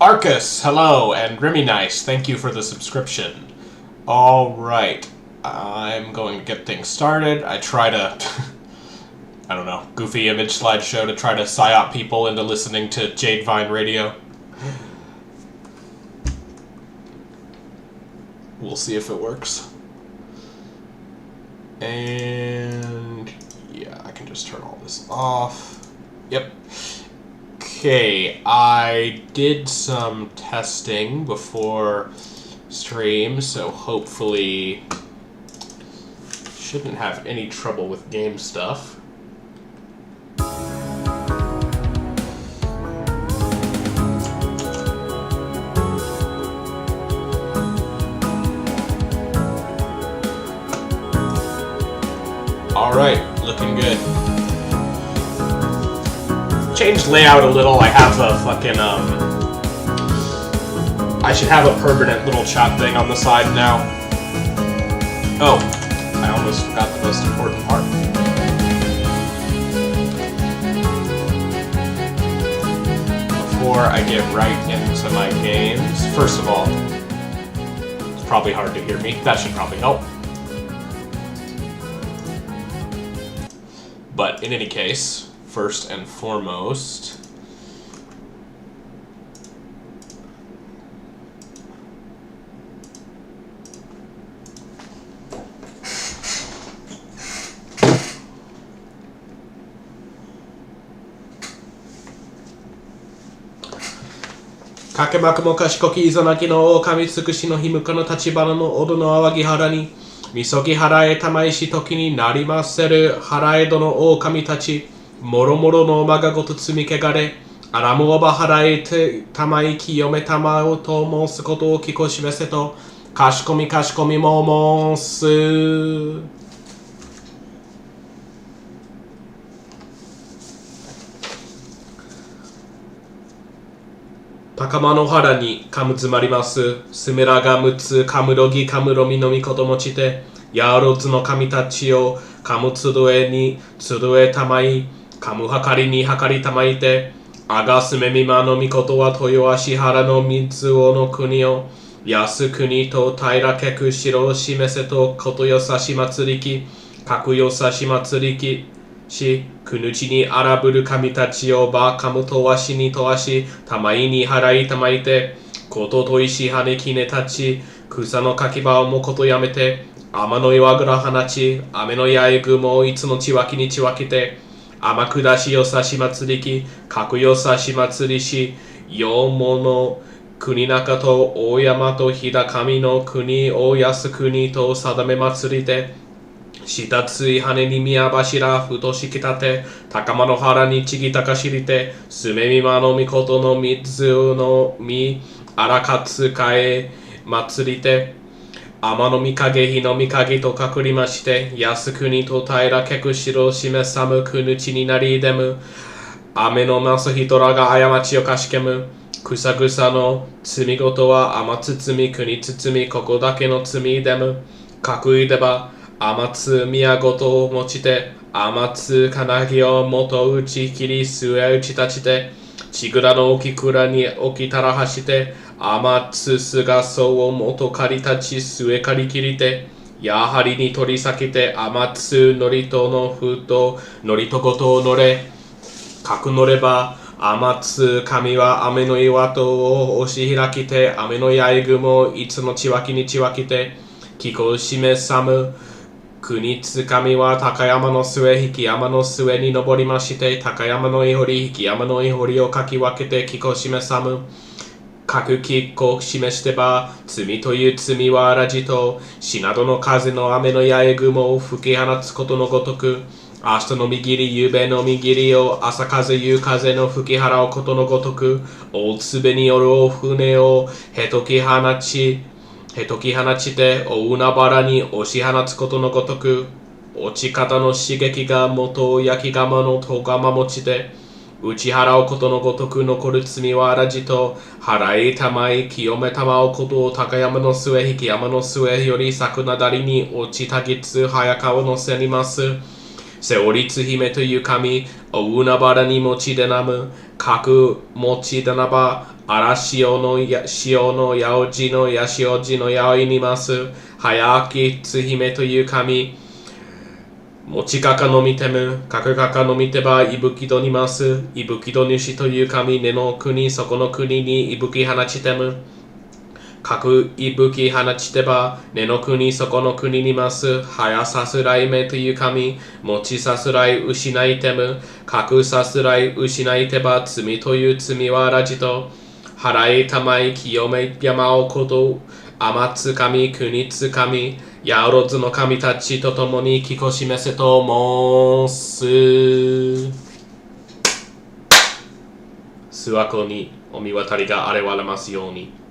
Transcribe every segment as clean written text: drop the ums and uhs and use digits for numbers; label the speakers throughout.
Speaker 1: Arcus, hello, and Grimmy Nice, thank you for the subscription. Alright, I'm going to get things started. I try to, I don't know, goofy image slideshow to try to psyop people into listening to Jadevine Radio. We'll see if it works. And yeah, I can just turn all this off. Yep. Okay, I did some testing before stream, so hopefully shouldn't have any trouble with game stuff. Alright, looking good. Changed layout a little. I have a fucking, I should have a permanent little chat thing on the side now. Oh, I almost forgot the most important part. Before I get right into my games, first of all, it's probably hard to hear me. That should probably help. But in any case, first and foremost,かけまくも賢きいざなきの狼尽くしのひむかの立花のおどのあわぎ原にみそぎ払えたまいし時になりませる払えどの狼たちもろもろの馬がごと積み汚れあらもおば払えてたまい清めたまうと申すことを聞こしめせとかしこみも申す高間の原にかむ詰まりますすめらがむつかむろぎかむろみのみこともちてやろつの神たちをかむつどえにつどえたまいかむはかりにはかりたまいてあがすめみまのみことは豊足原のみつおの国を安国と平けく城を示せとことよさし祭りきかくよさし祭りきしくぬちに荒ぶる神たちをばかむとわしにとわしたまいに払いたまいてことと石はねきねたち草のかき場をもことやめて天の岩倉放ち雨の八重雲をいつのちわきにちわきて天下しよさし祭りきかくよさし祭りしよもの国中と大山と日高神の国を安国と定め祭りて下つい羽に宮柱ふとしきたて高間の原にちぎたかしりてすめみまのみことの水のみあらかつかえ祭りて天の御影日の御影とかくりまして安国と平けく城を示さむくぬちになりでむ雨のなす人らが過ちをかしけむくさぐさの罪ごとは天包み国包みここだけの罪でむかくいでば天津宮ごとを持ちて天津金木を元打ち切り据え打ち立ちてちぐらの置き蔵に置きたらはして天津菅総を元借り立ち据え借り切りてやはりに取り裂けて天津のりとの封とのりとごとを乗れかく乗れば天津神は雨の岩戸を押し開きて雨の八重雲をいつのちわきにちわきて気候を示さむ国津神は高山の末引き山の末に登りまして高山のいほり引き山のいほりをかき分けて気候を示さむ各気候を示してば罪という罪はあらじとしなどの風の雨の八重雲を吹き放つことのごとく明日の右り夕べの右りを朝風夕風の吹き払うことのごとく大粒によるお船をへとき放ちて大海原に押し放つことのごとく落ち方の刺激が元を焼き釜の戸釜持ちで打ち払うことのごとく残る罪はあらじと払いたまい清めたまうことを高山の末引き山の末より咲くなだりに落ちたぎつ早川のせにますセオリツ姫という神、大海原に持ちでなむ、各持ちでなば、荒潮の潮の八百路の八潮路の八百にます。早きつ姫という神。持ちかかのみてむ、かくかかのみてば、いぶきどにます。いぶきど主という神、根の国、そこの国にいぶき放ちてむ。かくいぶき放ちてば、根の国、そこの国にます。はやさすらいめという神、持ちさすらい失いてむ。かくさすらい失いてば、罪という罪はらじと。払いたまい清め山をこと、天つ神、国つ神、ヤオロズの神たちと共にきこしめせと申す。諏訪湖にお見渡りがあれわれますように。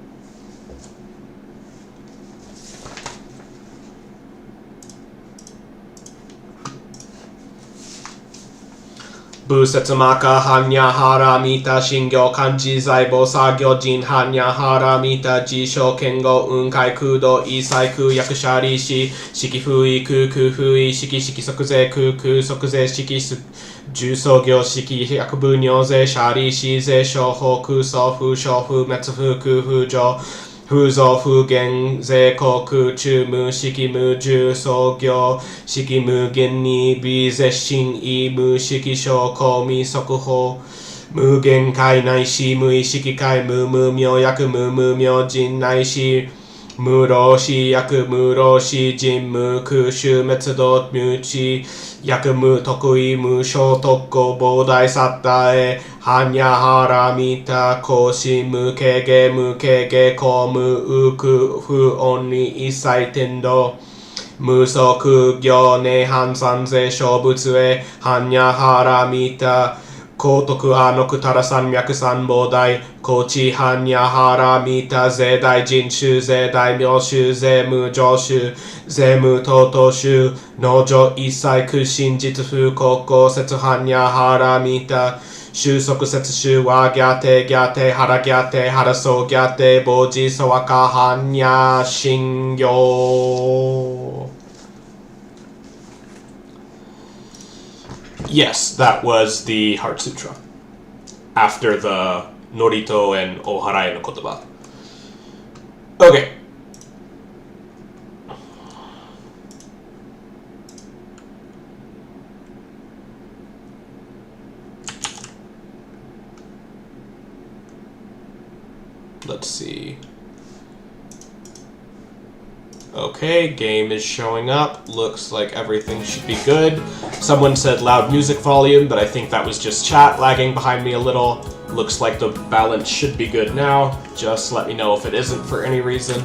Speaker 1: 部節マカハニャハラミタ新業漢字財宝作業人ハニャハラミタ自称剣豪雲海空洞異彩空役者利子式風意空空風意式式即税空空即税式重創業式百分尿税シャリシ税商法空想風商風滅風空風上風造風減税航空中無式無重創業式無限に微絶心意無式小公未速報無限界内し無意識界無無明薬無無明人内し無老死薬無老死人無空襲滅動無知薬無得意無小特攻膨大サッタへはにゃはらみたこし無けげ無けげこ無うく不音に一切天道無足業内反三税小仏へはにゃはらみた高徳あのくたら山脈三宝大高知はにゃはらみた税大人衆税大名衆税無常衆税無等々衆農場一切苦真実風高校説はにゃはらみた収束説集はギャテギャテ腹ギャテ腹そうギャテ傍事そわかはにゃ信用Yes, that was the Heart Sutra. After the Norito and Oharai no kotoba. Okay. Let's see. Okay, game is showing up. Looks like everything should be good. Someone said loud music volume, but I think that was just chat lagging behind me a little. Looks like the balance should be good now. Just let me know if it isn't for any reason.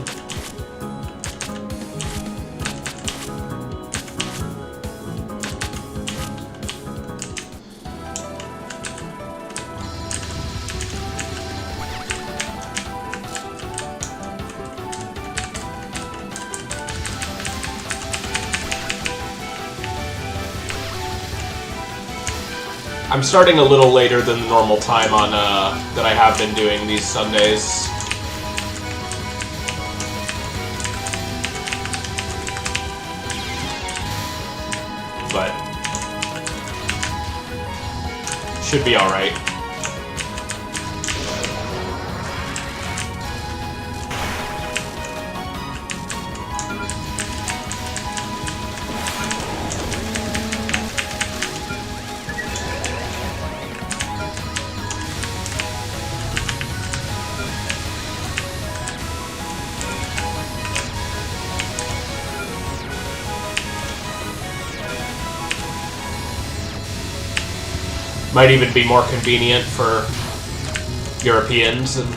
Speaker 1: I'm starting a little later than the normal time on that I have been doing these Sundays. But should be alright. Might even be more convenient for Europeans and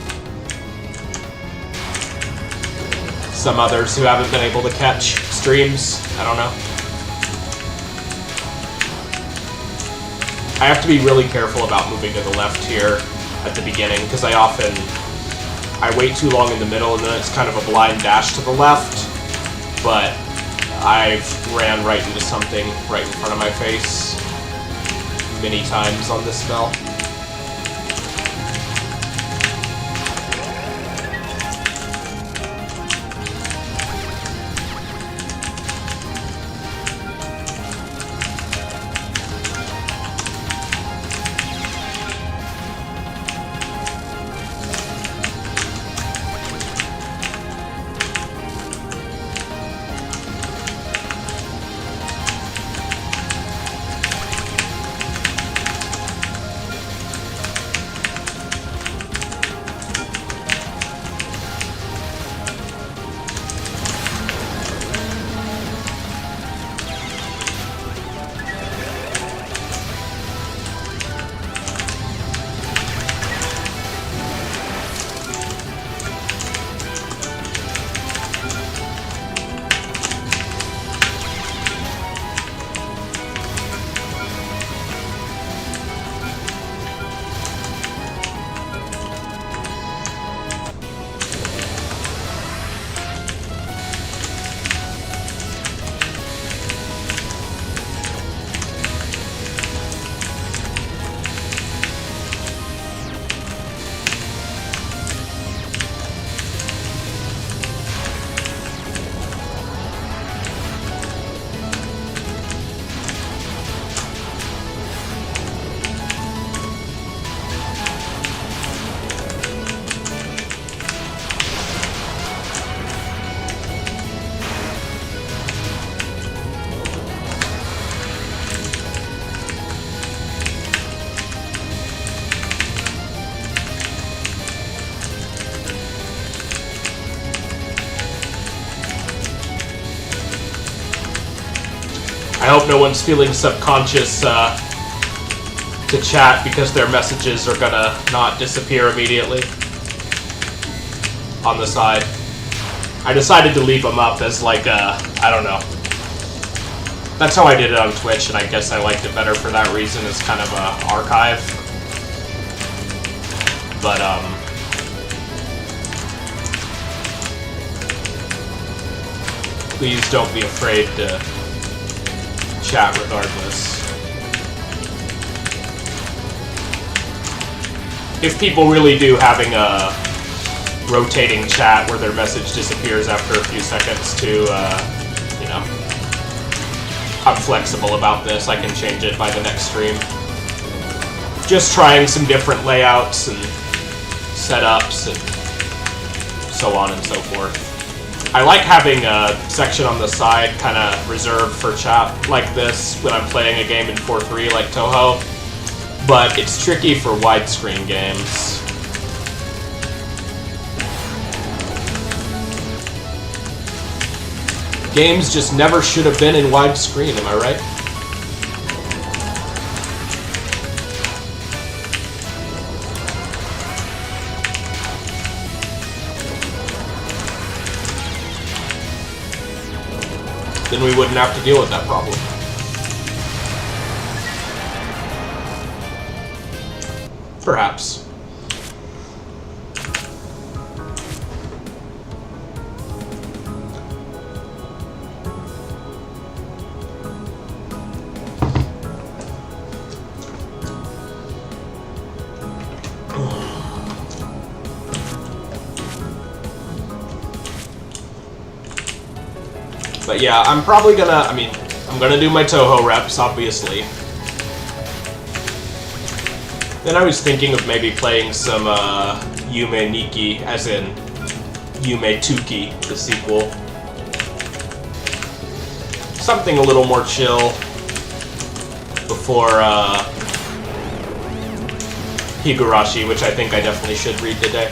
Speaker 1: some others who haven't been able to catch streams. I don't know. I have to be really careful about moving to the left here at the beginning because I wait too long in the middle and then it's kind of a blind dash to the left, but I've ran right into something right in front of my face many times on this spell. I hope no one's feeling subconscious to chat because their messages are gonna not disappear immediately on the side. I decided to leave them up as like I don't know. That's how I did it on Twitch, and I guess I liked it better for that reason, as kind of a archive. But please don't be afraid to chat regardless. If people really do having a rotating chat where their message disappears after a few seconds to, you know, I'm flexible about this. I can change it by the next stream. Just trying some different layouts and setups and so on and so forth. I like having a section on the side kind of reserved for chat like this when I'm playing a game in 4:3 like Touhou, but it's tricky for widescreen games. Games just never should have been in widescreen, am I right? Then we wouldn't have to deal with that problem. Perhaps. But yeah, I'm probably gonna, I'm gonna do my Touhou reps, obviously. Then I was thinking of maybe playing some Yume Nikki, as in Yume Tuki, the sequel. Something a little more chill before Higurashi, which I think I definitely should read today.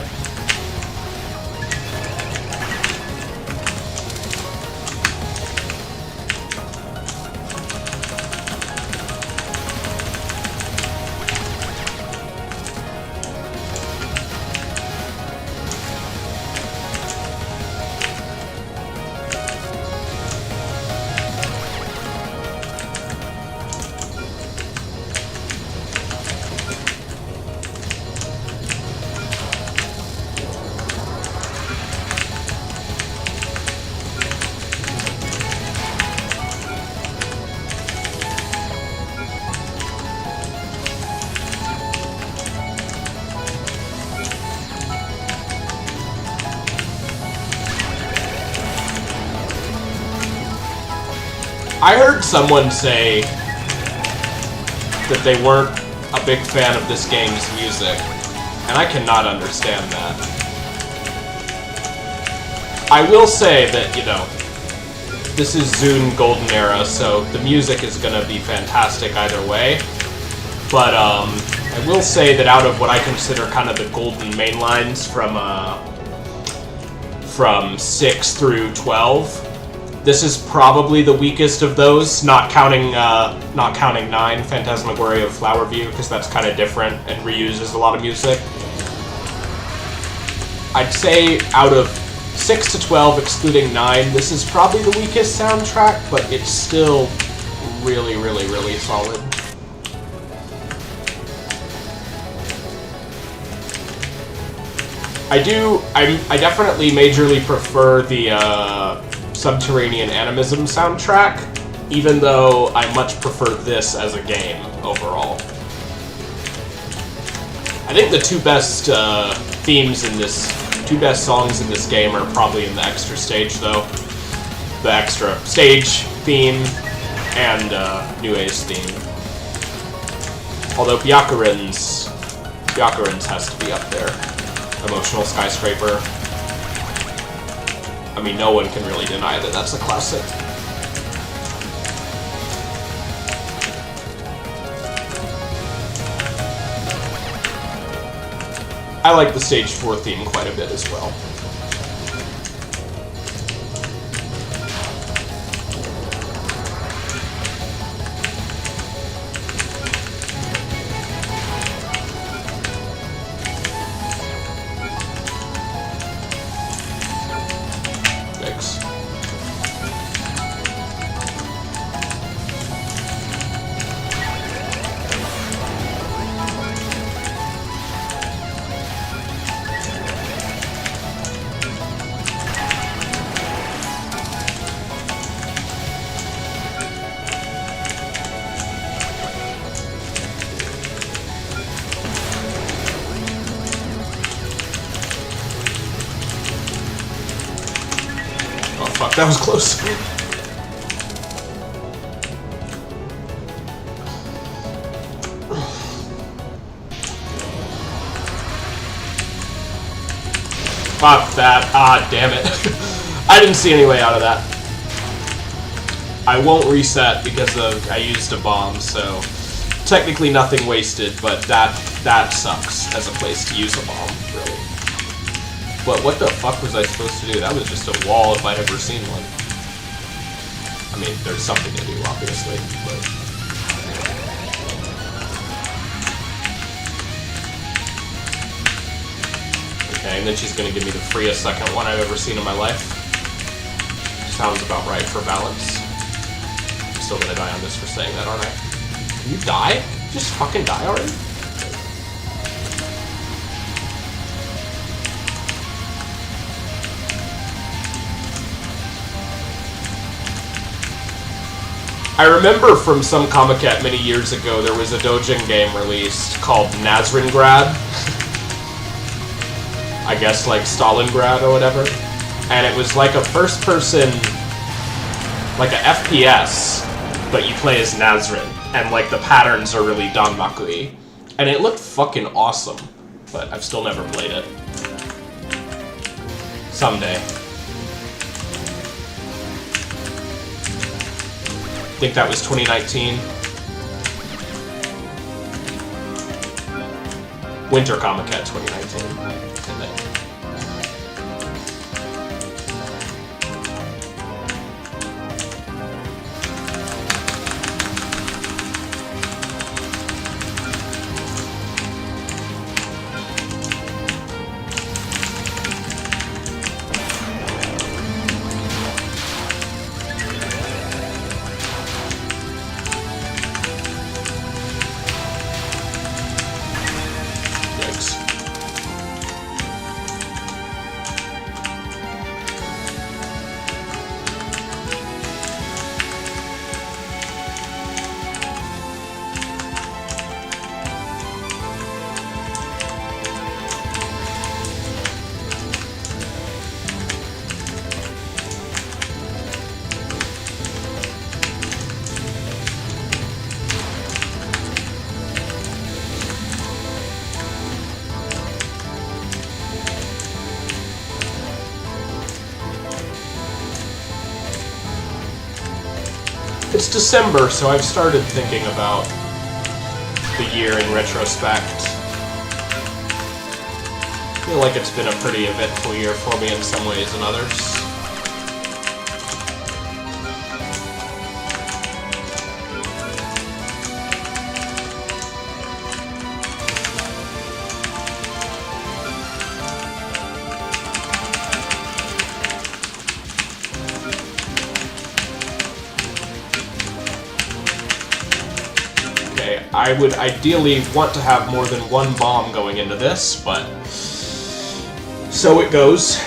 Speaker 1: I heard someone say that they weren't a big fan of this game's music, and I cannot understand that. I will say that, you know, this is Zune Golden Era, so the music is gonna be fantastic either way. But I will say that out of what I consider kind of the golden main lines from 6 through 12, this is probably the weakest of those, not counting 9, Phantasmagoria of Flower View, because that's kind of different and reuses a lot of music. I'd say out of 6 to 12, excluding 9, this is probably the weakest soundtrack, but it's still really, really, really solid. I definitely majorly prefer the Subterranean Animism soundtrack, even though I much prefer this as a game overall. I think the two best songs in this game are probably in the extra stage, though. The extra stage theme and Nue's theme. Although Byakurin's has to be up there. Emotional Skyscraper. I mean, no one can really deny that that's a classic. I like the Stage 4 theme quite a bit as well. That was close. Fuck that. Ah, damn it. I didn't see any way out of that. I won't reset because I used a bomb, so technically nothing wasted, but that sucks as a place to use a bomb, really. But what the fuck was I supposed to do? That was just a wall if I'd ever seen one. I mean, there's something to do, obviously, but... Okay, and then she's gonna give me the freest second one I've ever seen in my life. Sounds about right for balance. I'm still gonna die on this for saying that, aren't I? Can you die? Just fucking die already? I remember from some Comiket many years ago there was a Dojin game released called Nazringrad. I guess like Stalingrad or whatever. And it was like a first-person, like a FPS, but you play as Nazrin. And like the patterns are really Danmakui. And it looked fucking awesome, but I've still never played it. Someday. I think that was 2019. Winter Comiket 2019. And then it's December, so I've started thinking about the year in retrospect. I feel like it's been a pretty eventful year for me in some ways and others. I would ideally want to have more than one bomb going into this, but so it goes.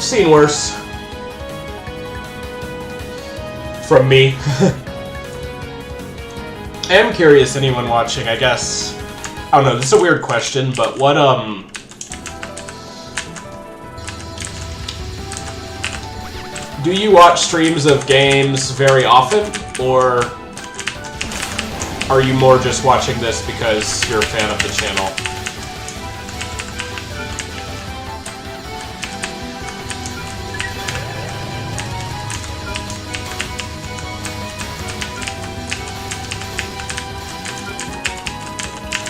Speaker 1: seen worse. From me. I am curious, anyone watching, I guess. I don't know, this is a weird question, but what, do you watch streams of games very often, or are you more just watching this because you're a fan of the channel?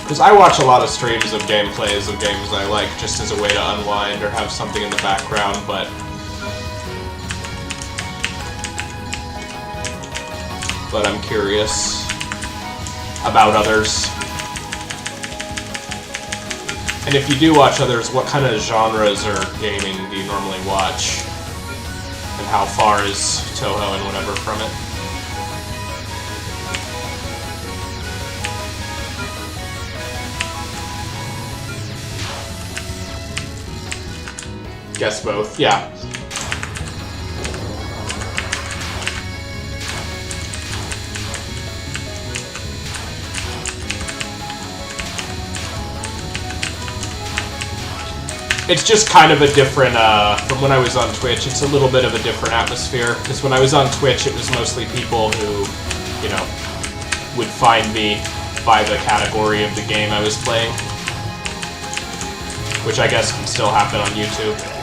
Speaker 1: Because I watch a lot of streams of gameplays of games I like just as a way to unwind or have something in the background, but I'm curious about others. And if you do watch others, what kind of genres or gaming do you normally watch? And how far is Touhou and whatever from it? Guess both, yeah. It's just kind of a different, from when I was on Twitch, it's a little bit of a different atmosphere. Because when I was on Twitch, it was mostly people who, you know, would find me by the category of the game I was playing. Which I guess can still happen on YouTube.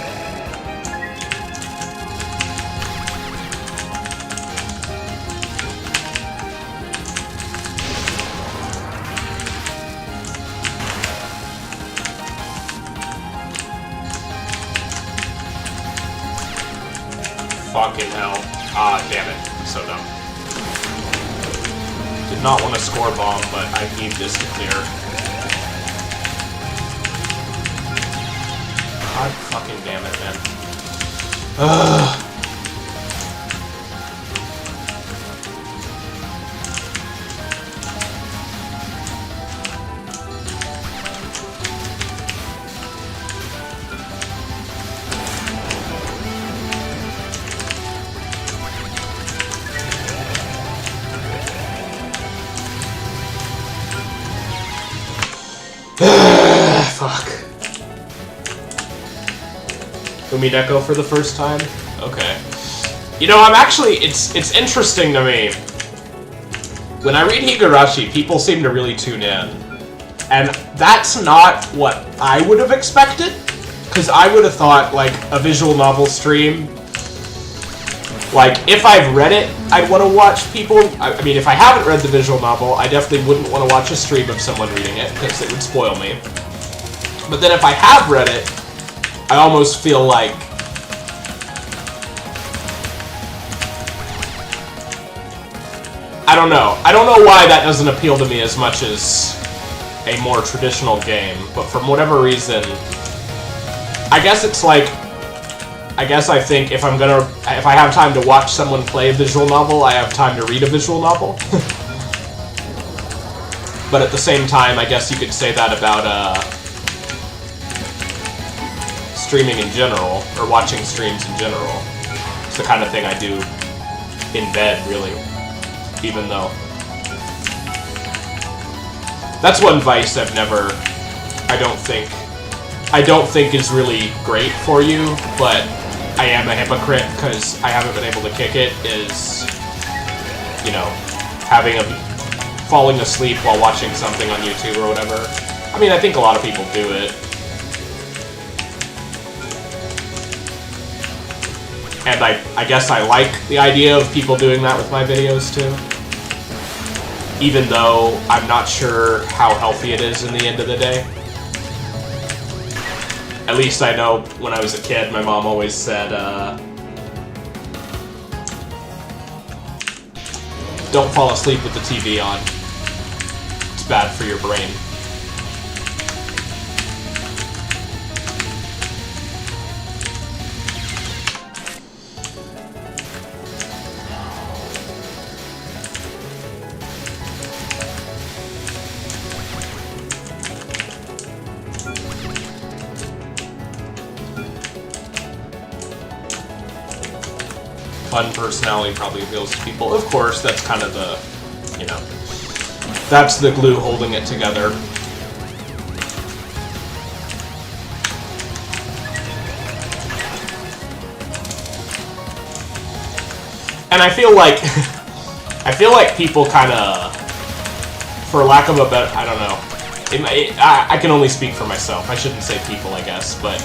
Speaker 1: Fucking hell. Ah, damn it. I'm so dumb. Did not want to score bomb, but I need this to clear. God fucking damn it, man. Ugh. Fuck. Umideko for the first time? Okay. You know, I'm actually, it's interesting to me. When I read Higurashi, people seem to really tune in. And that's not what I would have expected. Because I would have thought, like, a visual novel stream, like, if I've read it, I'd want to watch people... I mean, if I haven't read the visual novel, I definitely wouldn't want to watch a stream of someone reading it, because it would spoil me. But then if I have read it, I almost feel like... I don't know. I don't know why that doesn't appeal to me as much as a more traditional game, but for whatever reason... I guess it's like... I think if I have time to watch someone play a visual novel, I have time to read a visual novel. But at the same time, I guess you could say that about, streaming in general, or watching streams in general. It's the kind of thing I do in bed, really. Even though... That's one vice I've never... I don't think is really great for you, but I am a hypocrite because I haven't been able to kick it, is, you know, falling asleep while watching something on YouTube or whatever. I mean, I think a lot of people do it. And I guess I like the idea of people doing that with my videos too. Even though I'm not sure how healthy it is in the end of the day. At least I know when I was a kid, my mom always said, don't fall asleep with the TV on. It's bad for your brain. fun personality probably appeals to people. Of course, that's kind of the, you know, that's the glue holding it together. And I feel like, people kind of, for lack of a better, I don't know. I can only speak for myself. I shouldn't say people, I guess, but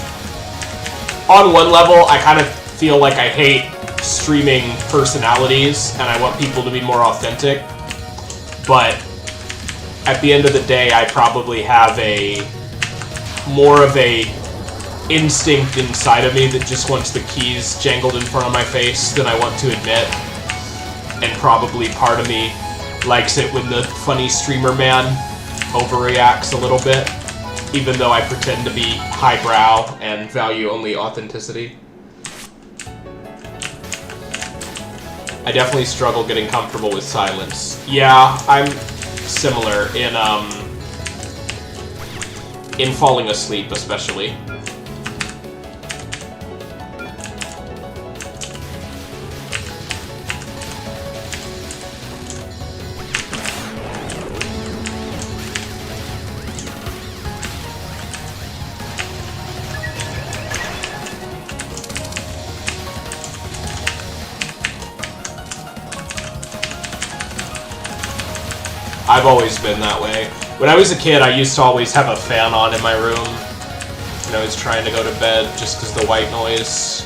Speaker 1: on one level, I kind of feel like I hate streaming personalities, and I want people to be more authentic. But at the end of the day, I probably have more of a instinct inside of me that just wants the keys jangled in front of my face than I want to admit. And probably part of me likes it when the funny streamer man overreacts a little bit, even though I pretend to be highbrow and value only authenticity. I definitely struggle getting comfortable with silence. Yeah, I'm similar in falling asleep, especially. I've always been that way. When I was a kid, I used to always have a fan on in my room when I was trying to go to bed, just because the white noise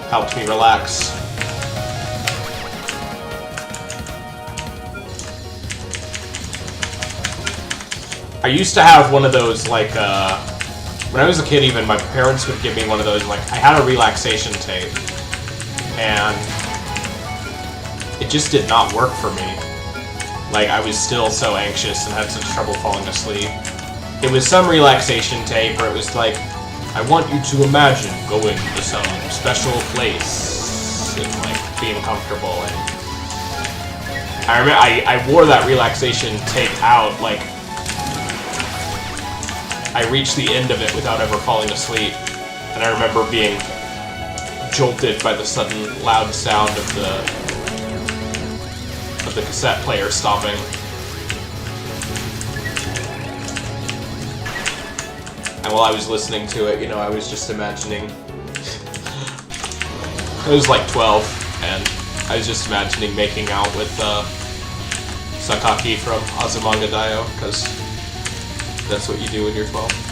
Speaker 1: helped me relax. I used to have one of those, like, when I was a kid even, my parents would give me one of those, like, I had a relaxation tape, and it just did not work for me. Like, I was still so anxious and had such trouble falling asleep. It was some relaxation tape where it was like, I want you to imagine going to some special place and, like, being comfortable. And I remember I wore that relaxation tape out, like, I reached the end of it without ever falling asleep. And I remember being jolted by the sudden loud sound of the cassette player stopping. And while I was listening to it, you know, I was just imagining... I was like 12, and I was just imagining making out with Sakaki from Azumanga Daioh, because that's what you do when you're 12.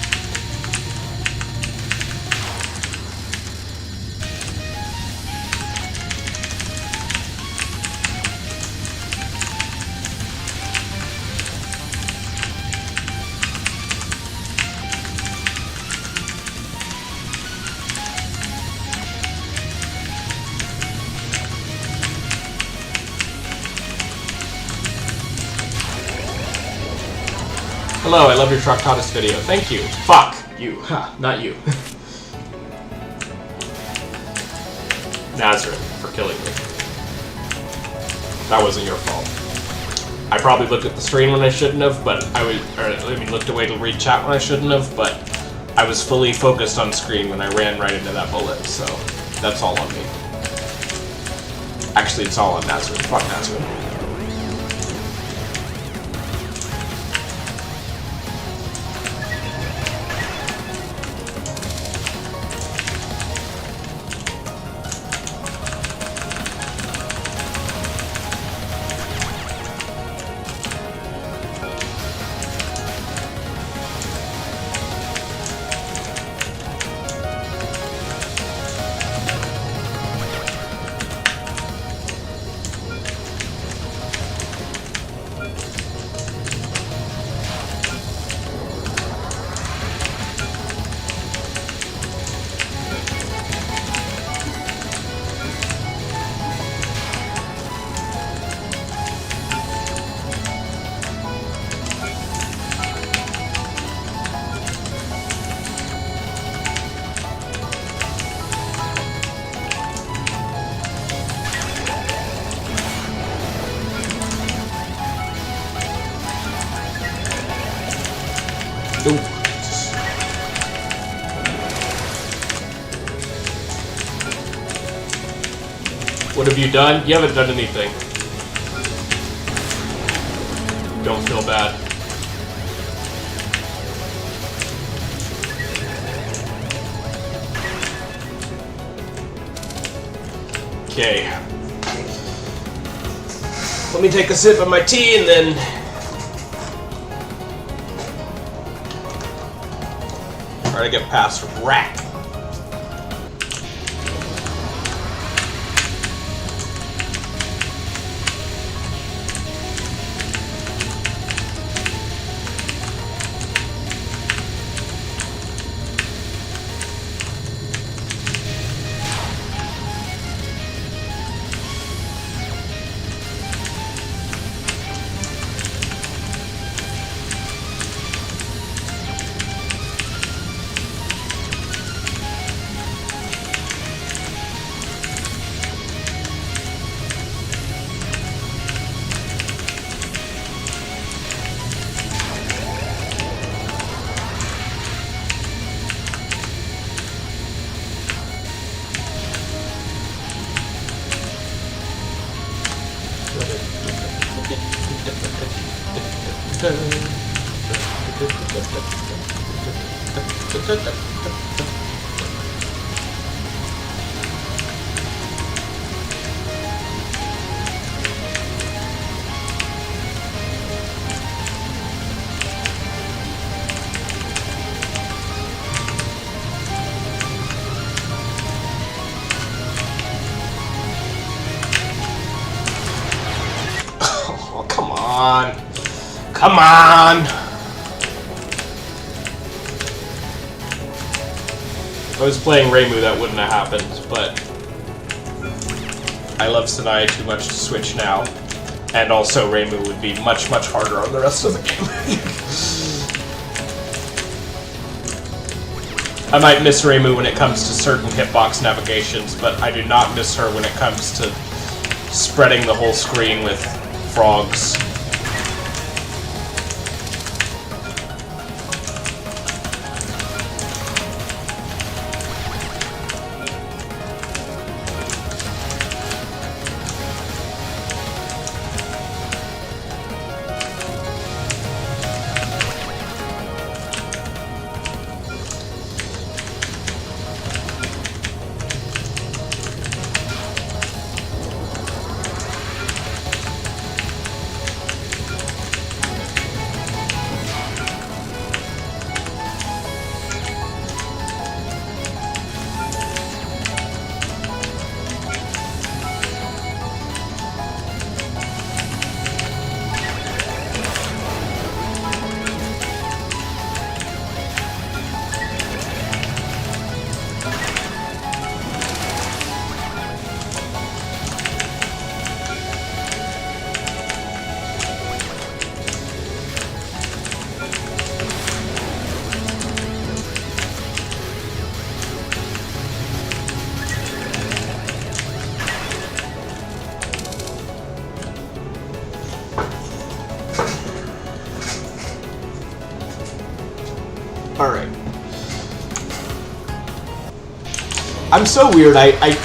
Speaker 1: Hello, I love your Tractatus video. Thank you. Fuck you. Ha, not you. Nazareth, for killing me. That wasn't your fault. I probably looked at the screen when I shouldn't have, but looked away to read chat when I shouldn't have, but I was fully focused on screen when I ran right into that bullet, so that's all on me. Actually, it's all on Nazareth. Fuck Nazareth. What have you done? You haven't done anything. Don't feel bad. Okay. Let me take a sip of my tea and then... try to get past Rat. Oh, come on. Come on! If I was playing Reimu, that wouldn't have happened, but I love Sanaya too much to switch now. And also, Reimu would be much, much harder on the rest of the game. I might miss Reimu when it comes to certain hitbox navigations, but I do not miss her when it comes to spreading the whole screen with frogs. Alright. I'm so weird, I'm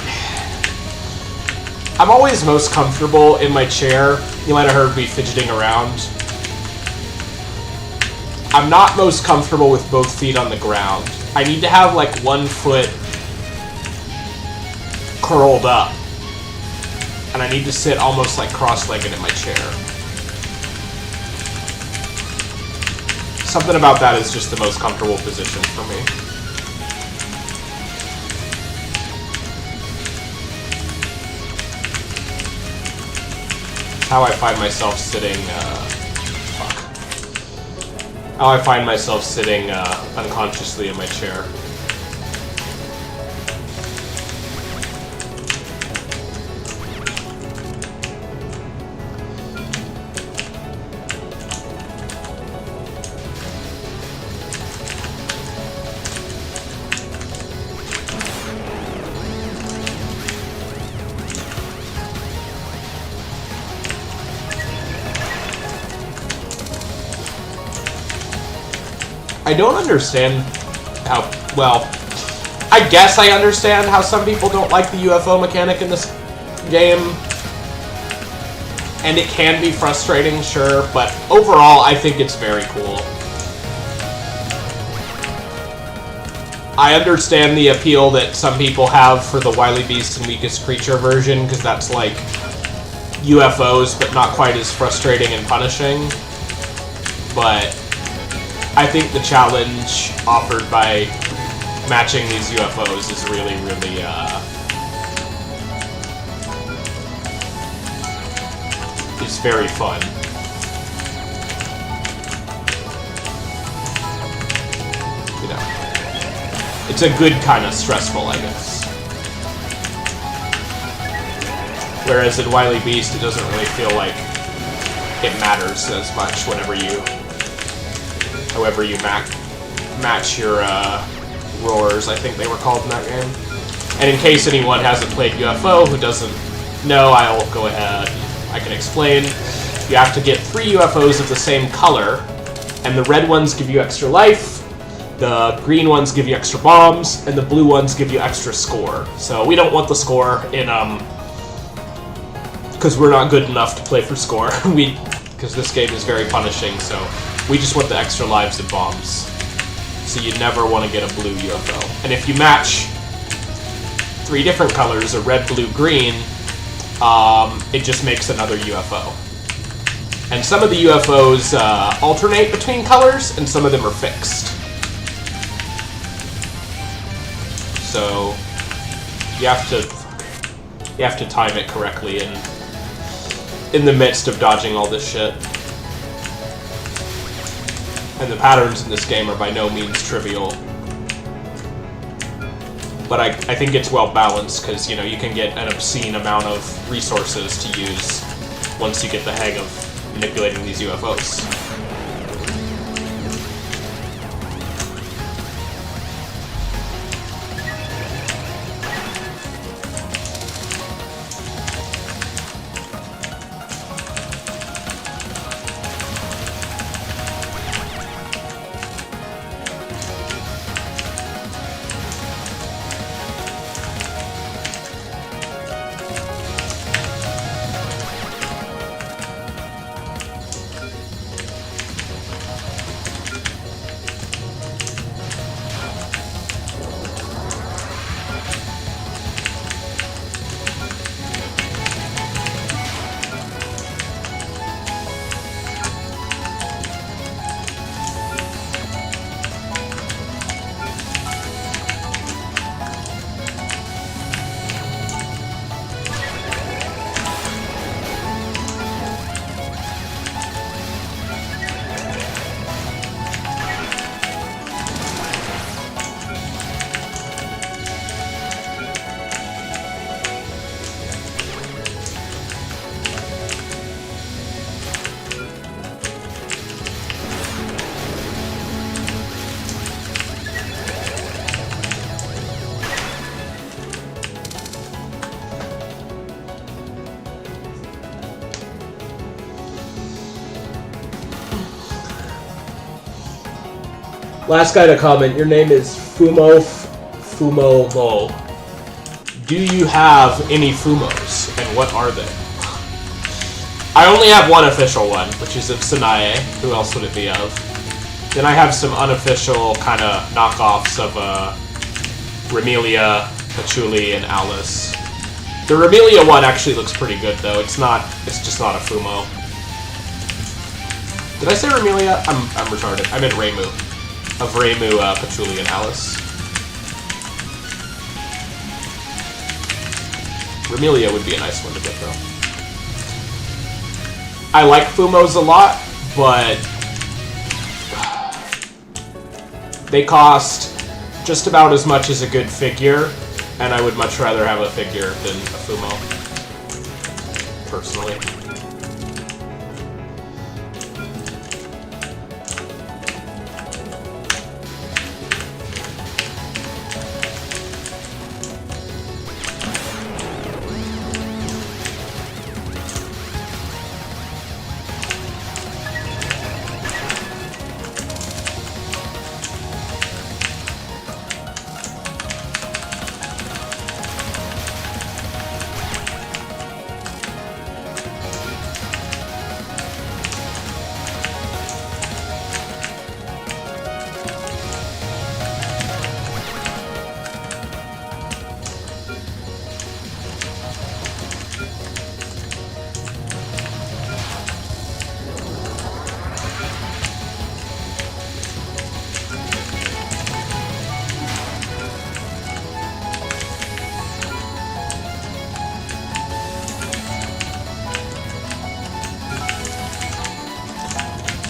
Speaker 1: always most comfortable in my chair. You might have heard me fidgeting around. I'm not most comfortable with both feet on the ground. I need to have like one foot curled up. And I need to sit almost like cross-legged in my chair. Something about that is just the most comfortable position for me. How I find myself sitting, How I find myself sitting, unconsciously in my chair. I don't understand how, well, I guess I understand how some people don't like the UFO mechanic in this game. And it can be frustrating, sure, but overall, I think it's very cool. I understand the appeal that some people have for the Wily Beast and Weakest Creature version, because that's like UFOs, but not quite as frustrating and punishing. But I think the challenge offered by matching these UFOs is really, really, is very fun. You know. It's a good kind of stressful, I guess. Whereas in Wily Beast, it doesn't really feel like it matters as much whenever you, however you match your roars, I think they were called in that game. And in case anyone hasn't played UFO who doesn't know, I'll go ahead. I can explain. You have to get 3 UFOs of the same color, and the red ones give you extra life. The green ones give you extra bombs, and the blue ones give you extra score. So we don't want the score in, because we're not good enough to play for score. Because this game is very punishing, so we just want the extra lives and bombs. So you never want to get a blue UFO. And if you match 3 different colors, a red, blue, green, it just makes another UFO. And some of the UFOs alternate between colors, and some of them are fixed. So you have to time it correctly in the midst of dodging all this shit. And the patterns in this game are by no means trivial. But I think it's well balanced because, you know, you can get an obscene amount of resources to use once you get the hang of manipulating these UFOs. Last guy to comment, your name is Fumo Mo. Do you have any Fumos, and what are they? I only have one official one, which is of Sanae. Who else would it be of? Then I have some unofficial kind of knockoffs of Remelia, Patchouli, and Alice. The Remelia one actually looks pretty good, though. It's just not a Fumo. Did I say Remelia? I'm retarded. I meant Reimu. Of Reimu, Patchouli, and Alice. Remelia would be a nice one to get, though. I like Fumos a lot, but they cost just about as much as a good figure, and I would much rather have a figure than a Fumo, personally.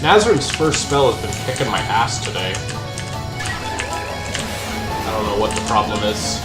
Speaker 1: Nazrin's first spell has been kicking my ass today. I don't know what the problem is.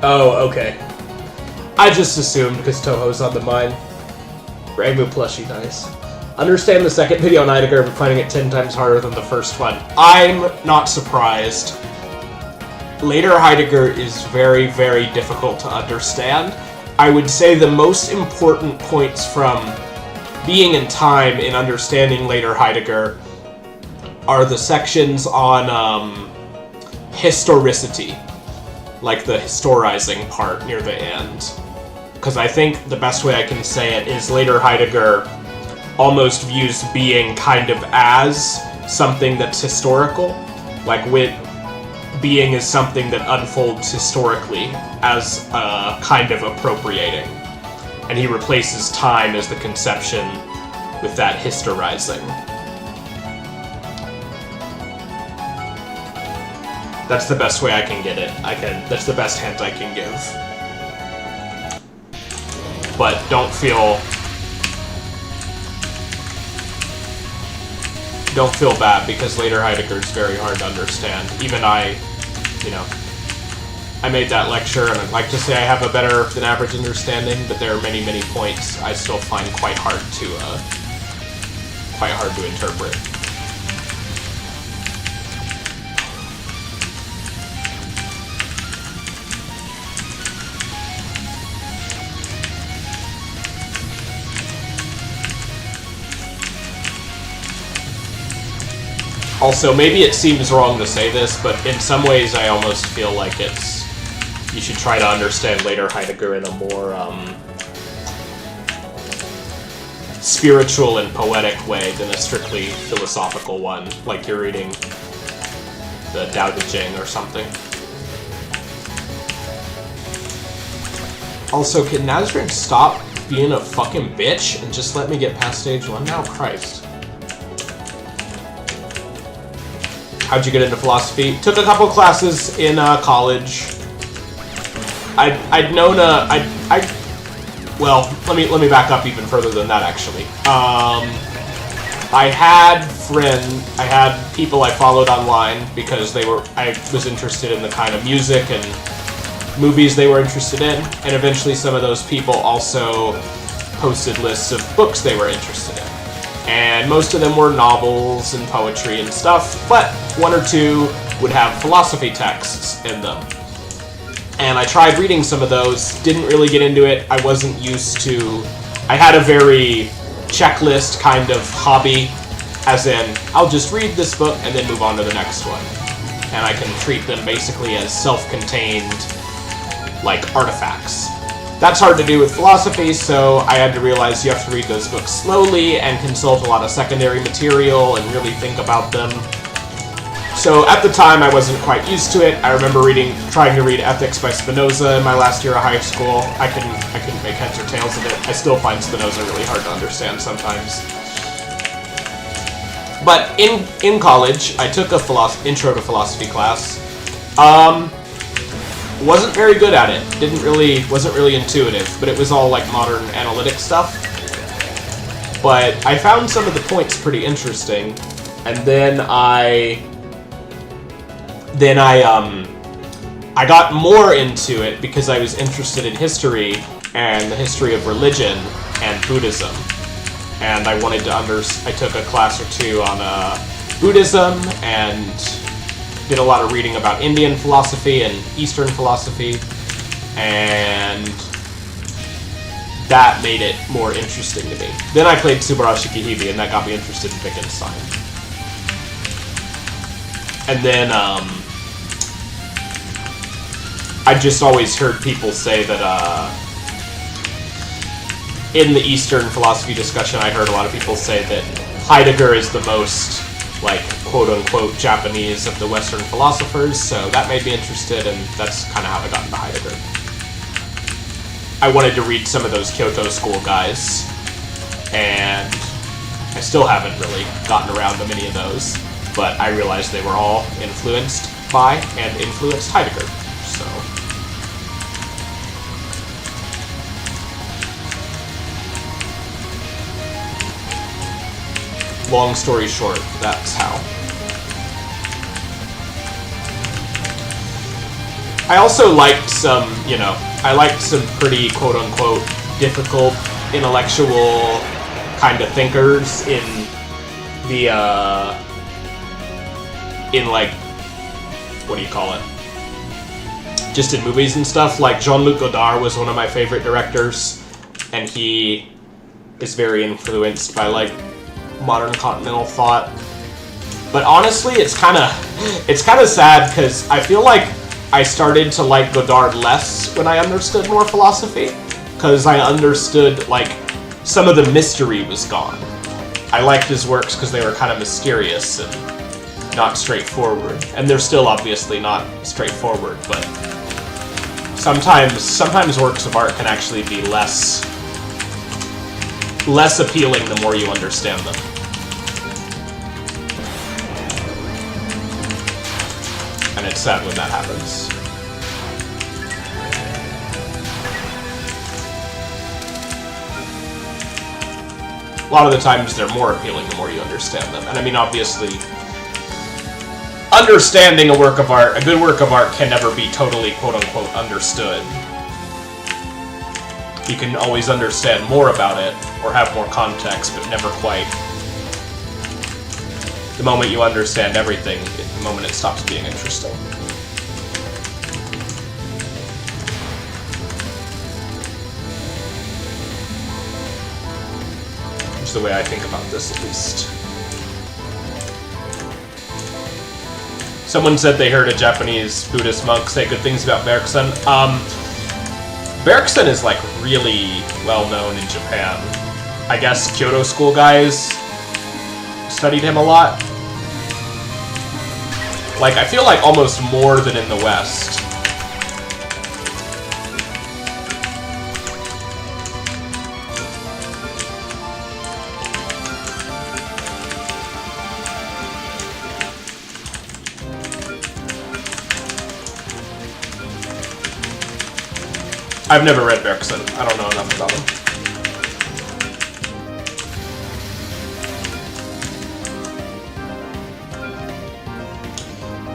Speaker 1: Oh, okay. I just assumed because Touhou's on the mind. Rainbow plushie, nice. Understand the second video on Heidegger, but finding it 10 times harder than the first one. I'm not surprised. Later Heidegger is very, very difficult to understand. I would say the most important points from being in time in understanding later Heidegger are the sections on historicity. Like the historizing part near the end. Because I think the best way I can say it is later Heidegger almost views being kind of as something that's historical. Like being is something that unfolds historically as kind of appropriating. And he replaces time as the conception with that historizing. That's the best way I can get it. That's the best hint I can give. But don't feel bad, because later Heidegger is very hard to understand. Even I made that lecture, and I'd like to say I have a better than average understanding, but there are many, many points I still find quite hard to interpret. Also, maybe it seems wrong to say this, but in some ways I almost feel like you should try to understand later Heidegger in a more spiritual and poetic way than a strictly philosophical one, like you're reading the Tao Te Ching or something. Also, can Nazrin stop being a fucking bitch and just let me get past stage 1 now? Christ. How'd you get into philosophy? Took a couple classes in college. I'd known well, let me back up even further than that, actually. I had people I followed online because I was interested in the kind of music and movies they were interested in, and eventually some of those people also posted lists of books they were interested in. And most of them were novels and poetry and stuff, but one or two would have philosophy texts in them. And I tried reading some of those, didn't really get into it. I wasn't used to... I had a very checklist kind of hobby, as in, I'll just read this book and then move on to the next one. And I can treat them basically as self-contained, like, artifacts. That's hard to do with philosophy, so I had to realize you have to read those books slowly and consult a lot of secondary material and really think about them. So at the time, I wasn't quite used to it. I remember trying to read Ethics by Spinoza in my last year of high school. I couldn't make heads or tails of it. I still find Spinoza really hard to understand sometimes. But in college, I took a intro to philosophy class. Wasn't very good at it. Wasn't really intuitive, but it was all like modern analytic stuff. But I found some of the points pretty interesting, and then I got more into it because I was interested in history and the history of religion and Buddhism. And I took a class or two on Buddhism and did a lot of reading about Indian philosophy and Eastern philosophy, and that made it more interesting to me. Then I played Subarashi Kihibi, and that got me interested in Wittgenstein. And then I just always heard people say that in the Eastern philosophy discussion, I heard a lot of people say that Heidegger is the most, like, quote-unquote Japanese of the Western philosophers, so that made me interested, and that's kind of how I got into Heidegger. I wanted to read some of those Kyoto school guys, and I still haven't really gotten around to many of those, but I realized they were all influenced by and influenced Heidegger, so... Long story short, that's how. I also liked some, I liked some pretty quote-unquote difficult intellectual kind of thinkers in the, like, what do you call it? Just in movies and stuff. Like, Jean-Luc Godard was one of my favorite directors, and he is very influenced by, like, modern continental thought. But honestly, it's kind of sad, because I feel like I started to like Godard less when I understood more philosophy, because I understood, like, some of the mystery was gone. I liked his works because they were kind of mysterious and not straightforward, and they're still obviously not straightforward, but sometimes works of art can actually be less appealing the more you understand them. And it's sad when that happens. A lot of the times they're more appealing the more you understand them. And I mean, obviously, understanding a work of art, a good work of art, can never be totally quote-unquote understood. You can always understand more about it, or have more context, but never quite. The moment you understand everything, the moment it stops being interesting. Which is the way I think about this, at least. Someone said they heard a Japanese Buddhist monk say good things about Bergson. Bergson is, like, really well-known in Japan. I guess Kyoto school guys studied him a lot. Like, I feel like almost more than in the West. I've never read Bergson. I don't know enough about him.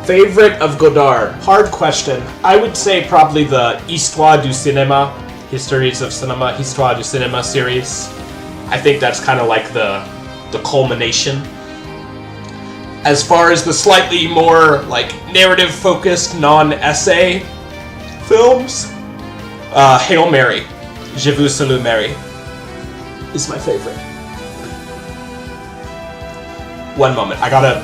Speaker 1: Favorite of Godard? Hard question. I would say probably the Histoire du Cinéma, Histories of Cinema, Histoire du Cinéma series. I think that's kind of like the culmination. As far as the slightly more, like, narrative-focused, non-essay films, Hail Mary, Je vous salue Mary, is my favorite. One moment, I gotta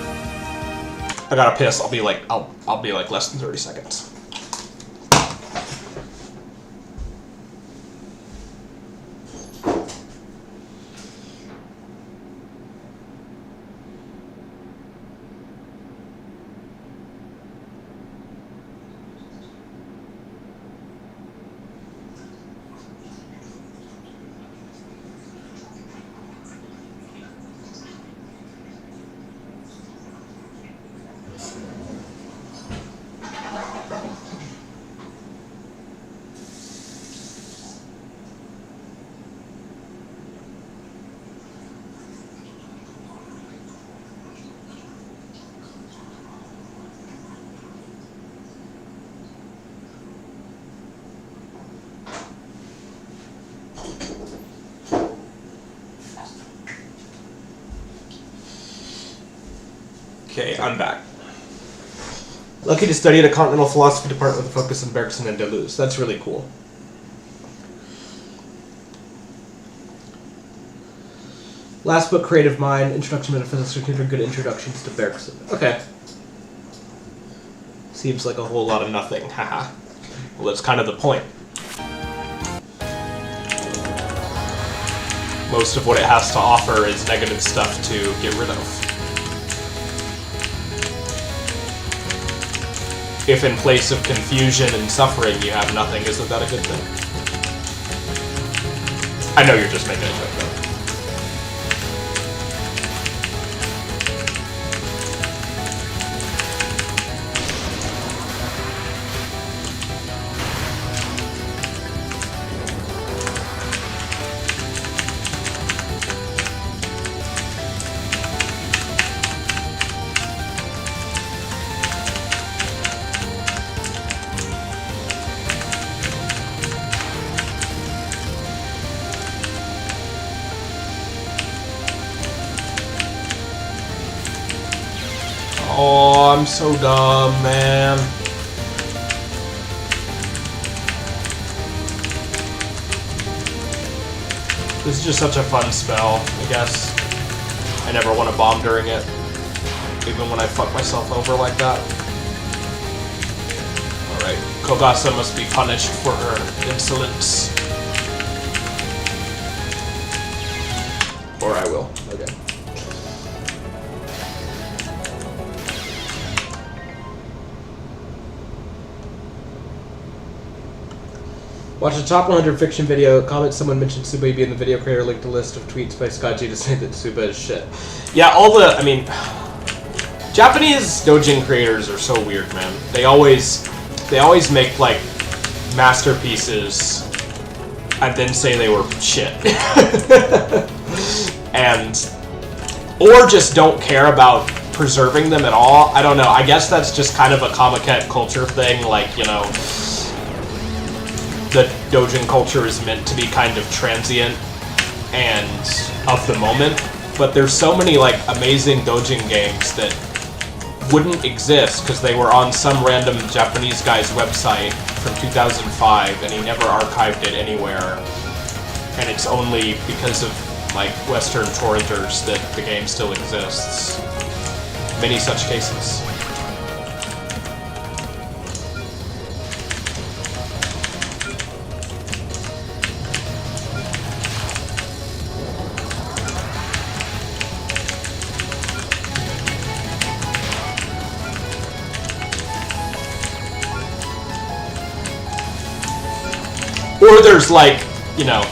Speaker 1: piss. I'll be like less than 30 seconds. Okay, I'm back. Lucky to study at a continental philosophy department with a focus on Bergson and Deleuze. That's really cool. Last book, Creative Mind, Introduction to Metaphysics, are good introductions to Bergson. Okay. Seems like a whole lot of nothing, haha. Well, that's kind of the point. most of what it has to offer is negative stuff to get rid of. If in place of confusion and suffering you have nothing, isn't that a good thing? I know you're just making a joke, though. Oh, I'm so dumb, man. This is just such a fun spell, I guess. I never want to bomb during it, even when I fuck myself over like that. Alright, Kogasa must be punished for her insolence. Or I will. Okay. Watch the top 100 fiction video. Comment someone mentioned Suba be in the video creator. Link to list of tweets by Scott G to say that Suba is shit. Yeah, I mean, Japanese doujin creators are so weird, man. They always make like masterpieces and then say they were shit. Or just don't care about preserving them at all. I don't know. I guess that's just kind of a Comiket culture thing, like, you know, the doujin culture is meant to be kind of transient and of the moment, but there's so many like amazing doujin games that wouldn't exist because they were on some random Japanese guy's website from 2005 and he never archived it anywhere, and it's only because of like Western torrenters that the game still exists. Many such cases. Or there's like, you know,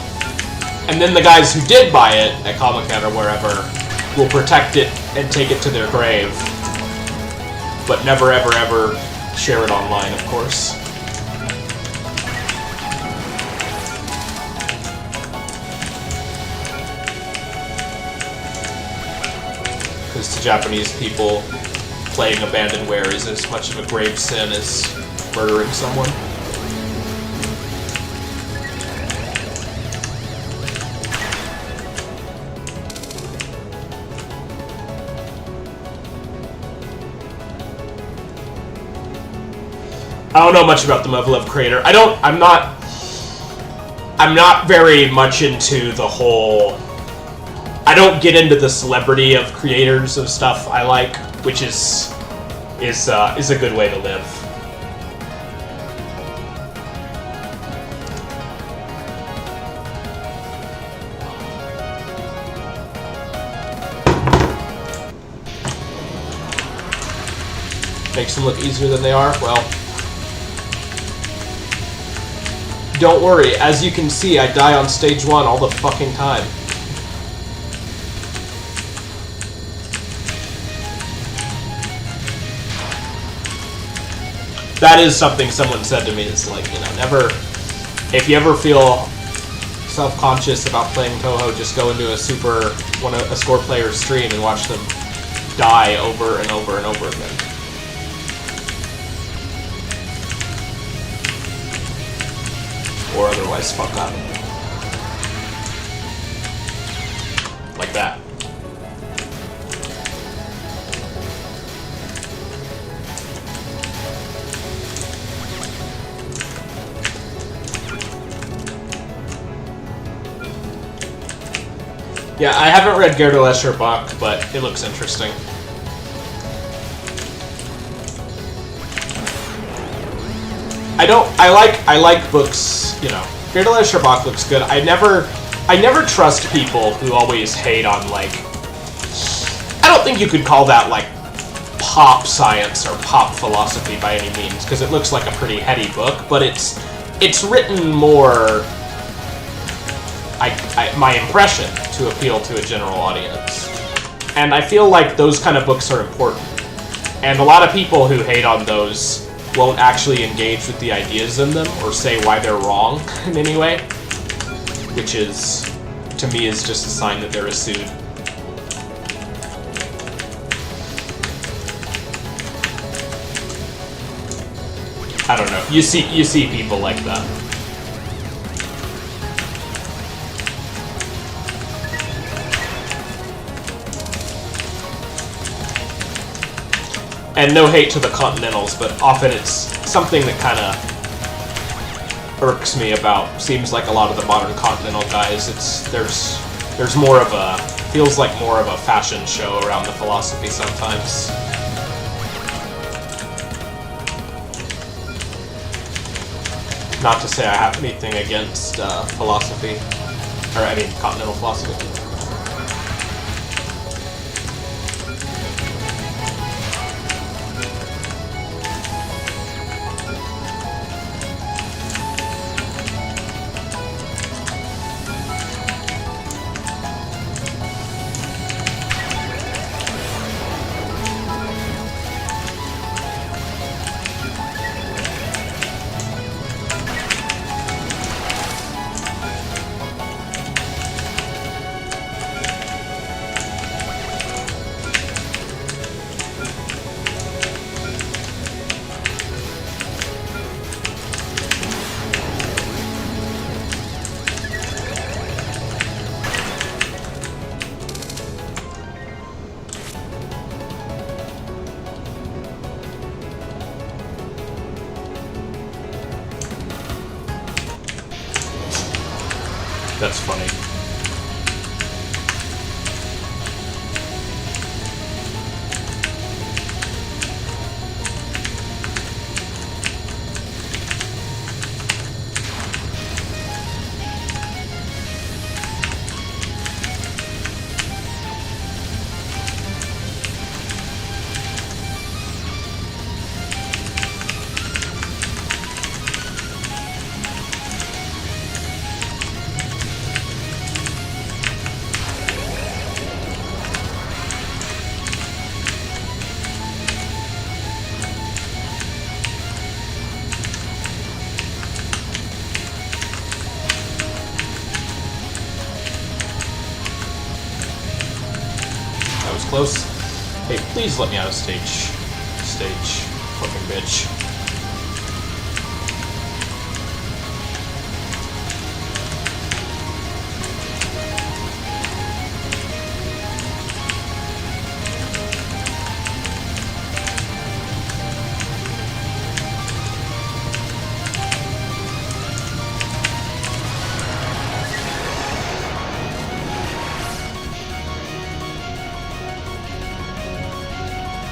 Speaker 1: and then the guys who did buy it at Comic-Con or wherever will protect it and take it to their grave, but never ever ever share it online, of course. Because to Japanese people, playing abandonware is as much of a grave sin as murdering someone. I don't know much about the Mevlev creator. I'm not very much into the whole... I don't get into the celebrity of creators of stuff I like, which is a good way to live. Makes them look easier than they are? Well, don't worry, as you can see, I die on stage 1 all the fucking time. That is something someone said to me, it's like, you know, never... If you ever feel self-conscious about playing Touhou, just go into a score player's stream and watch them die over and over and over again. Or otherwise fuck up. Like that. Yeah, I haven't read Gerda Lesher Bach, but it looks interesting. I like books, you know. Gerda Lesher Bach looks good. I never I never trust people who always hate on, like... I don't think you could call that, like, pop science or pop philosophy by any means, because it looks like a pretty heady book, but it's written more... my impression to appeal to a general audience. And I feel like those kind of books are important. And a lot of people who hate on those won't actually engage with the ideas in them or say why they're wrong in any way. Which is, to me, is just a sign that they're a suit. I don't know. You see people like that. And no hate to the Continentals, but often it's something that kind of irks me about. Seems like a lot of the modern Continental guys, there's more of a, feels like more of a fashion show around the philosophy sometimes. Not to say I have anything against philosophy, or I mean Continental philosophy. That's funny. Close. Hey, please let me out of stage. Fucking bitch.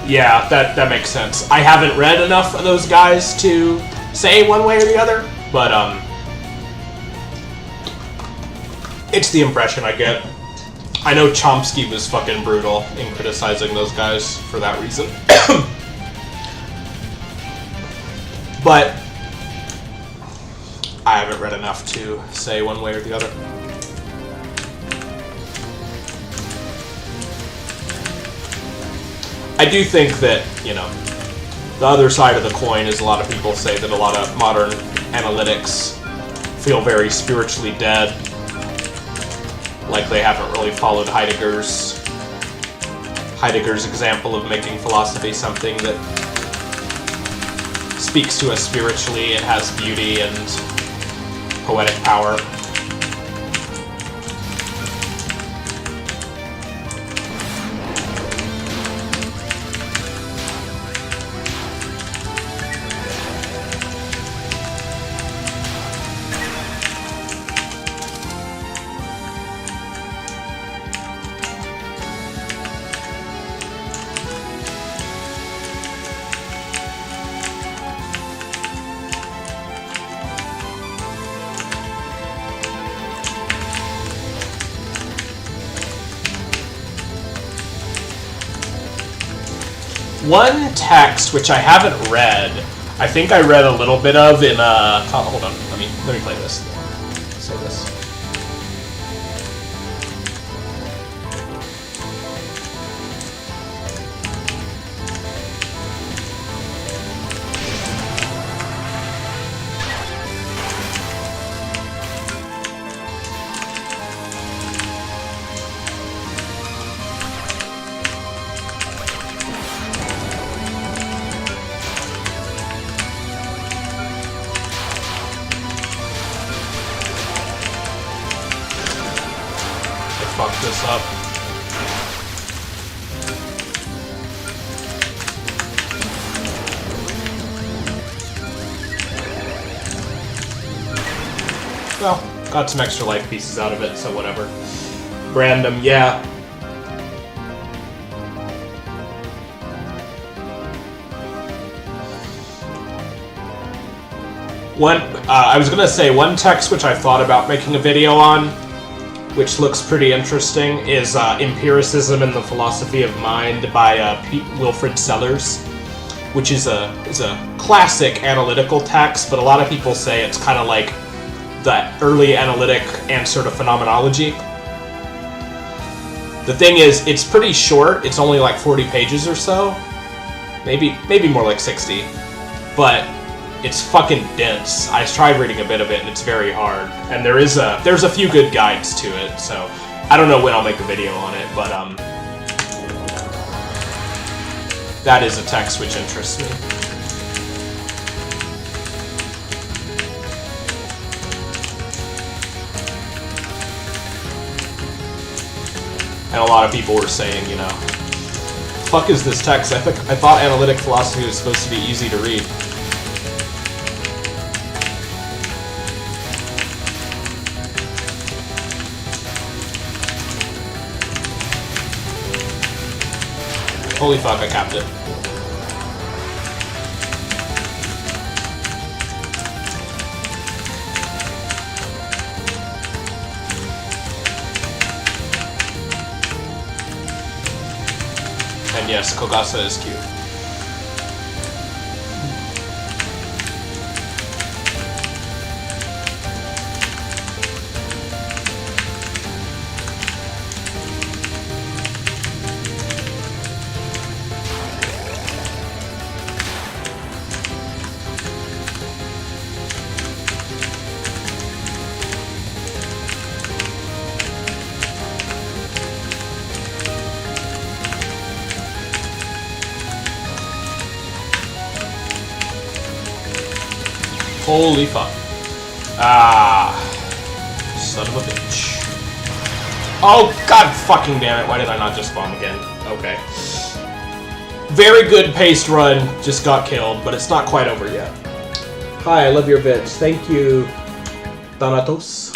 Speaker 1: Yeah, that makes sense. I haven't read enough of those guys to say one way or the other, but it's the impression I get. I know Chomsky was fucking brutal in criticizing those guys for that reason. But I haven't read enough to say one way or the other. I do think that, you know, the other side of the coin is a lot of people say that a lot of modern analytics feel very spiritually dead, like they haven't really followed Heidegger's example of making philosophy something that speaks to us spiritually and has beauty and poetic power. One text which I haven't read, I think I read a little bit of in hold on, let me play this. Say this. Fuck this up. Well, got some extra life pieces out of it, so whatever. Random, yeah. I was gonna say, one text which I thought about making a video on, which looks pretty interesting, is Empiricism and the Philosophy of Mind by Wilfrid Sellers, which is a classic analytical text, but a lot of people say it's kind of like the early analytic answer to phenomenology. The thing is, it's pretty short. It's only like 40 pages or so, maybe more like 60, but it's fucking dense. I tried reading a bit of it, and it's very hard. And there's a few good guides to it, so I don't know when I'll make a video on it, but that is a text which interests me. And a lot of people were saying, you know, fuck is this text? I thought analytic philosophy was supposed to be easy to read. Holy fuck, I capped it. And yes, Kogasa is cute. Holy fuck. Ah. Son of a bitch. Oh, god fucking damn it. Why did I not just bomb again? Okay. Very good paced run. Just got killed, but it's not quite over yet. Hi, I love your bits. Thank you, Thanatos.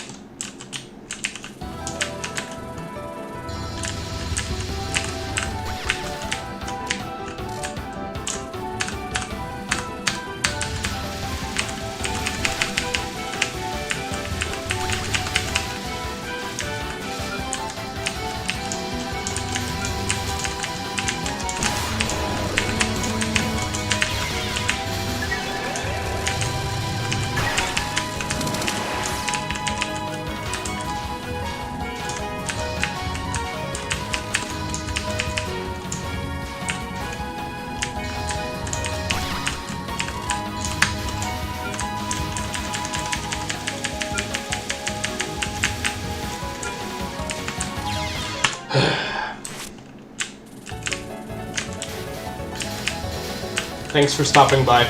Speaker 1: Thanks for stopping by.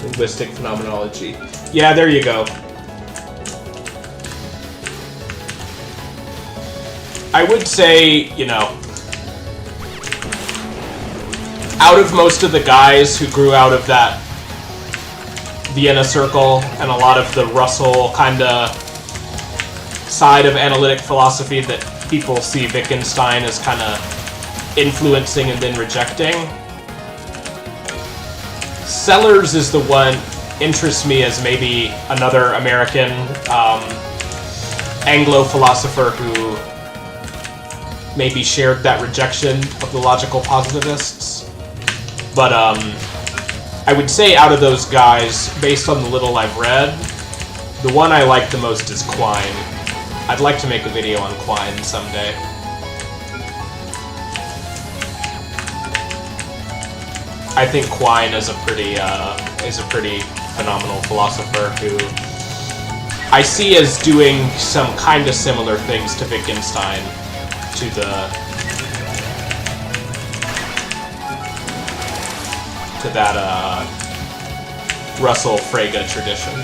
Speaker 1: Linguistic phenomenology. Yeah, there you go. I would say, you know, out of most of the guys who grew out of that Vienna Circle and a lot of the Russell kind of side of analytic philosophy that people see Wittgenstein as kind of influencing and then rejecting, Sellers is the one interests me as maybe another American Anglo philosopher who maybe shared that rejection of the logical positivists. But I would say out of those guys, based on the little I've read, the one I like the most is Quine. I'd like to make a video on Quine someday. I think Quine is a pretty phenomenal philosopher who I see as doing some kind of similar things to Wittgenstein, to that Russell Frege tradition.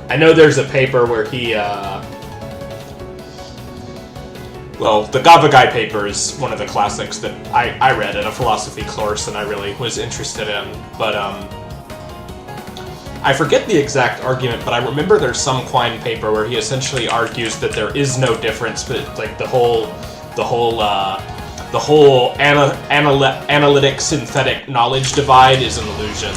Speaker 1: I know there's a paper where he, well, the Gavagai paper is one of the classics that I read in a philosophy course and I really was interested in, but I forget the exact argument, but I remember there's some Quine paper where he essentially argues that there is no difference, but like the whole analytic synthetic knowledge divide is an illusion.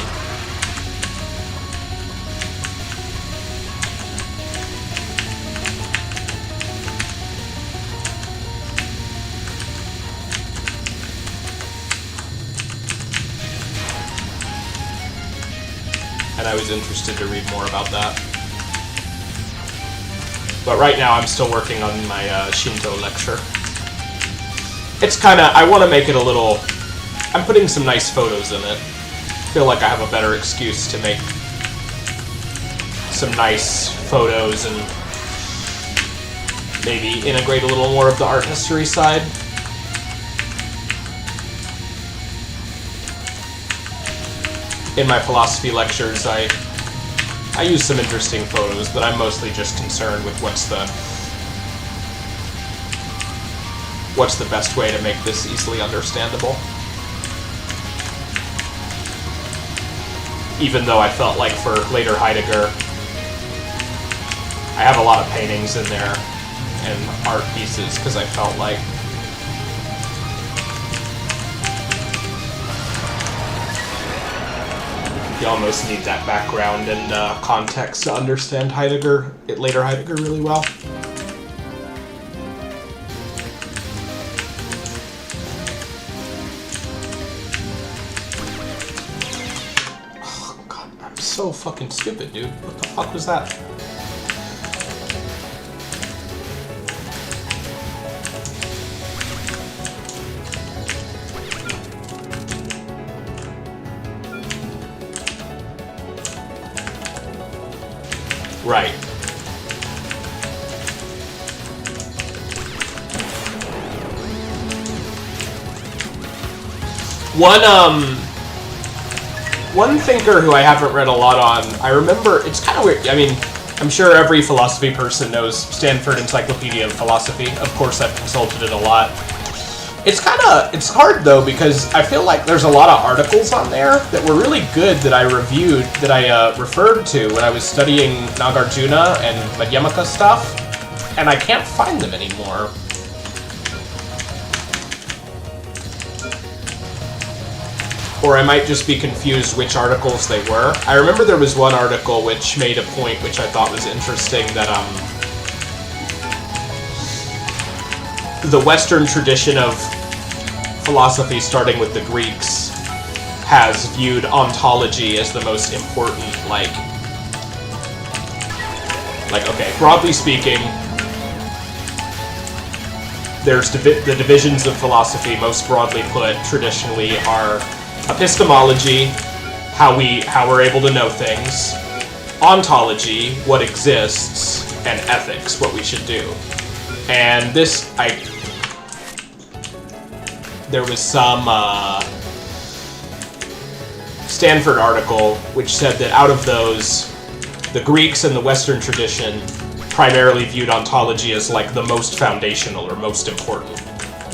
Speaker 1: And I was interested to read more about that. But right now I'm still working on my Shinto lecture. It's kinda, I want to make it a little, I'm putting some nice photos in it. I feel like I have a better excuse to make some nice photos and maybe integrate a little more of the art history side. In my philosophy lectures, I use some interesting photos, but I'm mostly just concerned with what's the best way to make this easily understandable. Even though I felt like for later Heidegger, I have a lot of paintings in there and art pieces because I felt like you almost need that background and context to understand later Heidegger really well. Oh god, I'm so fucking stupid, dude. What the fuck was that? Right. One thinker who I haven't read a lot on, I remember, it's kind of weird, I mean, I'm sure every philosophy person knows Stanford Encyclopedia of Philosophy. Of course, I've consulted it a lot. It's hard though, because I feel like there's a lot of articles on there that were really good that I reviewed, that I referred to when I was studying Nagarjuna and Madhyamaka stuff, and I can't find them anymore. Or I might just be confused which articles they were. I remember there was one article which made a point which I thought was interesting, that the Western tradition of philosophy, starting with the Greeks, has viewed ontology as the most important, like okay, broadly speaking, there's the divisions of philosophy, most broadly put, traditionally, are epistemology, how we're able to know things, ontology, what exists, and ethics, what we should do. And this, there was some Stanford article which said that out of those, the Greeks and the Western tradition primarily viewed ontology as like the most foundational or most important,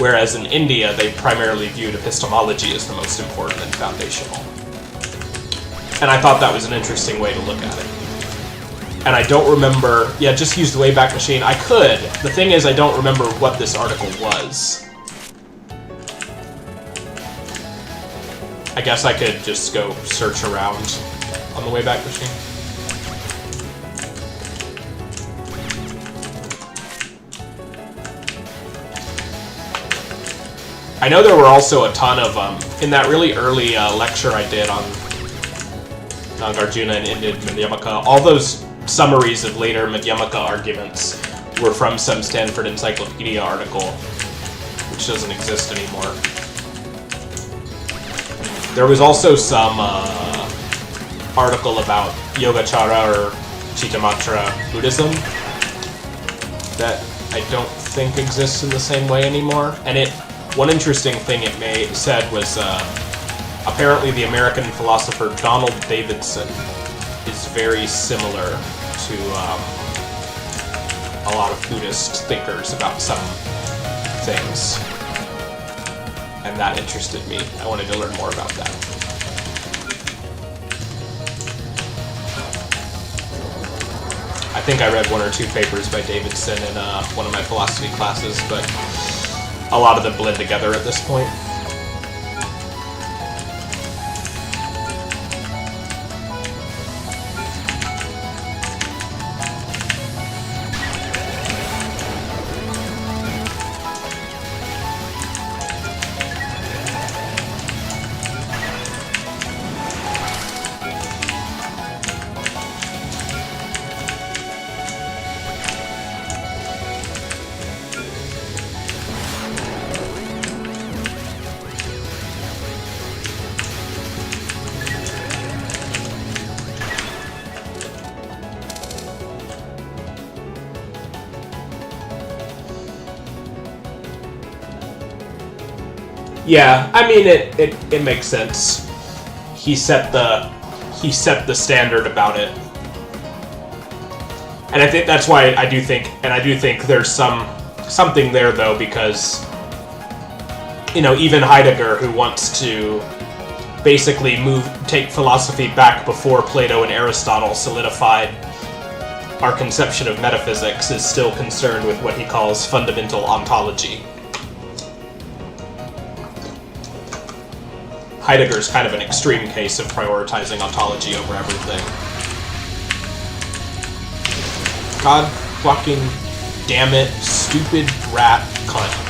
Speaker 1: whereas in India they primarily viewed epistemology as the most important and foundational. And I thought that was an interesting way to look at it. And I don't remember... Yeah, just use the Wayback Machine. I could. The thing is, I don't remember what this article was. I guess I could just go search around on the Wayback Machine. I know there were also a ton of, in that really early lecture I did on Nagarjuna and Indid Madhyamaka, all those summaries of later Madhyamaka arguments were from some Stanford Encyclopedia article, which doesn't exist anymore. There was also some article about Yogacara or Chittamatra Buddhism that I don't think exists in the same way anymore. And one interesting thing it said was apparently the American philosopher Donald Davidson is very similar to a lot of Buddhist thinkers about some things. And that interested me. I wanted to learn more about that. I think I read one or two papers by Davidson in one of my philosophy classes, but a lot of them blend together at this point. Yeah, I mean it makes sense. He set the standard about it. And I think that's why I do think there's something there though, because even Heidegger, who wants to basically take philosophy back before Plato and Aristotle solidified our conception of metaphysics, is still concerned with what he calls fundamental ontology. Heidegger's kind of an extreme case of prioritizing ontology over everything. God fucking damn it, stupid rat cunt.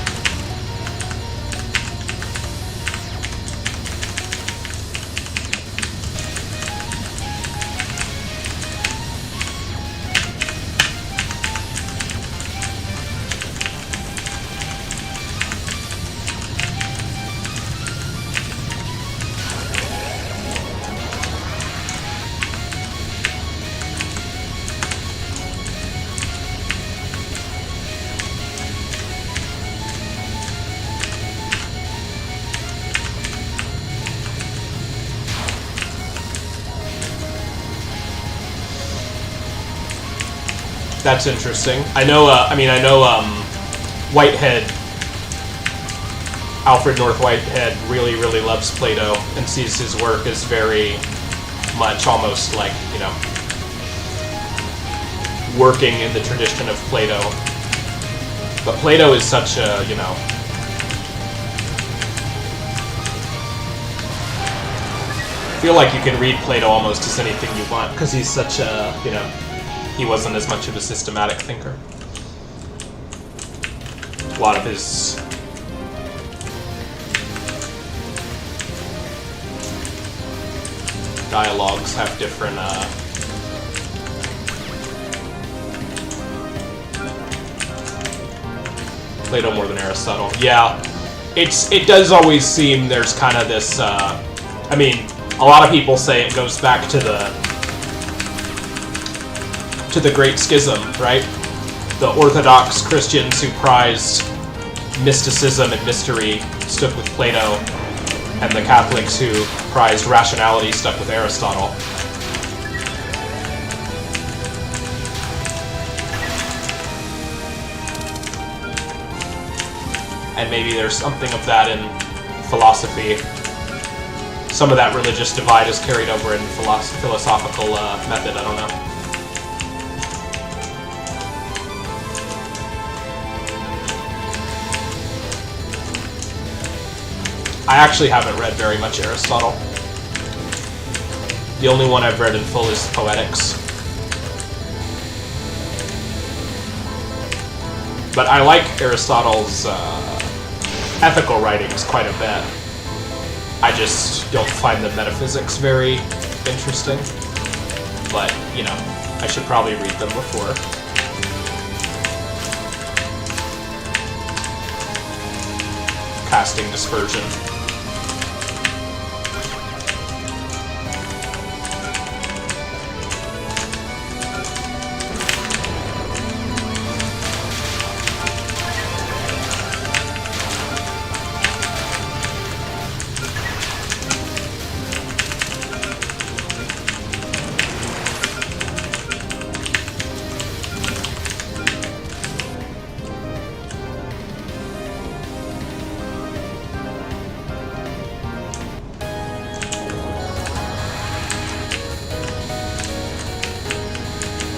Speaker 1: That's interesting. I know Whitehead, Alfred North Whitehead really, really loves Plato and sees his work as very much almost like, working in the tradition of Plato. But Plato is such a, I feel like you can read Plato almost as anything you want, because he's such a, he wasn't as much of a systematic thinker. A lot of his dialogues have different Plato more than Aristotle. Yeah, it does always seem there's kind of this. A lot of people say it goes back to the Great Schism, right? The Orthodox Christians who prized mysticism and mystery stuck with Plato, and the Catholics who prized rationality stuck with Aristotle. And maybe there's something of that in philosophy. some of that religious divide is carried over in philosophical method, I don't know. I actually haven't read very much Aristotle. The only one I've read in full is Poetics. But I like Aristotle's ethical writings quite a bit. I just don't find the metaphysics very interesting. But, you know, I should probably read them before. Casting dispersion.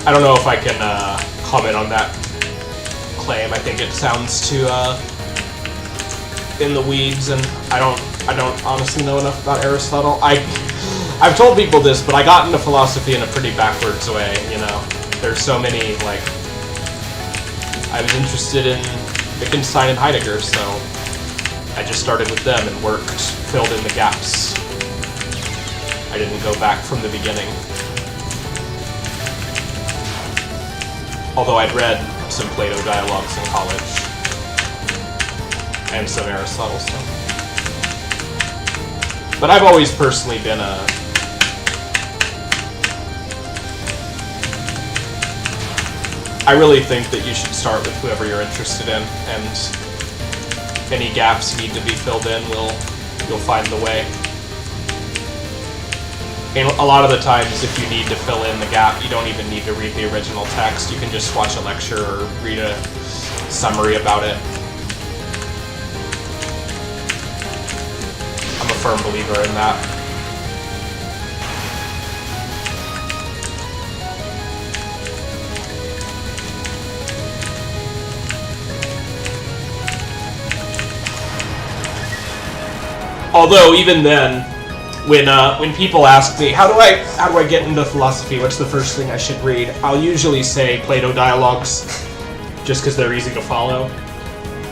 Speaker 1: I don't know if I can comment on that claim. I think it sounds too in the weeds, and I don't honestly know enough about Aristotle. I've told people this, but I got into philosophy in a pretty backwards way. You know, there's so many, like, I was interested in Wittgenstein and Heidegger, so I just started with them and worked, filled in the gaps. I didn't go back from the beginning. Although I'd read some Plato dialogues in college, and some Aristotle stuff. But I've always personally been I really think that you should start with whoever you're interested in, and any gaps need to be filled in, you'll find the way. And a lot of the times, if you need to fill in the gap, you don't even need to read the original text. You can just watch a lecture or read a summary about it. I'm a firm believer in that. Although, even then, when people ask me, how do I get into philosophy, what's the first thing I should read, I'll usually say Plato dialogues, just because they're easy to follow.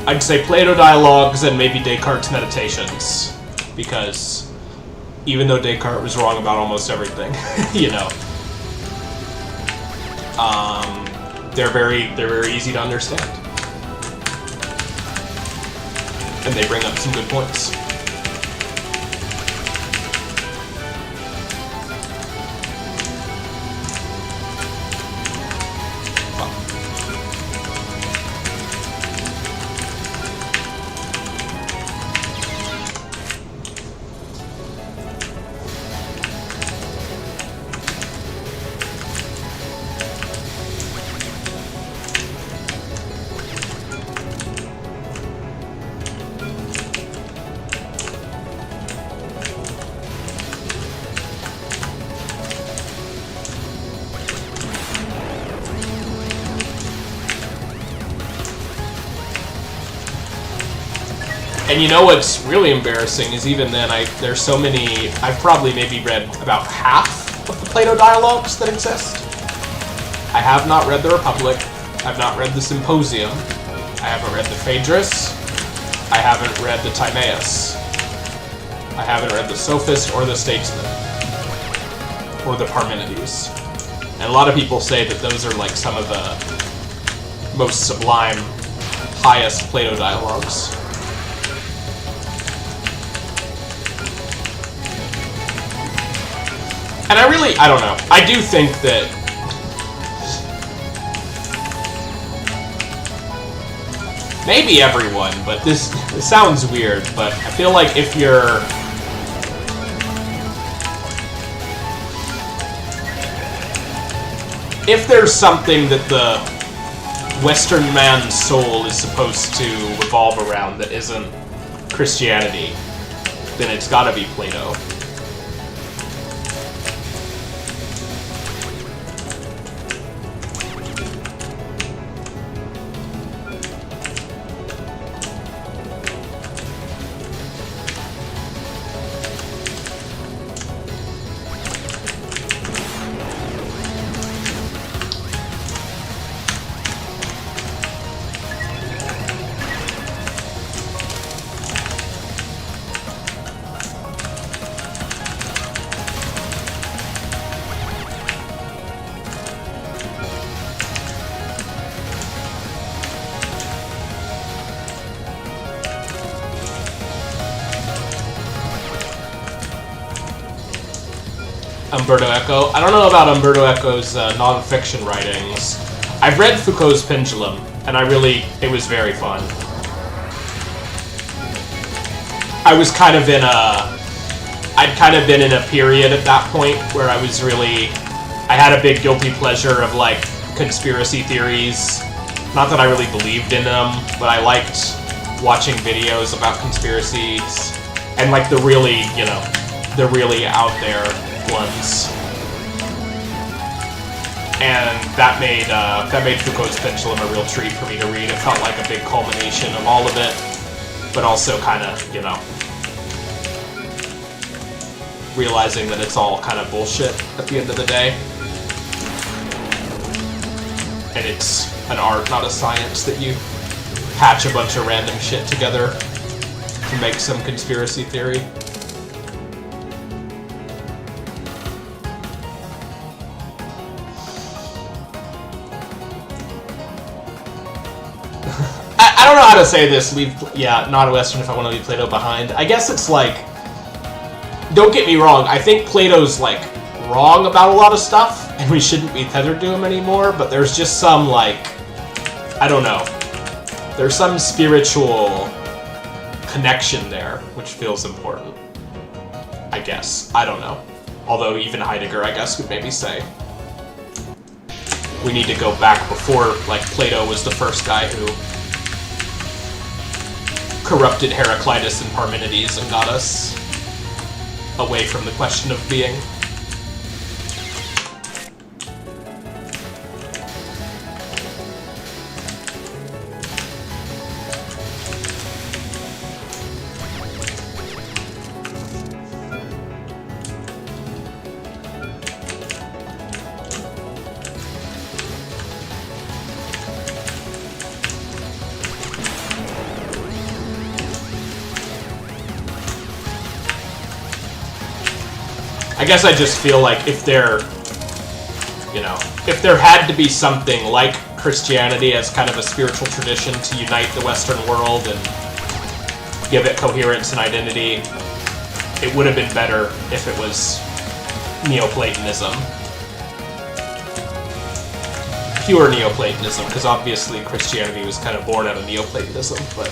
Speaker 1: I'd say Plato dialogues and maybe Descartes' Meditations, because even though Descartes was wrong about almost everything, you know, they're very easy to understand, and they bring up some good points. And you know what's really embarrassing is even then, there's so many, I've probably maybe read about half of the Plato dialogues that exist. I have not read the Republic, I've not read the Symposium, I haven't read the Phaedrus, I haven't read the Timaeus, I haven't read the Sophist or the Statesman, or the Parmenides. And a lot of people say that those are like some of the most sublime, highest Plato dialogues. And I don't know. I do think that maybe everyone, but this sounds weird, but I feel like if there's something that the Western man's soul is supposed to revolve around that isn't Christianity, then it's gotta be Plato. Umberto Eco. I don't know about Umberto Eco's non-fiction writings. I've read Foucault's Pendulum, and it was very fun. I'd kind of been in a period at that point where I had a big guilty pleasure of, like, conspiracy theories. Not that I really believed in them, but I liked watching videos about conspiracies, and, like, the really out there ones. And that made Foucault's Pendulum a real treat for me to read. It felt like a big culmination of all of it, but also kind of, realizing that it's all kind of bullshit at the end of the day. And it's an art, not a science, that you patch a bunch of random shit together to make some conspiracy theory. I don't know how to say this. Not a Western if I want to leave Plato behind. I guess it's like, don't get me wrong, I think Plato's, like, wrong about a lot of stuff, and we shouldn't be tethered to him anymore, but there's just some, like, I don't know. There's some spiritual connection there, which feels important. I guess. I don't know. Although even Heidegger, I guess, would maybe say we need to go back before, like, Plato was the first guy who corrupted Heraclitus and Parmenides and got us away from the question of being. I guess I just feel like if there had to be something like Christianity as kind of a spiritual tradition to unite the Western world and give it coherence and identity, it would have been better if it was Neoplatonism. Pure Neoplatonism, because obviously Christianity was kind of born out of Neoplatonism, but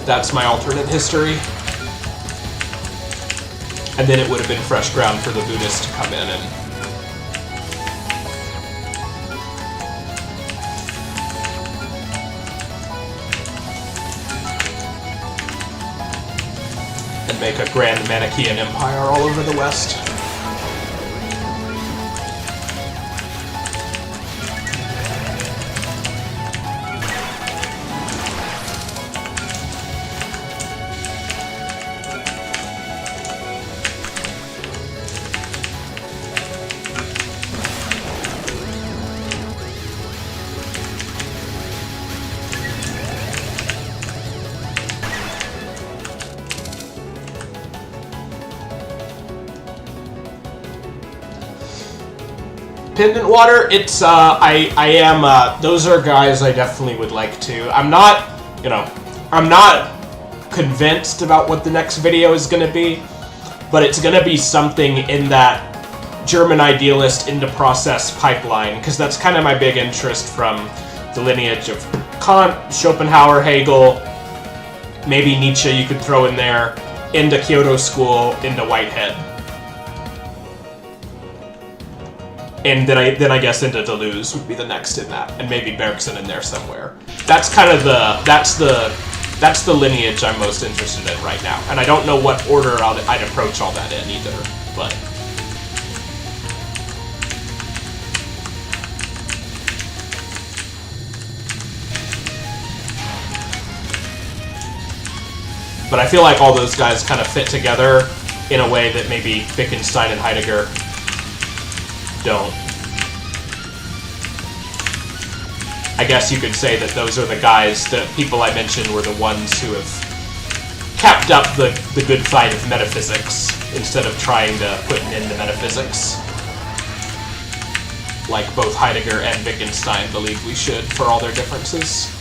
Speaker 1: that's my alternate history. And then it would have been fresh ground for the Buddhists to come in and make a grand Manichaean empire all over the West. Pendant Water, it's, those are guys I definitely would like to. I'm not convinced about what the next video is gonna be, but it's gonna be something in that German idealist into process pipeline, because that's kind of my big interest from the lineage of Kant, Schopenhauer, Hegel, maybe Nietzsche you could throw in there, into Kyoto School, into Whitehead. And then I guess into Deleuze would be the next in that, and maybe Bergson in there somewhere. That's kind of that's the lineage I'm most interested in right now, and I don't know what order I'd approach all that in either. But I feel like all those guys kind of fit together in a way that maybe Wittgenstein and Heidegger don't. I guess you could say that those are the guys, the people I mentioned were the ones who have kept up the good fight of metaphysics instead of trying to put an end to metaphysics. Like both Heidegger and Wittgenstein believe we should, for all their differences.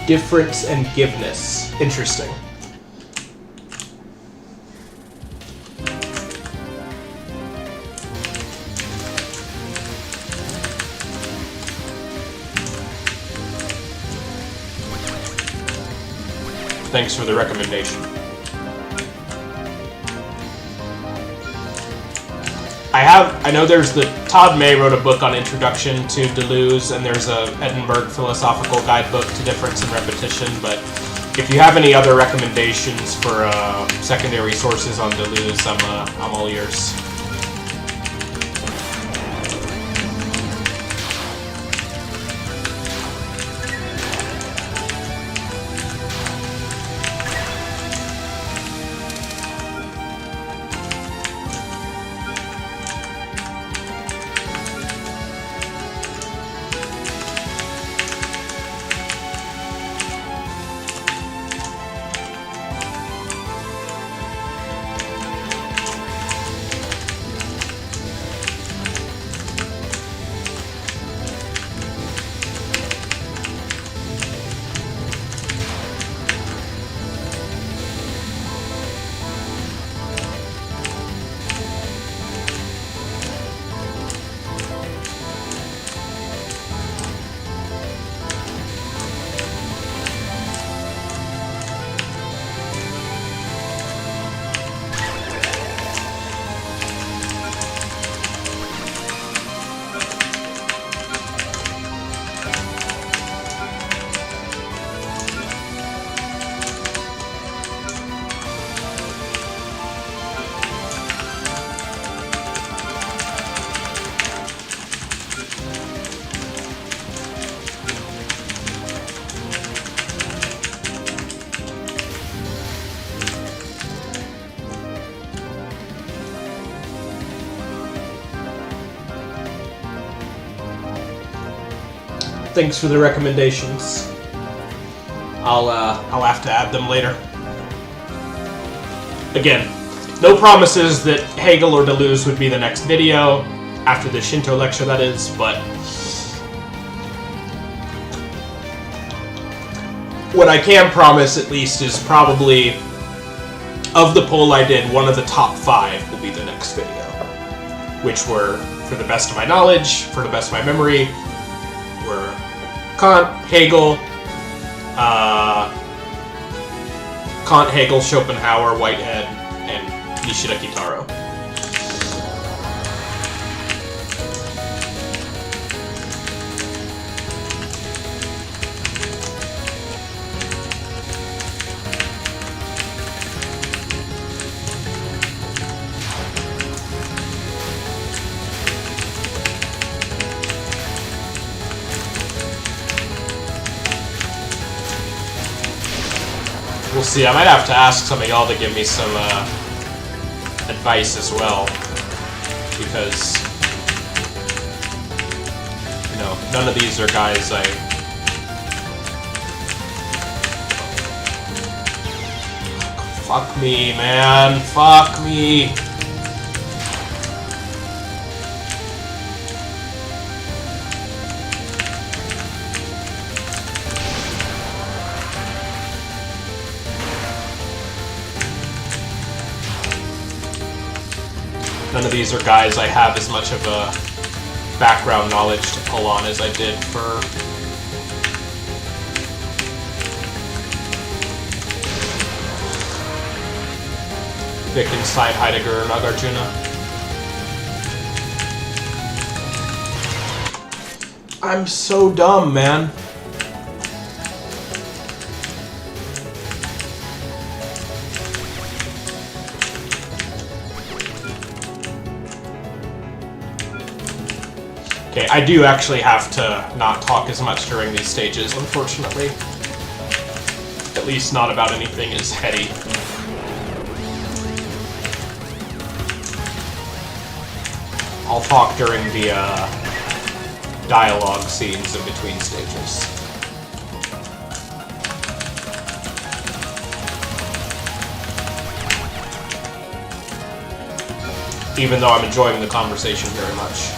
Speaker 1: Difference and giveness. Interesting. Thanks for the recommendation. I know there's Todd May wrote a book on Introduction to Deleuze, and there's a Edinburgh Philosophical Guidebook to Difference and Repetition, but if you have any other recommendations for secondary sources on Deleuze, I'm all ears. Thanks for the recommendations. I'll have to add them later. Again, no promises that Hegel or Deleuze would be the next video, after the Shinto lecture that is, but what I can promise at least is probably, of the poll I did, one of the top 5 will be the next video, which were, for the best of my knowledge, for the best of my memory, were Kant, Hegel, Schopenhauer, Whitehead, and Nishida Kitaro. We'll see. I might have to ask some of y'all to give me some advice as well, because, you know, none of these are guys Fuck me, man. Fuck me. None of these are guys I have as much of a background knowledge to pull on as I did for Wittgenstein, Heidegger, and Nagarjuna. I'm so dumb, man. Okay, I do actually have to not talk as much during these stages, unfortunately. At least not about anything as heady. I'll talk during the dialogue scenes in between stages. Even though I'm enjoying the conversation very much.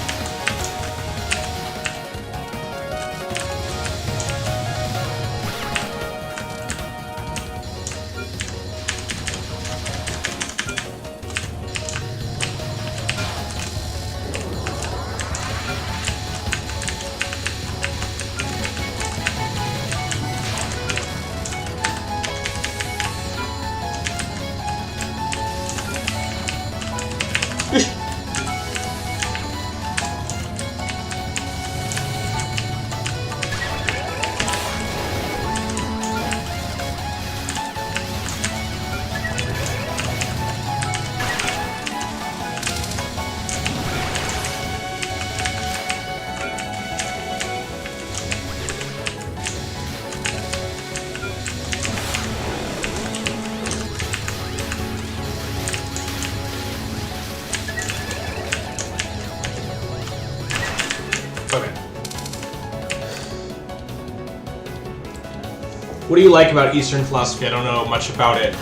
Speaker 1: What do you like about Eastern philosophy? I don't know much about it.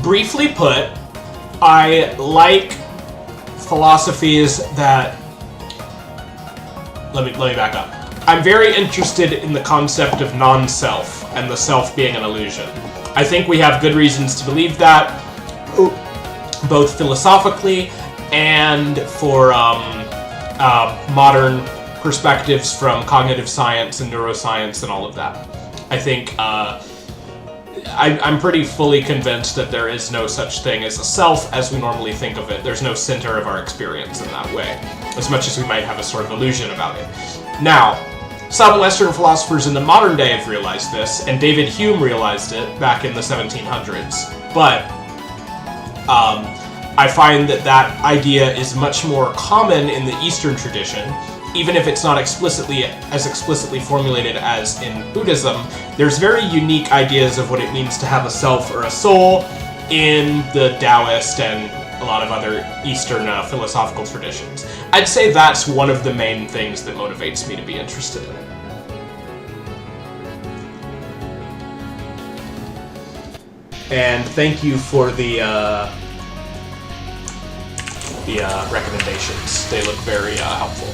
Speaker 1: Briefly put, I like philosophies that... Let me back up. I'm very interested in the concept of non-self, and the self being an illusion. I think we have good reasons to believe that, both philosophically and for modern perspectives from cognitive science and neuroscience and all of that. I think I'm pretty fully convinced that there is no such thing as a self as we normally think of it. There's no center of our experience in that way, as much as we might have a sort of illusion about it. Now, some Western philosophers in the modern day have realized this, and David Hume realized it back in the 1700s. But I find that idea is much more common in the Eastern tradition, even if it's not as explicitly formulated as in Buddhism. There's very unique ideas of what it means to have a self or a soul in the Taoist and a lot of other Eastern philosophical traditions. I'd say that's one of the main things that motivates me to be interested in it. And thank you for the recommendations. They look very helpful.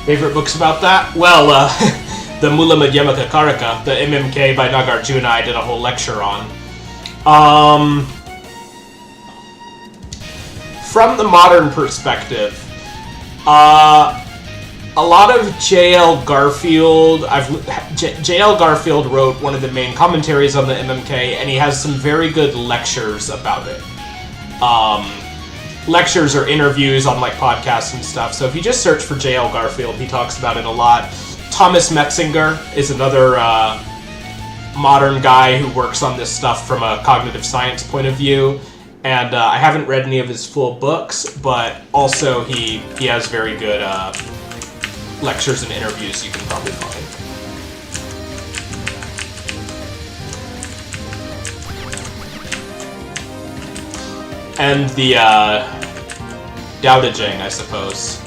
Speaker 1: Favorite books about that? Well, the Mula Madhyamaka Karika, the MMK by Nagarjuna, I did a whole lecture on. From the modern perspective, a lot of J.L. Garfield. J.L. Garfield wrote one of the main commentaries on the MMK, and he has some very good lectures about it. Lectures or interviews on like podcasts and stuff. So if you just search for J.L. Garfield, he talks about it a lot. Thomas Metzinger is another modern guy who works on this stuff from a cognitive science point of view. And I haven't read any of his full books, but also he has very good lectures and interviews you can probably find. And the Dao De Jing, I suppose.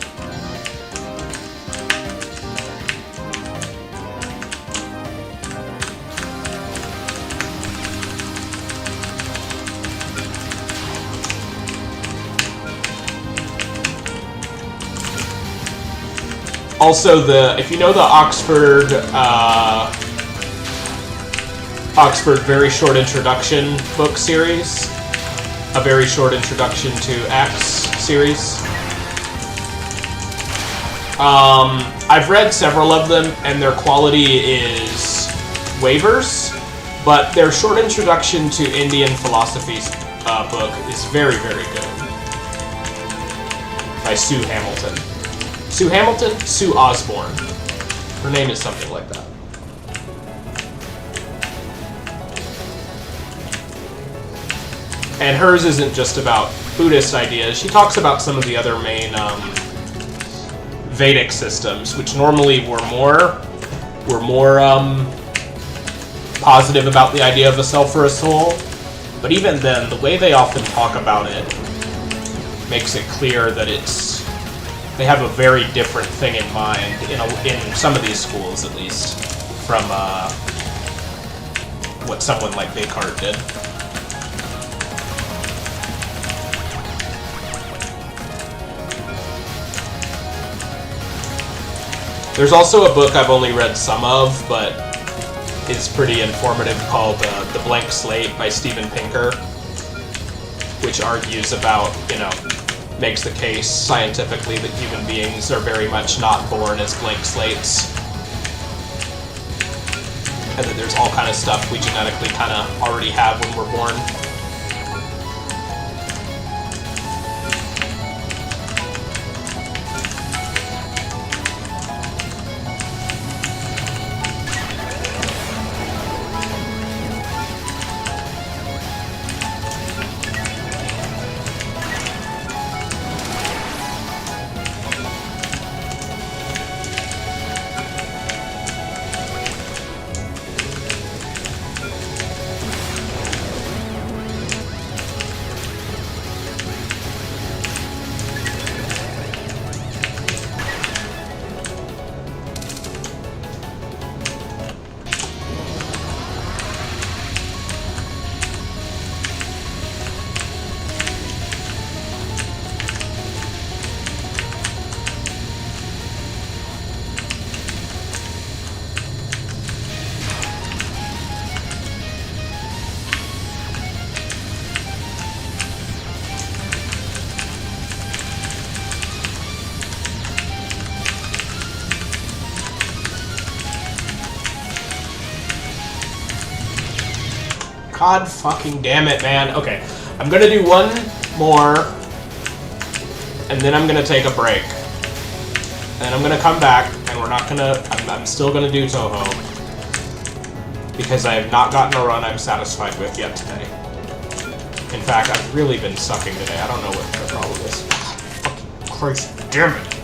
Speaker 1: Also, if you know the Oxford Very Short Introduction book series, A Very Short Introduction to X series. I've read several of them, and their quality is waivers, but their Short Introduction to Indian Philosophy's book is very, very good. By Sue Hamilton. Sue Hamilton? Sue Osborne. Her name is something like that. And hers isn't just about Buddhist ideas. She talks about some of the other main Vedic systems, which normally were more positive about the idea of a self or a soul. But even then, the way they often talk about it makes it clear that it's they have a very different thing in mind, in some of these schools at least, from what someone like Descartes did. There's also a book I've only read some of, but is pretty informative, called The Blank Slate by Steven Pinker, which argues about, makes the case scientifically that human beings are very much not born as blank slates. And that there's all kind of stuff we genetically kind of already have when we're born. God fucking damn it, man. Okay, I'm gonna do one more, and then I'm gonna take a break. And then I'm gonna come back, and we're not gonna... I'm still gonna do Touhou, because I have not gotten a run I'm satisfied with yet today. In fact, I've really been sucking today. I don't know what the problem is. Fucking Christ damn it.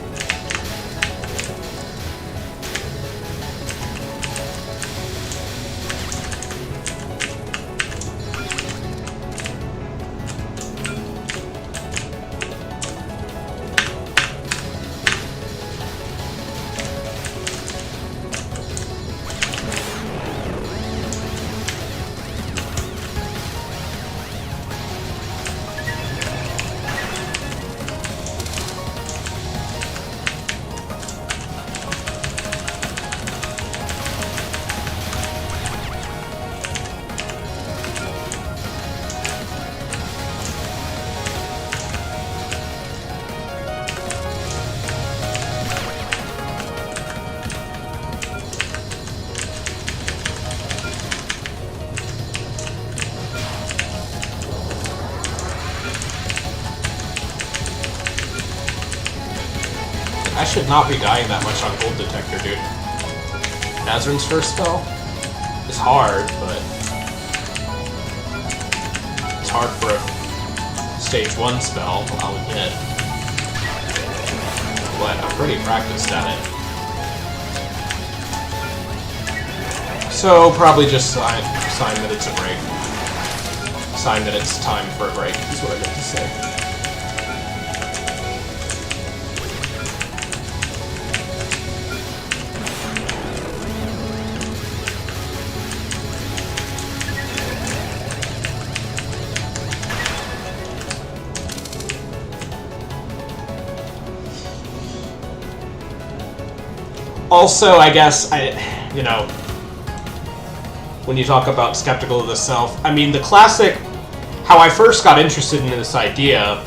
Speaker 1: I should not be dying that much on Gold Detector, dude. Nazarin's first spell is hard, but it's hard for a stage 1 spell, I'll admit. But I'm pretty practiced at it. So, probably just sign that it's a break. Sign that it's time for a break, is what I meant to say. Also, I guess, when you talk about skeptical of the self, I mean, the classic, how I first got interested in this idea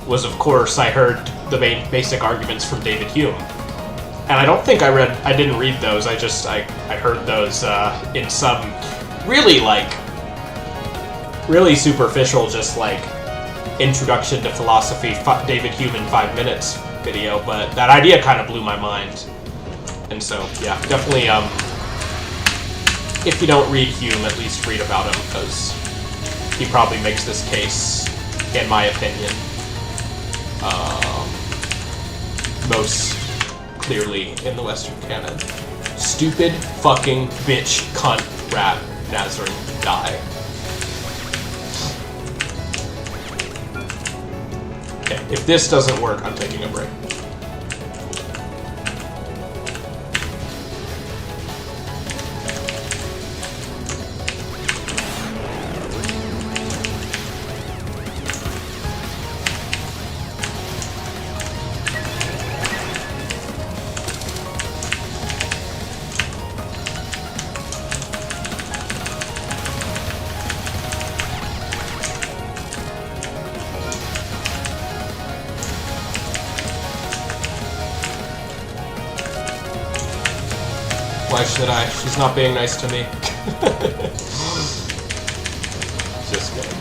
Speaker 1: was, of course, I heard the main basic arguments from David Hume. And I don't think I didn't read those, I heard those in some really superficial, just introduction to philosophy, David Hume in 5 minutes video, but that idea kind of blew my mind. And so, yeah, definitely, if you don't read Hume, at least read about him, because he probably makes this case, in my opinion, most clearly in the Western canon. Stupid fucking bitch cunt rat Nazarin, die. Okay, if this doesn't work, I'm taking a break. Why should I? She's not being nice to me. Just kidding.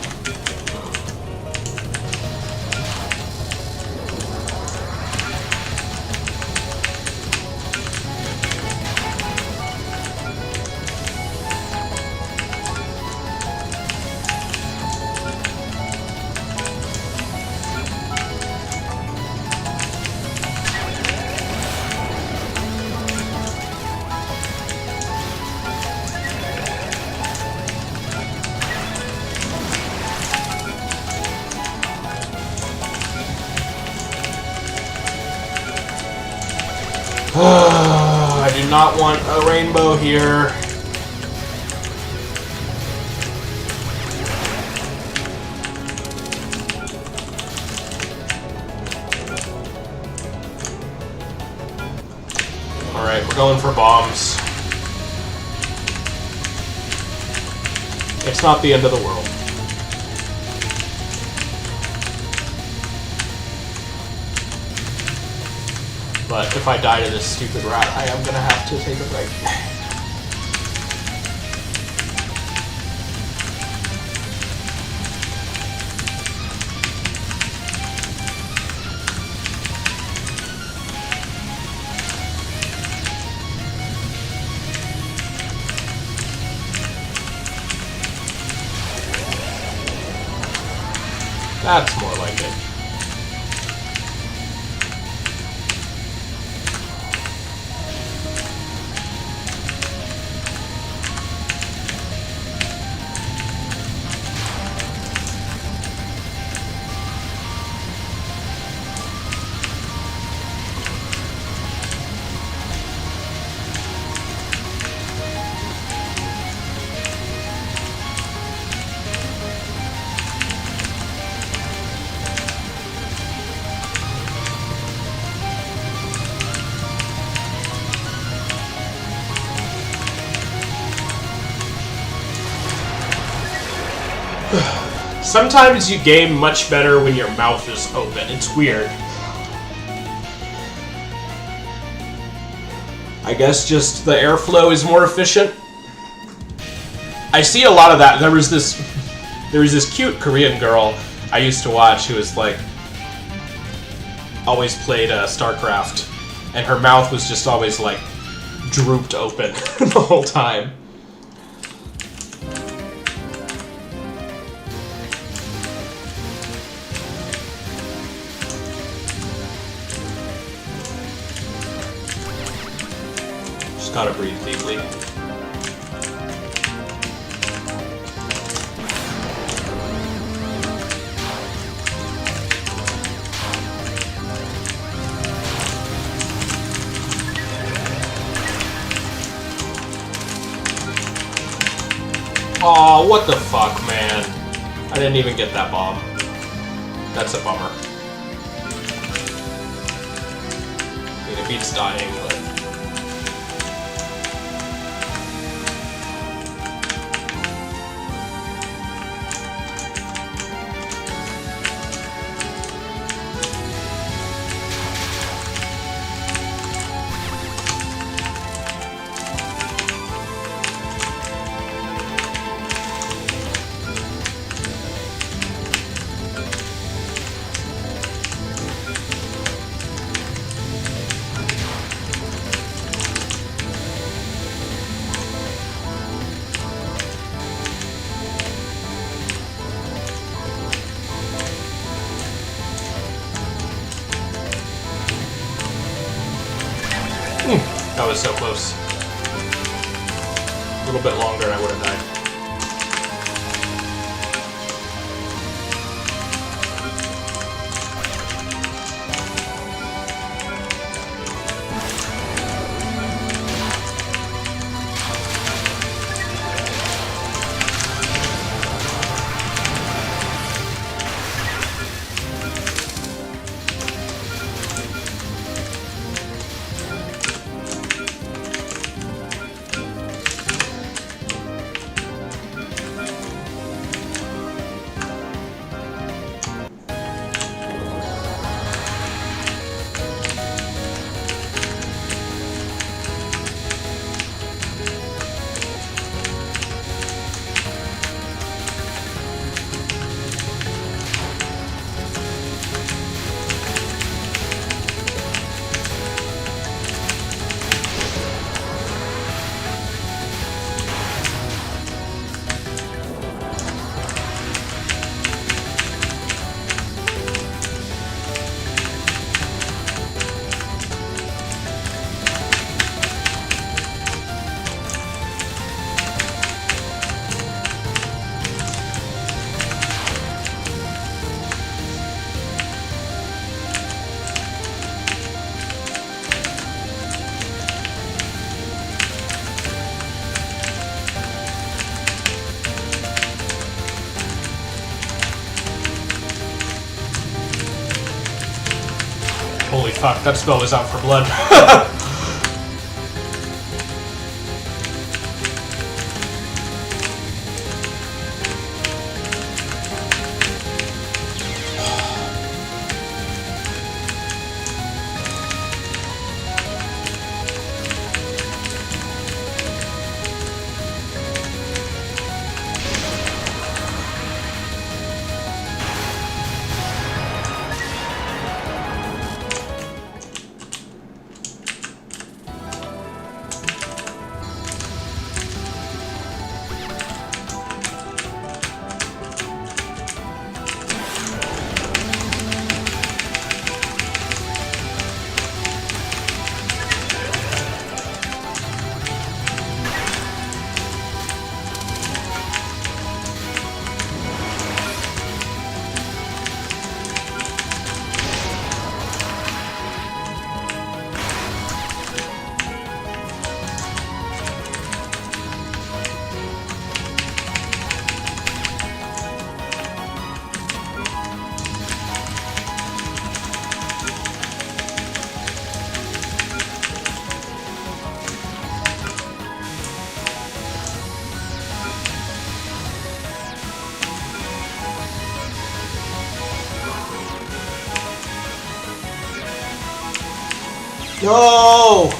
Speaker 1: I do not want a rainbow here. Alright, we're going for bombs. It's not the end of the world. But if I die to this stupid rat, I am gonna have to take a break. That's more like it. Sometimes you game much better when your mouth is open. It's weird. I guess just the airflow is more efficient. I see a lot of that. There was this cute Korean girl I used to watch who was like always played StarCraft, and her mouth was just always like drooped open the whole time. Gotta breathe deeply. Aw, what the fuck, man. I didn't even get that bomb. That's a bummer. I mean, it beats dying, but... That was so close. A little bit longer and I would have died. fuck, that spell was out for blood. No!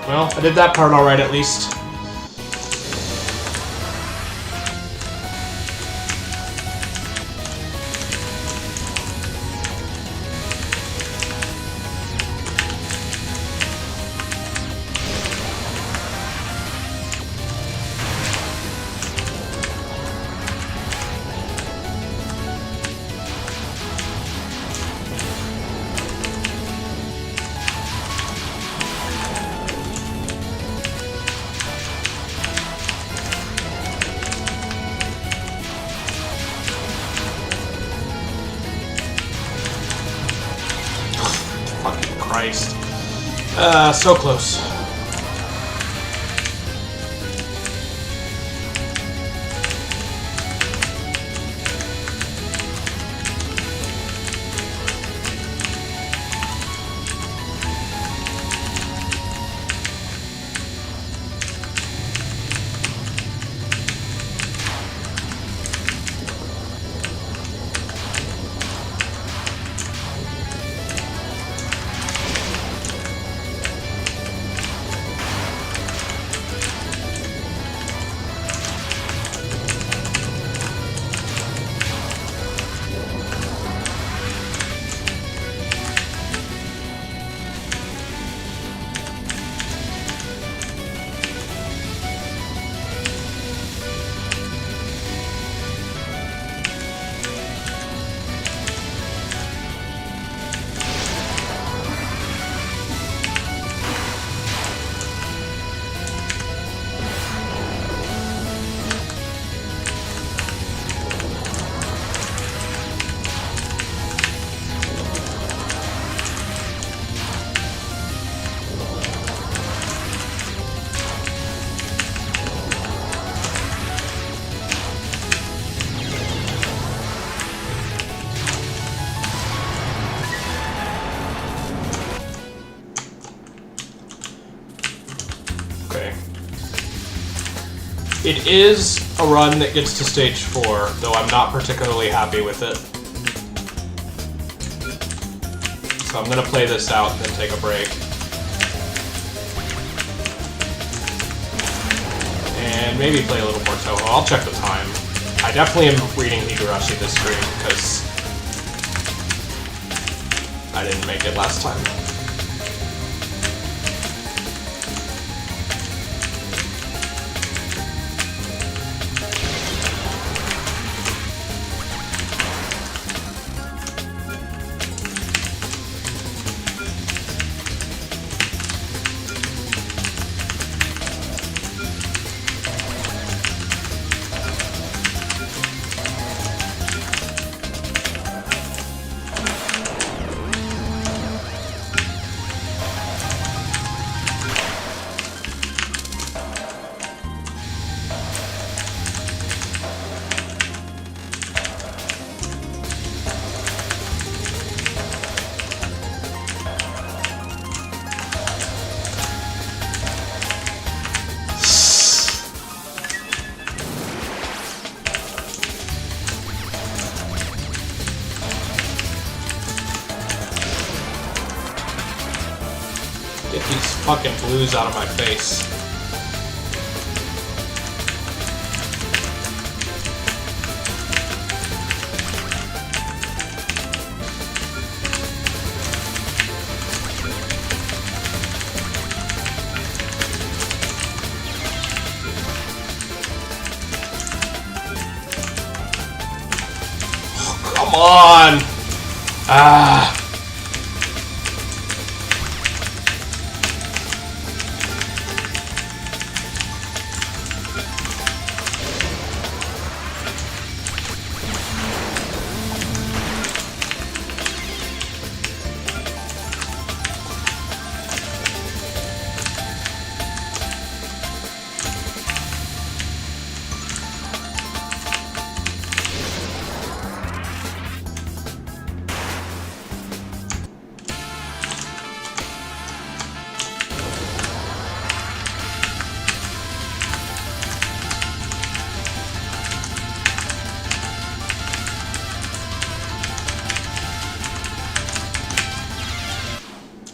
Speaker 1: Well, I did that part alright at least. Christ. So close. It is a run that gets to stage 4, though I'm not particularly happy with it. So I'm gonna play this out and then take a break. And maybe play a little more Touhou. I'll check the time. I definitely am reading Higurashi this stream, because I didn't make it last time. Get these fucking blues out of my face. Oh, come on! Ah.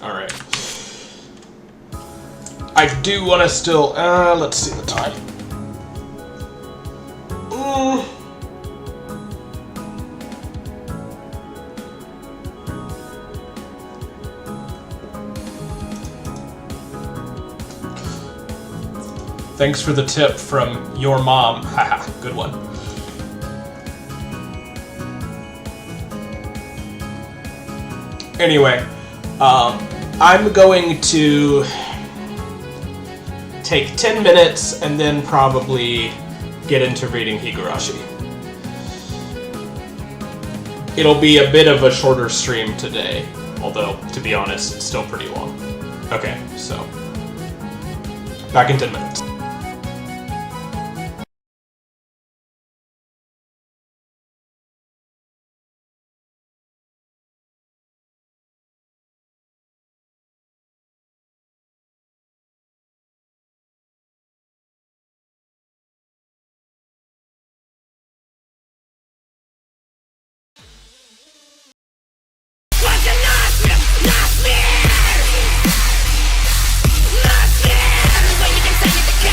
Speaker 1: Alright. I do want to still... let's see the time. Thanks for the tip from your mom. Haha, good one. Anyway, I'm going to take 10 minutes and then probably get into reading Higurashi. It'll be a bit of a shorter stream today, although, to be honest, it's still pretty long. Okay, so, back in 10 minutes.
Speaker 2: When you can say it,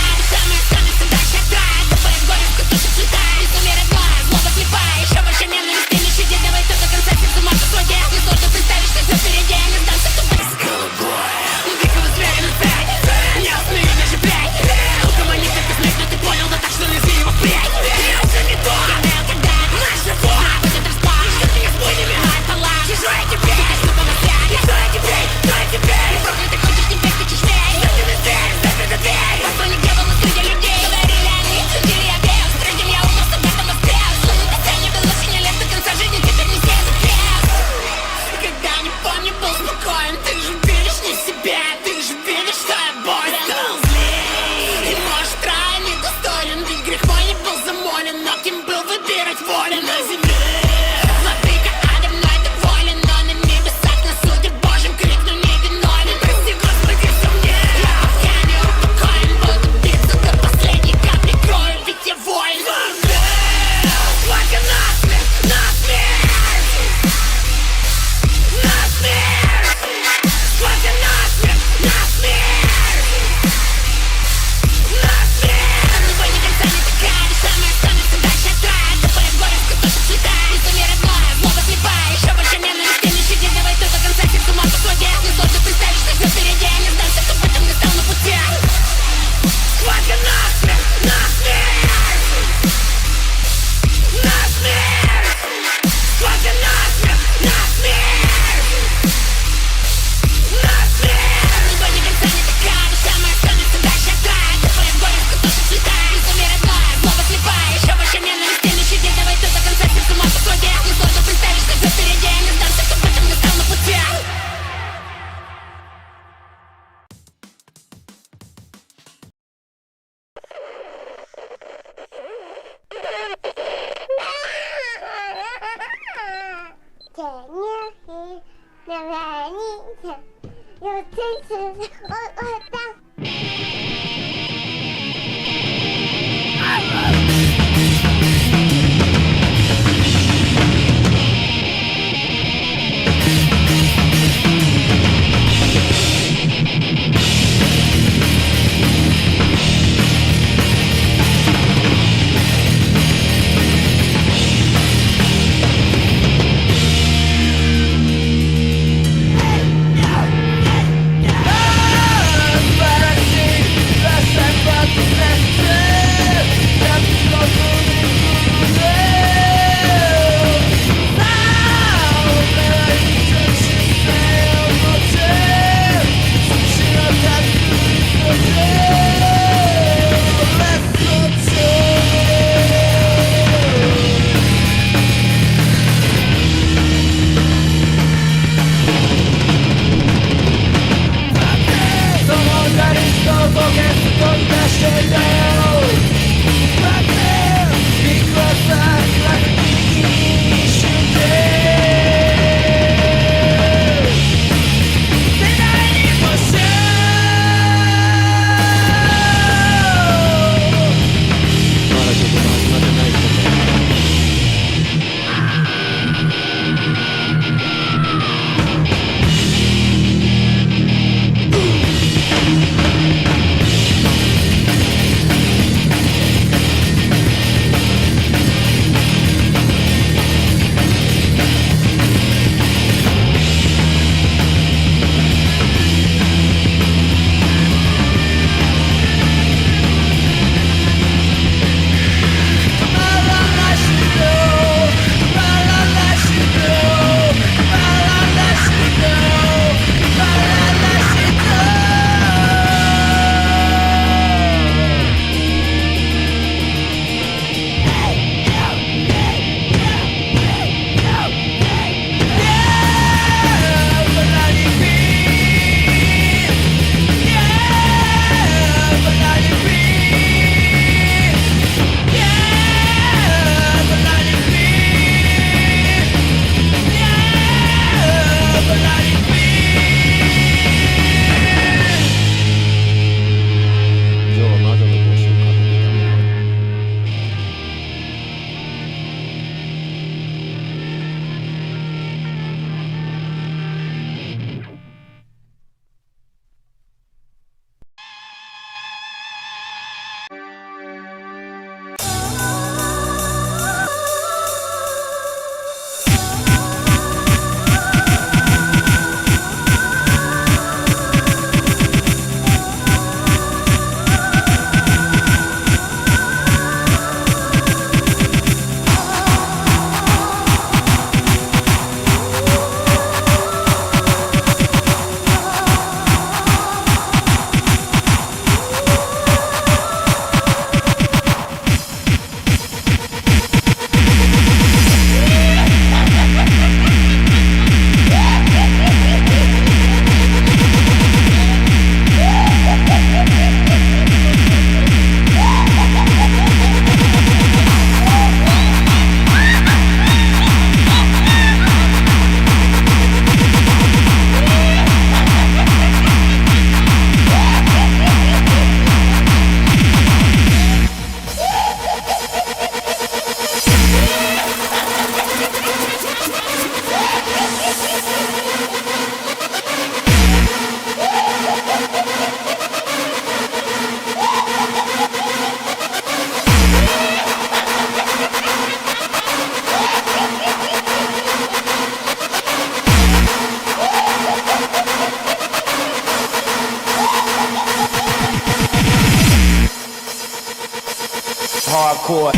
Speaker 2: hardcore.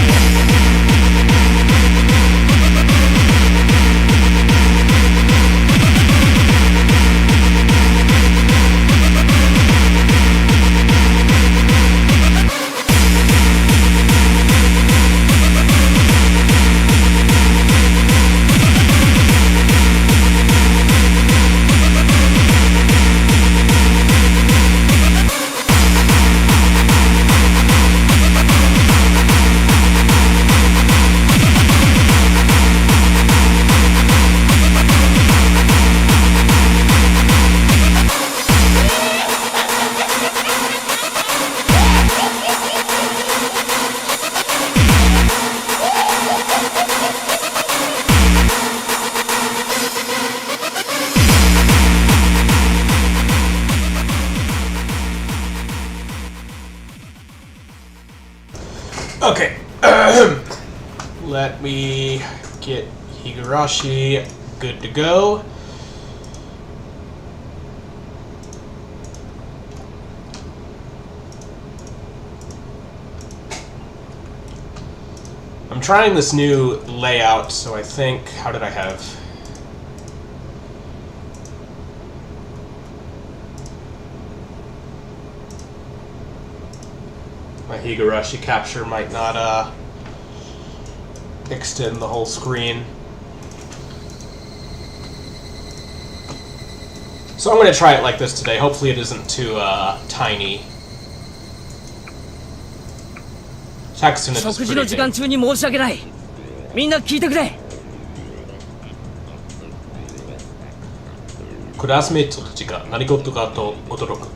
Speaker 1: Okay. Let me get Higurashi good to go. I'm trying this new layout, so I think, how did I have? My Higurashi capture might not extend the whole screen. So I'm going to try it like this today. Hopefully it isn't too tiny.
Speaker 3: 食事の時間中に申し訳ない。みんな聞いてくれ。
Speaker 1: クラスメイトたちが何事かと驚く。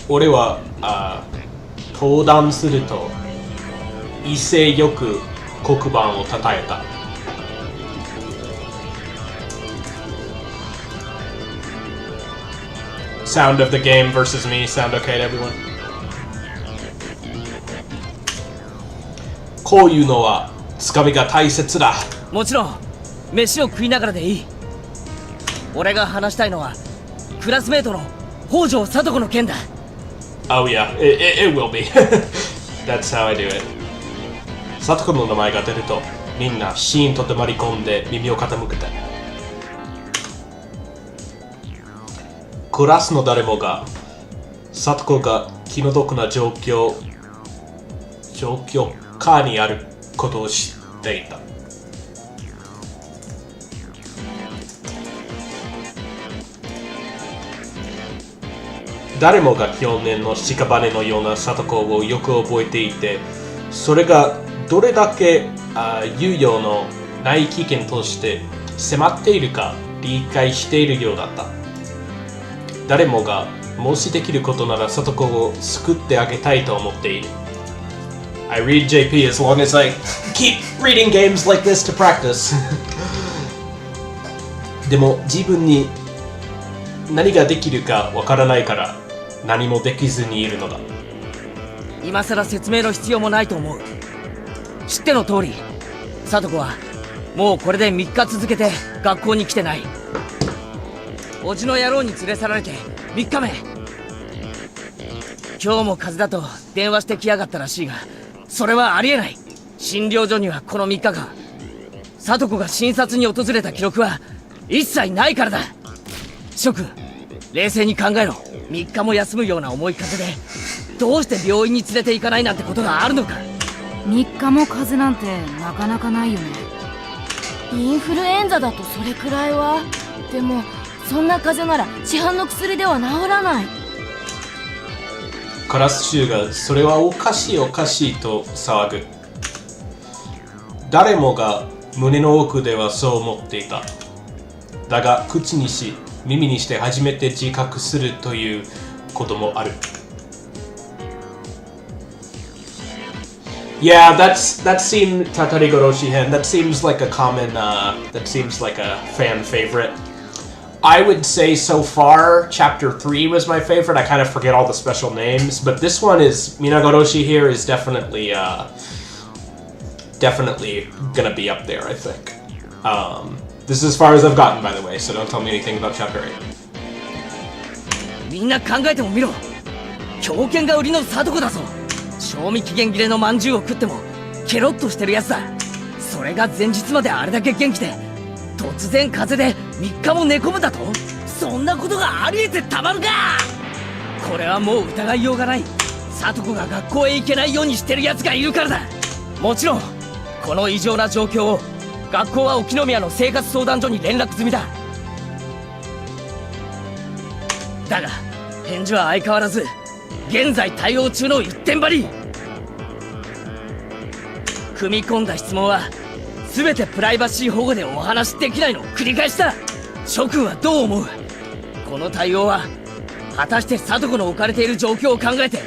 Speaker 1: 俺は登壇すると威勢よく黒板を叩いた。Sound of the game versus me. Sound okay to everyone? こういうのはつかみが大切だ。
Speaker 3: もちろん飯を食いながらでいい。俺が話したいのはクラスメートの北条聡子の件だ。
Speaker 1: Oh yeah, it will be. That's how I do it. 聡子の名前が出るとみんなシーンと黙り込んで耳を傾けた。クラスの誰もが聡子が気の毒な状況下にあることを知っていた。誰もが去年の屍のような聡子をよく覚えていて、それがどれだけ猶予のない危険として迫っているか理解しているようだった。誰もがもしできることなら聡子を救ってあげたいと思っている。I read JP as long as I keep reading games like this to practice. でも自分に何ができるかわからないから何もできずにいるのだ。
Speaker 3: 今さら説明の必要もないと思う。知っての通り、聡子はもうこれで3日続けて学校に来てない。おじの野郎に連れ去られて3日目。今日も風邪だと電話してきやがったらしいが、それはありえない。診療所にはこの3日間聡子が診察に訪れた記録は一切ないからだ。諸君、冷静に考えろ。3日も休むような重い風邪でどうして病院に連れて行かないなんてことがあるのか。
Speaker 4: 3日も風邪なんてなかなかないよね。インフルエンザだとそれくらいは。でもそんな風邪なら市販の薬では治らない。
Speaker 1: クラス中がそれはおかしいおかしいと騒ぐ。誰もが胸の奥ではそう思っていた。だが口にし耳にして初めて自覚するということもある。Yeah, that seemed Tatari Goroshi Hen. That seems like a common. That seems like a fan favorite. I would say so far, Chapter 3 was my favorite. I kind of forget all the special names, but this one is Minagoroshi here is definitely gonna be up there. I think. This is as far as I've gotten, by the way. So don't tell me anything about Chapter 8.
Speaker 3: みんな考えてもみろ。狂犬が売りの聡子だぞ。賞味期限切れの饅頭を食ってもケロッとしてるやつだ。それが前日まであれだけ元気で突然風邪で3日も寝込むだと？そんなことがありえてたまるか。これはもう疑いようがない。聡子が学校へ行けないようにしてるやつがいるからだ。もちろんこの異常な状況を学校は沖宮の生活相談所に連絡済みだ。だが返事は相変わらず現在対応中の一点張り。組み込んだ質問は全てプライバシー保護でお話しできないのを繰り返した。諸君はどう思う？この対応は果たして聡子の置かれている状況を考えて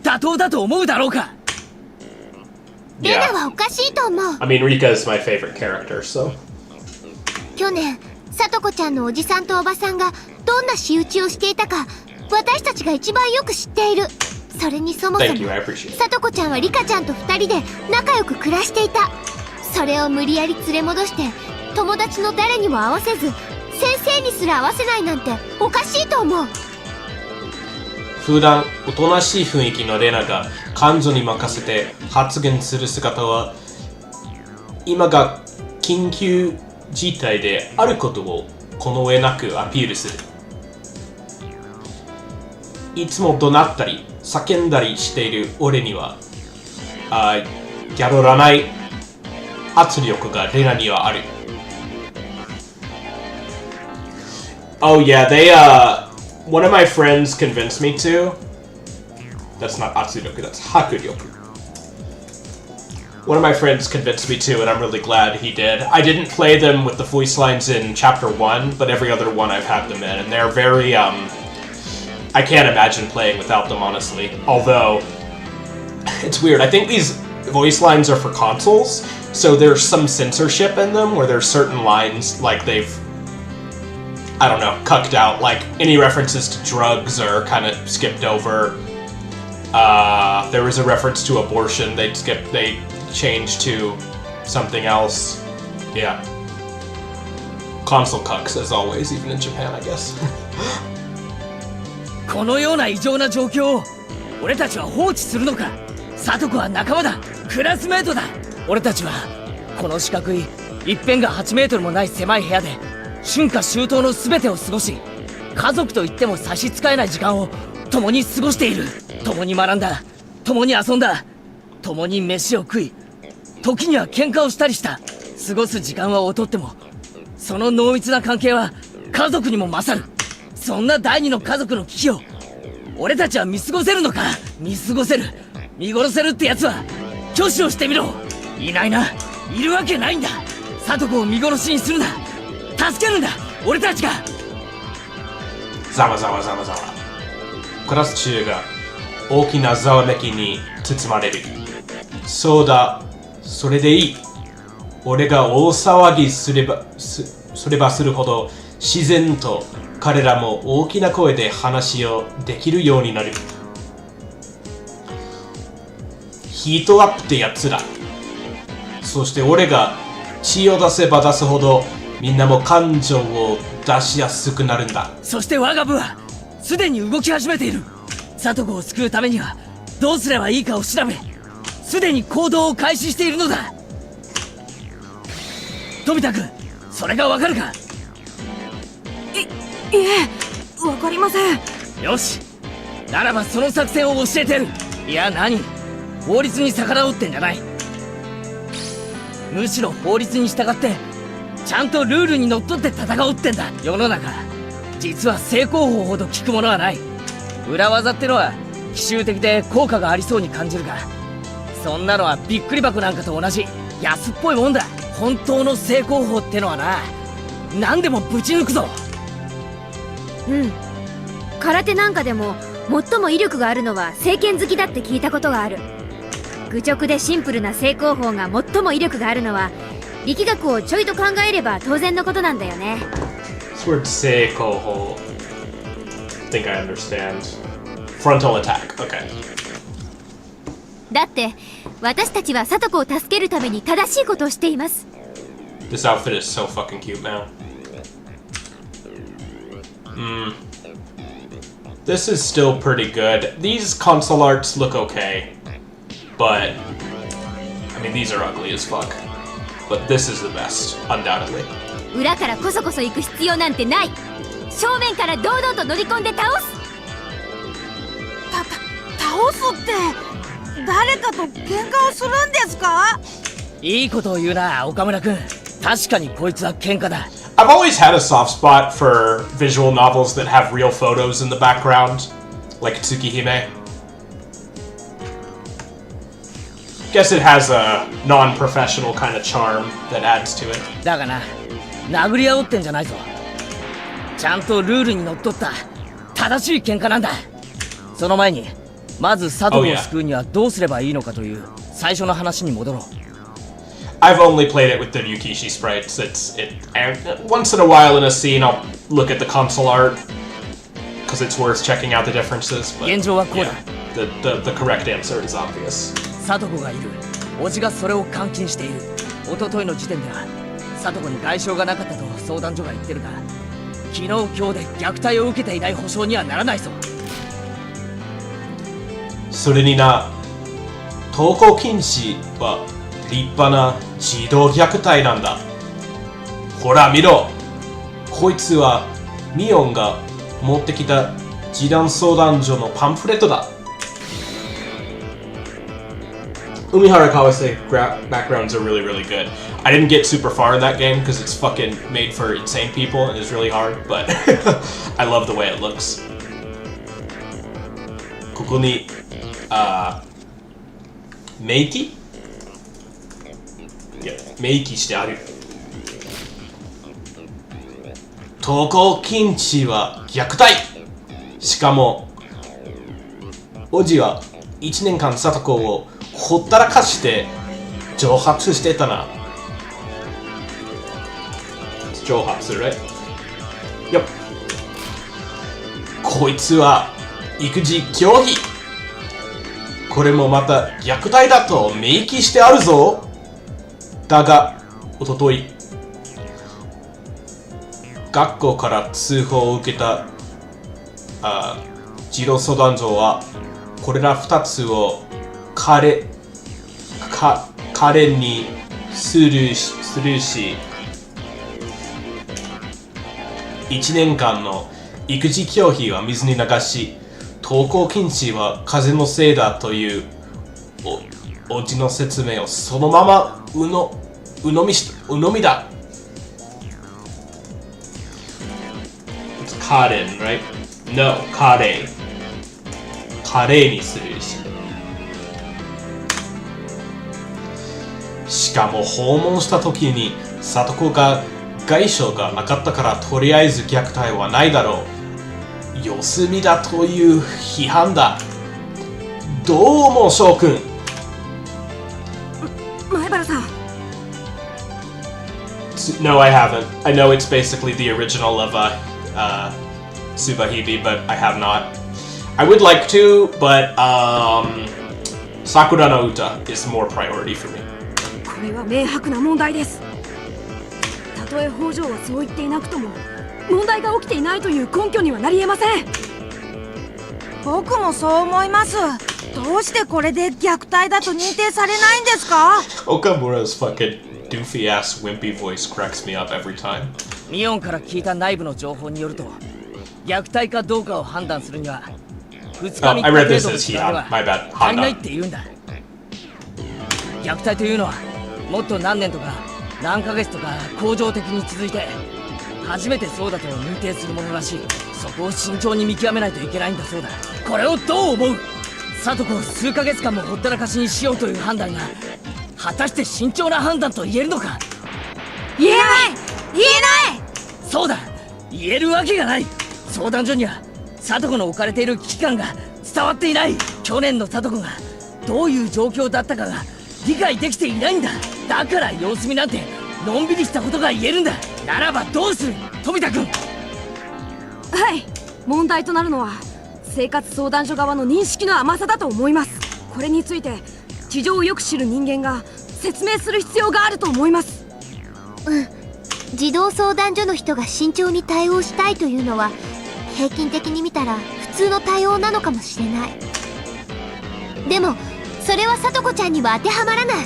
Speaker 3: 妥当だと思うだろうか？
Speaker 2: レナはおかしいと思う。
Speaker 1: I mean, Rika is my favorite character, so.
Speaker 2: 去年聡子ちゃんのおじさんとおばさんがどんな仕打ちをしていたか私たちが一番よく知っている。それにそもそも
Speaker 1: Thank you, I appreciate it.
Speaker 2: 聡子ちゃんはリカちゃんと2人で仲良く暮らしていた。それを無理やり連れ戻して友達の誰にも会わせず先生にすら会わせないなんておかしいと思う。
Speaker 1: 普段おとなしい雰囲気のレナが感情に任せて発言する姿は今が緊急事態であることをこの上なくアピールする。いつも怒鳴ったり叫んだりしている俺にはギャロらない圧力がレナにはある。Oh yeah, one of my friends convinced me to. That's not Atsuroku, that's Hakuryoku. One of my friends convinced me to, and I'm really glad he did. I didn't play them with the voice lines in Chapter 1, but every other one I've had them in, and they're very, I can't imagine playing without them, honestly. Although, it's weird. I think these voice lines are for consoles, so there's some censorship in them where there's certain lines, like they've I don't know, cucked out. Like, any references to drugs are kind of skipped over. There was a reference to abortion, they changed to something else. Yeah. Console cucks, as always, even in Japan, I guess.
Speaker 3: このような異常な状況を俺たちは放置するのか？聡子は仲間だ、クラスメートだ。俺たちはこの四角い一辺が8メートルもない狭い部屋で春夏秋冬の全てを過ごし、家族と言っても差し支えない時間を共に過ごしている。共に学んだ、共に遊んだ、共に飯を食い、時には喧嘩をしたりした。過ごす時間は劣ってもその濃密な関係は家族にも勝る。そんな第二の家族の危機を俺たちは見過ごせるのか？見過ごせる、見殺せるってやつは挙手をしてみろ。いないな、いるわけないんだ。聡子を見殺しにするな。助けるんだ、俺たちが。
Speaker 1: ざわざわざわざわ。クラス中が大きなざわめきに包まれる。そうだ、それでいい。俺が大騒ぎすればするほど自然と彼らも大きな声で話をできるようになる。ヒートアップってやつだ。そして俺が血を出せば出すほどみんなも感情を出しやすくなるんだ。
Speaker 3: そして我が部はすでに動き始めている。聡子を救うためにはどうすればいいかを調べ、すでに行動を開始しているのだ。飛田君、それがわかるか？
Speaker 4: いえ、わかりません。
Speaker 3: よし、ならばその作戦を教えてやる。いや何、法律に逆らおうってんじゃない。むしろ法律に従ってちゃんとルールにのっとって戦おうってんだ。世の中実は正攻法ほど効くものはない。裏技ってのは奇襲的で効果がありそうに感じるが、そんなのはびっくり箱なんかと同じ安っぽいもんだ。本当の正攻法ってのはな、何でもぶち抜くぞ。
Speaker 5: うん、空手なんかでも最も威力があるのは正拳突きだって聞いたことがある。愚直でシンプルな正攻法が最も威力があるのは力学をちょいと考えれば当然のことなんだよね。
Speaker 1: This word 正攻法 I think I understand. Frontal attack, okay.
Speaker 5: だって私たちは聡子を助けるために正しいことをしています。
Speaker 1: This outfit is so fucking cute now. This is still pretty good. These console arts look okay. but I mean these are ugly as fuck. But this is the best, undoubtedly.
Speaker 2: 裏からこそこそ行く必要なんてない。正面から堂々と乗り込んで倒す。
Speaker 4: 倒すって誰かと喧嘩をするんですか？
Speaker 3: いいことを言うな、岡村君。確かにこいつは喧嘩だ。
Speaker 1: I've always had a soft spot for visual novels that have real photos in the background, like Tsukihime. Guess it has a non-professional kind of charm that adds to it.
Speaker 3: だがな、殴り合おうってんじゃないぞ。ちゃんとルールにのっとった正しい喧嘩なんだ。その前にまず佐藤を救うにはどうすればいいのかという最初の話に戻ろう。
Speaker 1: I've only played it with the Ryukishi sprites. And once in a while in a scene, I'll look at the console art because it's worth checking out the differences. But
Speaker 3: 現状はこうだ。
Speaker 1: the correct answer is obvious.
Speaker 3: 佐藤がいる。叔父がそれを監禁している。一昨日の時点では佐藤に外傷がなかったと相談所が言ってるが、昨日今日で虐待を受けていない保証にはならないぞ。
Speaker 1: それにな、登校禁止は立派な児童虐待なんだ。ほら見ろ。こいつはミオンが持ってきた児童相談所のパンフレットだ。Umihara Kawase backgrounds are really good. I didn't get super far in that game because it's fucking made for insane people and it's really hard, but I love the way it looks. ここに明記？いや、明記してある。登校禁止は虐待。しかも、おじは1年間里子をほったらかして蒸発してたな。蒸発する、right? Yep. こいつは育児拒否。これもまた虐待だと明記してあるぞ。だが、おととい、学校から通報を受けた児童相談所は、これら2つを彼にスルーし、1年間の育児拒否は水に流し、登校禁止は風のせいだというおじの説明をそのまま鵜呑みだ。It's Karen, right? No, Kare. Kare にするし。しかも訪問した時に里子が外傷がなかったからとりあえず虐待はないだろう。様子見だという批判だ。どうも翔くん。
Speaker 5: 前原さん。
Speaker 1: No, I haven't. I know it's basically the original of Tsubahibi, but I have not. I would like to, but Sakura no Uta is more priority for me.
Speaker 5: これは明白な問題です。たとえ北条はそう言っていなくとも問題が起きていないという根拠にはなり得ません。
Speaker 4: 僕もそう思います。どうしてこれで虐待だと認定されないんですか？
Speaker 1: Okamura's fucking doofy ass wimpy voice cracks me up every time.
Speaker 3: ミオンから聞いた内部の情報によると、虐待かどうかを判断するには2日3日
Speaker 1: I read
Speaker 3: 程
Speaker 1: this
Speaker 3: 度の
Speaker 1: as
Speaker 3: 時間で
Speaker 1: Hihan.
Speaker 3: は
Speaker 1: My bad.
Speaker 3: 足りないっ
Speaker 1: Hana.
Speaker 3: て言うんだ。虐待というのはもっと何年とか何ヶ月とか恒常的に続いて初めてそうだと認定するものらしい。そこを慎重に見極めないといけないんだそうだ。これをどう思う？里子を数ヶ月間もほったらかしにしようという判断が果たして慎重な判断と言えるのか？
Speaker 4: 言えない！言えない！
Speaker 3: そうだ、言えるわけがない。相談所には里子の置かれている危機感が伝わっていない。去年の里子がどういう状況だったかが理解できていないんだ。だから様子見なんてのんびりしたことが言えるんだ。ならばどうする、富田君。
Speaker 5: はい、問題となるのは生活相談所側の認識の甘さだと思います。これについて事情をよく知る人間が説明する必要があると思います。
Speaker 2: 児童相談所の人が慎重に対応したいというのは平均的に見たら普通の対応なのかもしれない。でもそれはさとこちゃんには当てはまらない。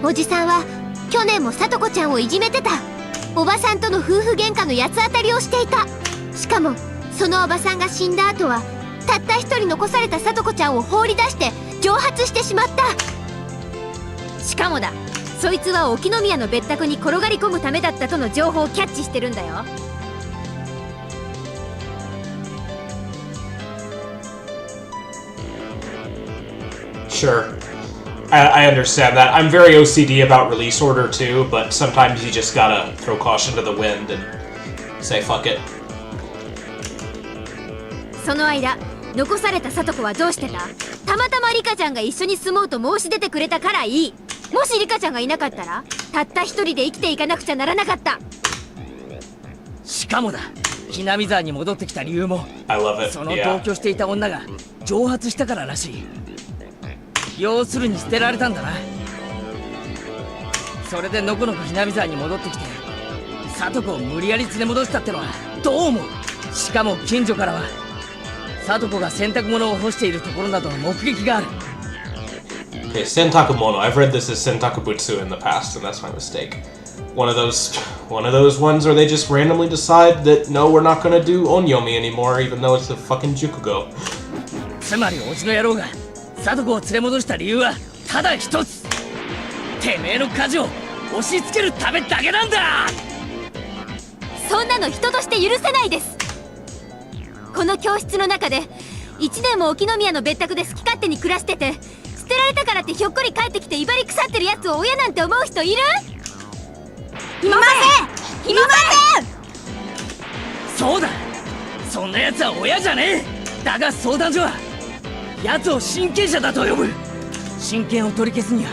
Speaker 2: おじさんは去年もさとこちゃんをいじめてた。おばさんとの夫婦喧嘩の八つ当たりをしていた。しかもそのおばさんが死んだ後はたった一人残されたさとこちゃんを放り出して蒸発してしまった。
Speaker 5: しかもだ、そいつは沖宮の別宅に転がり込むためだったとの情報をキャッチしてるんだよ。
Speaker 1: Sure. I understand that. I'm very OCD about release order too, but sometimes you just gotta throw caution to the wind and say fuck it.
Speaker 5: その間残されたさとこはどうしてた？たまたまリカちゃんが一緒に住もうと申し出てくれたからいい。もしリカちゃんがいなかったらたった一人で生きていかなくちゃならなかった。
Speaker 3: しかもだ、ひなみ沢に戻ってきた理由も
Speaker 1: I love it.
Speaker 3: その
Speaker 1: Yeah.
Speaker 3: 同居していた女が蒸発したかららしい。要するに捨てられたんだな。それでのこのこひなみ沢に戻ってきて聡子を無理やり連れ戻したってのはどう思う？しかも近所からは聡子が洗濯物を干しているところなどの目撃がある。
Speaker 1: Okay, Sentakumono. I've read this as Sentakubutsu in the past, and that's my mistake. One of those ones where they just randomly decide that no, we're not gonna do onyomi anymore, even though it's a fucking jukugo.
Speaker 3: つまりおじの野郎が聡子を連れ戻した理由はただ一つ。てめえの家事を押し付けるためだけなんだ。
Speaker 2: そんなの人として許せないです。この教室の中で1年も沖宮の別宅で好き勝手に暮らしてて、捨てられたからってひょっこり帰ってきて威張り腐ってるやつを親なんて思う人いる？いません、いません。
Speaker 3: そうだ、そんなやつは親じゃねえ。だが相談所はやつを親権者だと呼ぶ。親権を取り消すには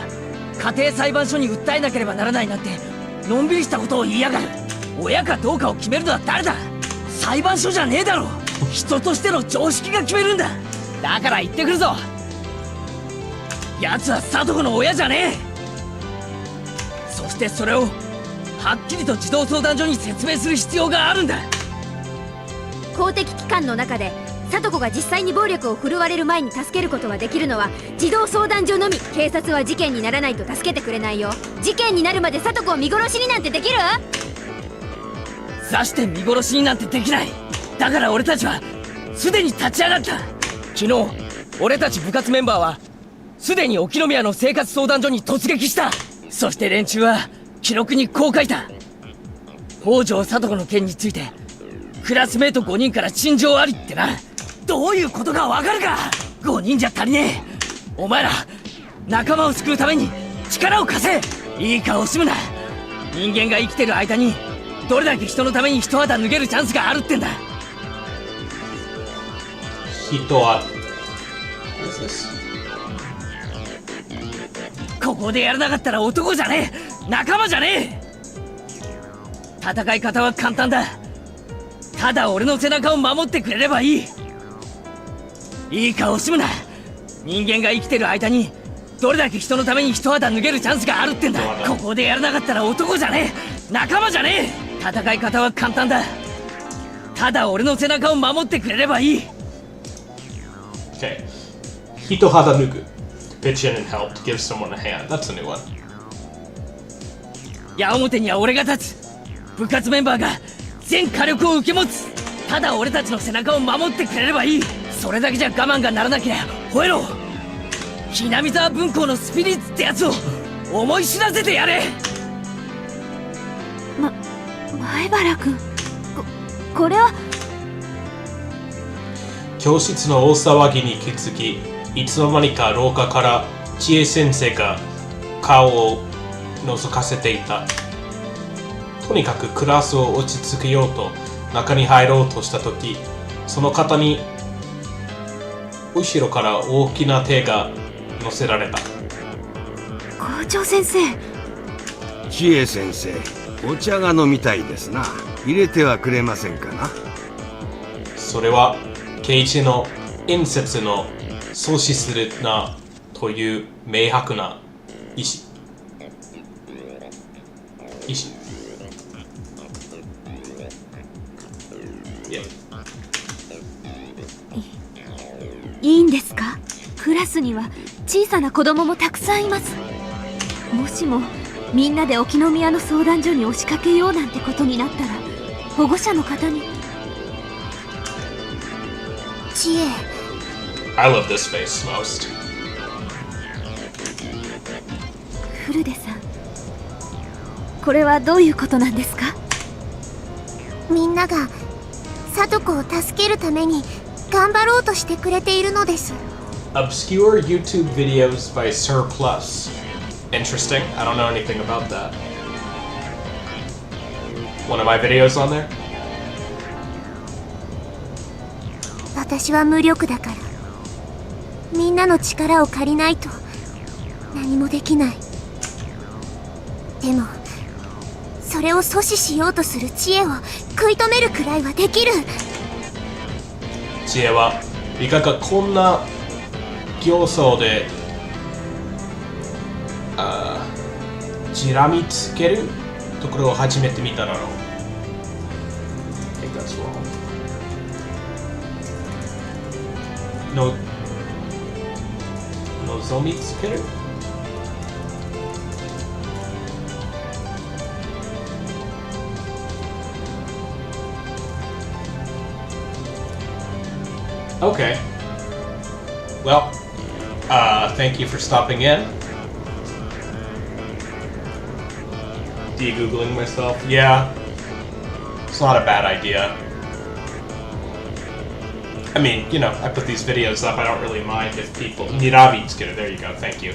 Speaker 3: 家庭裁判所に訴えなければならないなんてのんびりしたことを言いやがる。親かどうかを決めるのは誰だ？裁判所じゃねえだろ。人としての常識が決めるんだ。だから言ってくるぞ、奴は聡子の親じゃねえ。そしてそれをはっきりと児童相談所に説明する必要があるんだ。
Speaker 5: 公的機関の中で聡子が実際に暴力を振るわれる前に助けることができるのは児童相談所のみ。警察は事件にならないと助けてくれないよ。事件になるまで聡子を見殺しになんてできる？
Speaker 3: 刺して見殺しになんてできない。だから俺たちはすでに立ち上がった。昨日俺たち部活メンバーはすでに沖宮の生活相談所に突撃した。そして連中は記録にこう書いた。北条聡子の件についてクラスメート5人から陳情ありってな。どういうことかわかるか？5人じゃ足りねえ。お前ら仲間を救うために力を貸せ。いい顔すむな。人間が生きてる間にどれだけ人のために一肌脱げるチャンスがあるってんだ。
Speaker 1: 人は What is this?
Speaker 3: ここでやらなかったら男じゃねえ、仲間じゃねえ。戦い方は簡単だ。ただ俺の背中を守ってくれればいい。いい顔すむな。人間が生きてる間にどれだけ人のために一肌脱げるチャンスがあるってんだ。ここでやらなかったら男じゃねえ、仲間じゃねえ。戦い方は簡単だ。ただ俺の背中を守ってくれればいい。
Speaker 1: Okay. Hitohada nuku. Pitch in and help to give someone a hand. That's a new one.
Speaker 3: 矢面には俺が立つ。部活メンバーが全火力を受け持つ。ただ俺たちの背中を守ってくれればいい。それだけじゃ我慢がならなきゃ吠えろ。ひなみ沢分校のスピリッツってやつを思い知らせてやれ。
Speaker 2: 前原君、これは。
Speaker 1: 教室の大騒ぎに気づき、いつの間にか廊下から千恵先生が顔を覗かせていた。とにかくクラスを落ち着けようと中に入ろうとしたとき、その方に後ろから大きな手が乗せられた。
Speaker 2: 校長先生。
Speaker 6: 千恵先生、お茶が飲みたいですな。入れてはくれませんかな。
Speaker 1: それはケイチの演説の阻止するなという明白な意志。
Speaker 2: いいんですか？クラスには小さな子供もたくさんいます。もしもみんなで沖宮の相談所に押しかけようなんてことになったら、保護者の方に。
Speaker 5: 知恵、
Speaker 1: I love this face most.
Speaker 2: フルデさん、これはどういうことなんですか？
Speaker 5: みんなが聡子を助けるために頑張ろうとしてくれているのです。
Speaker 1: Obscure YouTube videos by Sir Plus. Interesting. I don't know anything about that. One of my videos on there?
Speaker 5: 私は無力だから、みんなの力を借りないと何もできない。でもそれを阻止しようとする知恵を食い止めるくらいはできる。
Speaker 1: 知恵はいかがこんな形相でじらみつけるところを初めて見ただろう。I think that's wrong. No, 望みつけるOkay. Well, thank you for stopping in. De-googling myself. Yeah. It's not a bad idea. I mean, you know, I put these videos up. I don't really mind if people... Niravitsukeru. There you go. Thank you.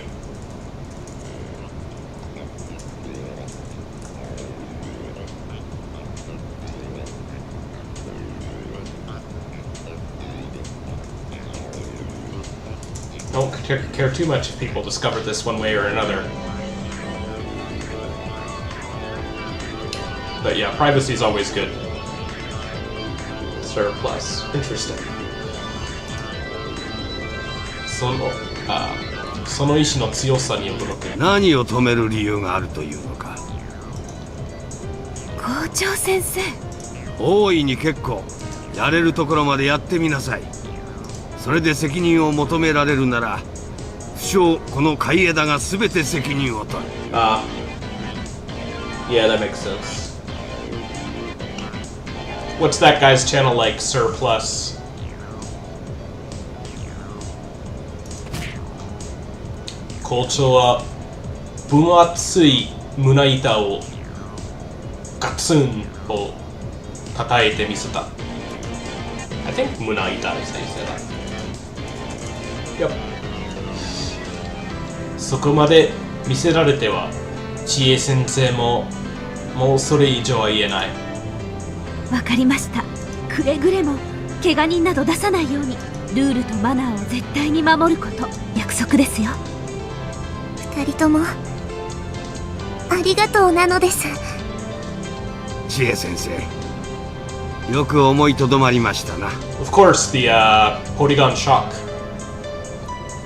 Speaker 1: Don't care too much if people discover this one way or another. But yeah, privacy is always good. Sir Plus. Interesting. その意志の強さに驚く。
Speaker 6: 何を止める理由があるというのか。
Speaker 2: 校長先生。
Speaker 6: 大いに結構。やれるところまでやってみなさい。それで責任を求められるなら、不詳この海枝が全て責任を取る。
Speaker 1: Yeah, that makes sense. What's that guy's channel like, Sir Plus? 校長は分厚い胸板をガツンを叩いてみせた。I think 胸板 is how you say that. Yep. そこまで見せられては、知恵先生ももうそれ以上は言えない。
Speaker 2: わかりました。くれぐれも怪我人など出さないように、ルールとマナーを絶対に守ること、約束ですよ。
Speaker 5: 二人ともありがとうなのです。
Speaker 6: 知恵先生、よく思いとどまりましたな。
Speaker 1: Of course, the Porygon Shock.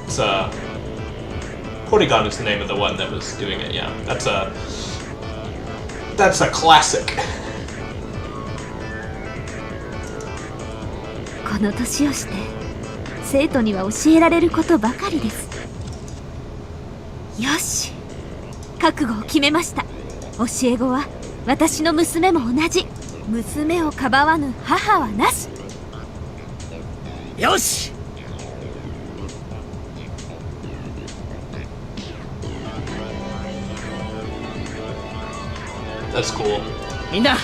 Speaker 1: It's Porygon is the name of the one that was doing it. Yeah, that's a classic.
Speaker 2: この年をして生徒には教えられることばかりです。よし、覚悟を決めました。教え子は私の娘も同じ。娘をかばわぬ母はなし。
Speaker 3: よし。
Speaker 1: That's cool.
Speaker 3: みんな、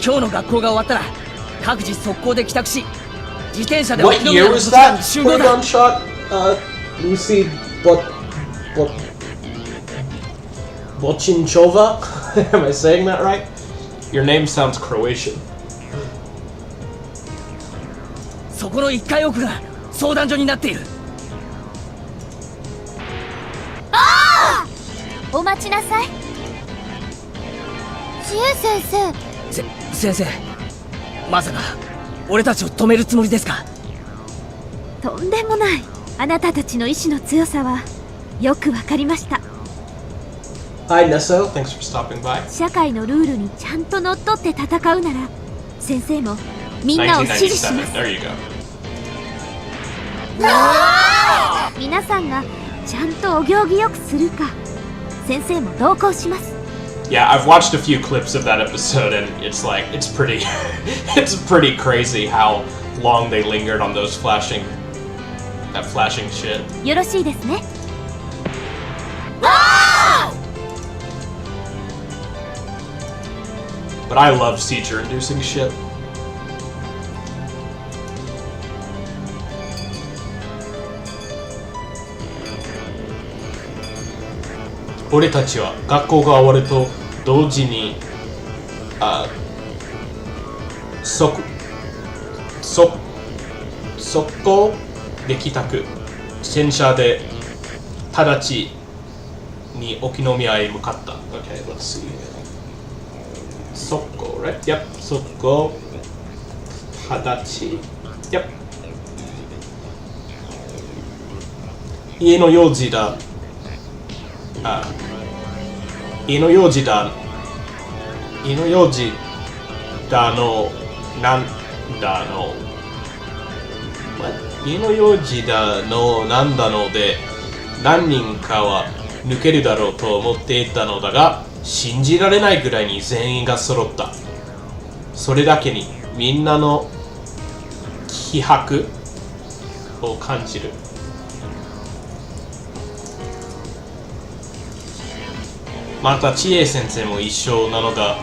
Speaker 3: 今日の学校が終わったら各自速攻で帰宅し、自転車で
Speaker 1: What
Speaker 3: 沖
Speaker 1: year
Speaker 3: 宮の
Speaker 1: was
Speaker 3: 図書館
Speaker 1: that?
Speaker 3: に集合だ。
Speaker 1: Porygon Shock, Lucy Bochinchova? Am I saying that right? Your name sounds Croatian.
Speaker 3: そこの1階奥が相談所になっている。
Speaker 2: お待ちなさい。知恵先生。
Speaker 3: 先生、まさか俺たちを止めるつもりですか？
Speaker 2: とんでもない。あなたたちの意志の強さはよくわかりました。
Speaker 1: Hi, Nesso. Thanks for stopping by.
Speaker 2: 社会のルールにちゃんとのっとって戦うなら、先生もみんなを支持します。
Speaker 1: There you go.
Speaker 5: 皆さんがちゃんとお行儀よくするか先生も同行します。
Speaker 1: Yeah, I've watched a few clips of that episode, and it's like it's pretty, it's pretty crazy how long they lingered on those flashing shit.
Speaker 5: よろしいですね。
Speaker 1: But I love seizure-inducing shit. 俺たちは学校が終わると同時に速攻で帰宅戦車で直ちに沖宮へ向かった。 Okay, let's see. 速攻 right? Yep. 速攻直ち Yep. 家の用事だ。家の用事だのなんだの家の用事だのなんだので何人かは抜けるだろうと思っていたのだが信じられないぐらいに全員が揃った。それだけにみんなの気迫を感じる。また知恵先生も一緒なのが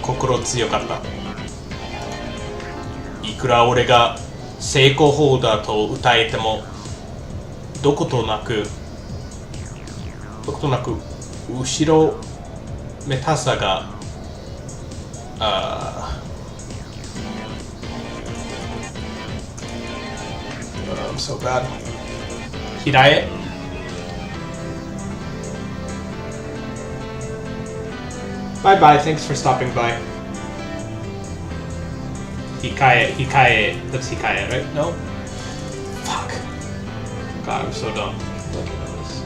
Speaker 1: 心強かった。いくら俺が成功法だと歌えてもどことなく後ろめたさがI'm so bad. 平江Bye bye, thanks for stopping by. Hikaye, that's Hikaye, right? No? Fuck. God, I'm so dumb. Looking at this.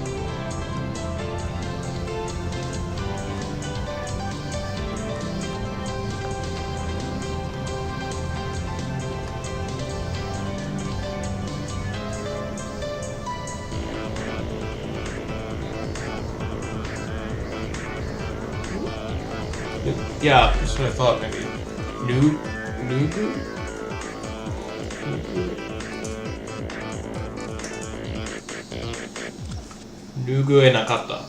Speaker 1: Yeah, that's what I thought. Maybe Nugu. Nugu e nakata.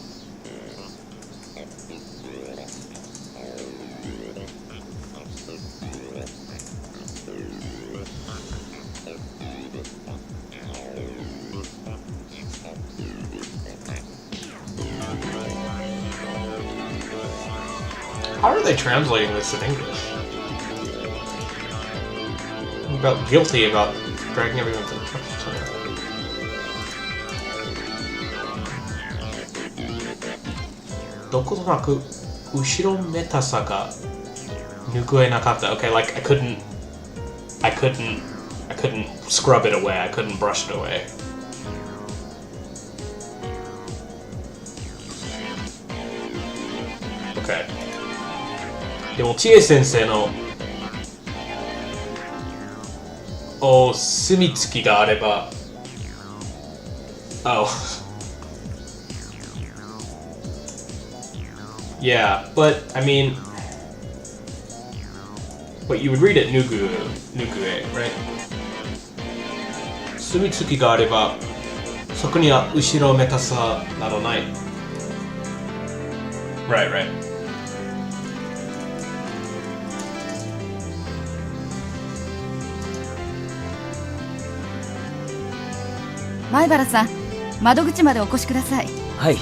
Speaker 1: How are they translating this in English? I'm about guilty about dragging everyone to the touch tunnel. Dokotonaku ushiro metasa ga nukue nakata. Okay, like I couldn't scrub it away. I couldn't brush it away. Okay. でも知恵先生のお墨付きがあればOh Yeah, but I mean But you would read it Nugu right? 墨付きがあればそこには後ろめたさなどない Right
Speaker 4: 前原さん、窓口までお越しください。
Speaker 3: はい、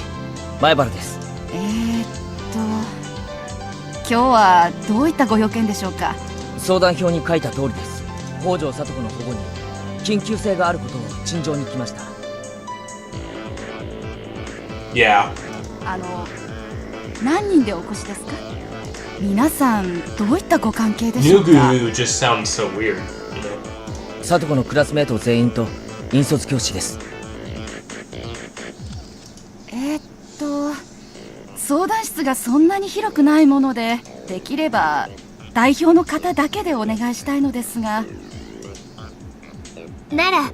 Speaker 3: 前原です。
Speaker 4: 今日はどういったご用件でしょうか。
Speaker 3: 相談表に書いた通りです。北条聡子の保護に緊急性があることを陳情に来ました。
Speaker 1: Yeah.
Speaker 4: 何人でお越しですか。皆さんどういったご関係でしょうか。
Speaker 1: Nugu just sounds so weird, you know?
Speaker 3: 聡子のクラスメート全員と引率教師です。
Speaker 4: 相談室がそんなに広くないもので、できれば代表の方だけでお願いしたいのですが。
Speaker 5: なら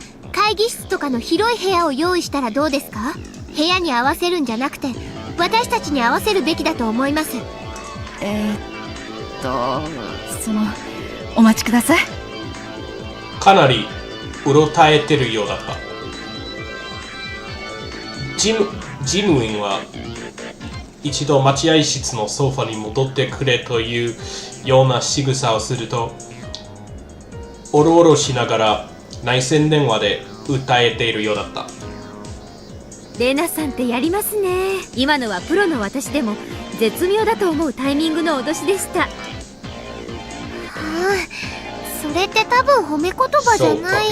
Speaker 7: 会議室とかの広い部屋を用意したらどうですか？部屋に合わせるんじゃなくて私たちに合わせるべきだと思います。
Speaker 4: お待ちください。
Speaker 1: かなりうろたえてるようだった。事務員は一度待合室のソファに戻ってくれというような仕草をすると、おろおろしながら内線電話で訴えているようだった。
Speaker 2: レナさんってやりますね。今のはプロの私でも絶妙だと思うタイミングの脅しでした。
Speaker 7: それって多分褒め言葉じゃない。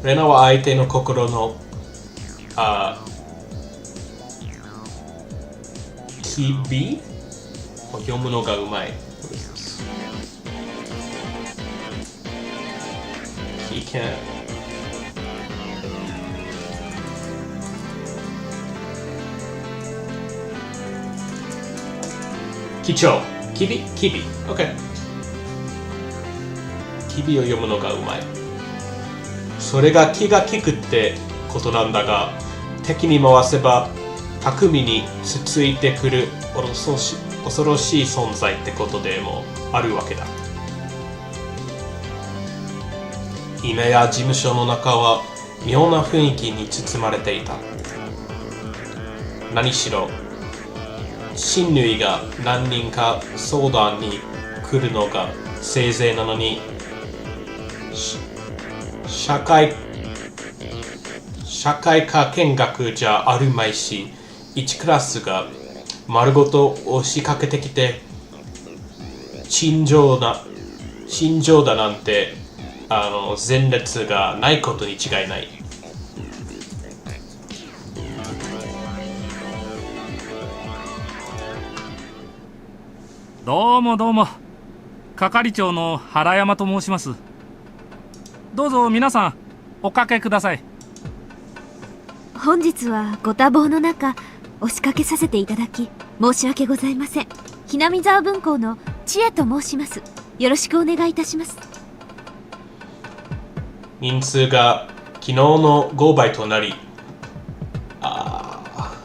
Speaker 1: レナは相手の心の機微を読むのがうまい。He can機長機微 OK。 機微を読むのがうまい。それが気が利くってことなんだが、敵に回せば巧みにつついてくる恐ろしい存在ってことでもあるわけだ。今や事務所の中は妙な雰囲気に包まれていた。何しろ親類が何人か相談に来るのがせいぜいなのに、社会科見学じゃあるまいし、1クラスが丸ごと押しかけてきて、陳情だなんて前列がないことに違いない。
Speaker 8: どうもどうも、係長の原山と申します。どうぞ皆さんおかけください。
Speaker 2: 本日はご多忙の中押しかけさせていただき申し訳ございません。ひなみ沢分校の千恵と申します。よろしくお願いいたします。
Speaker 1: 人数が昨日の5倍となり、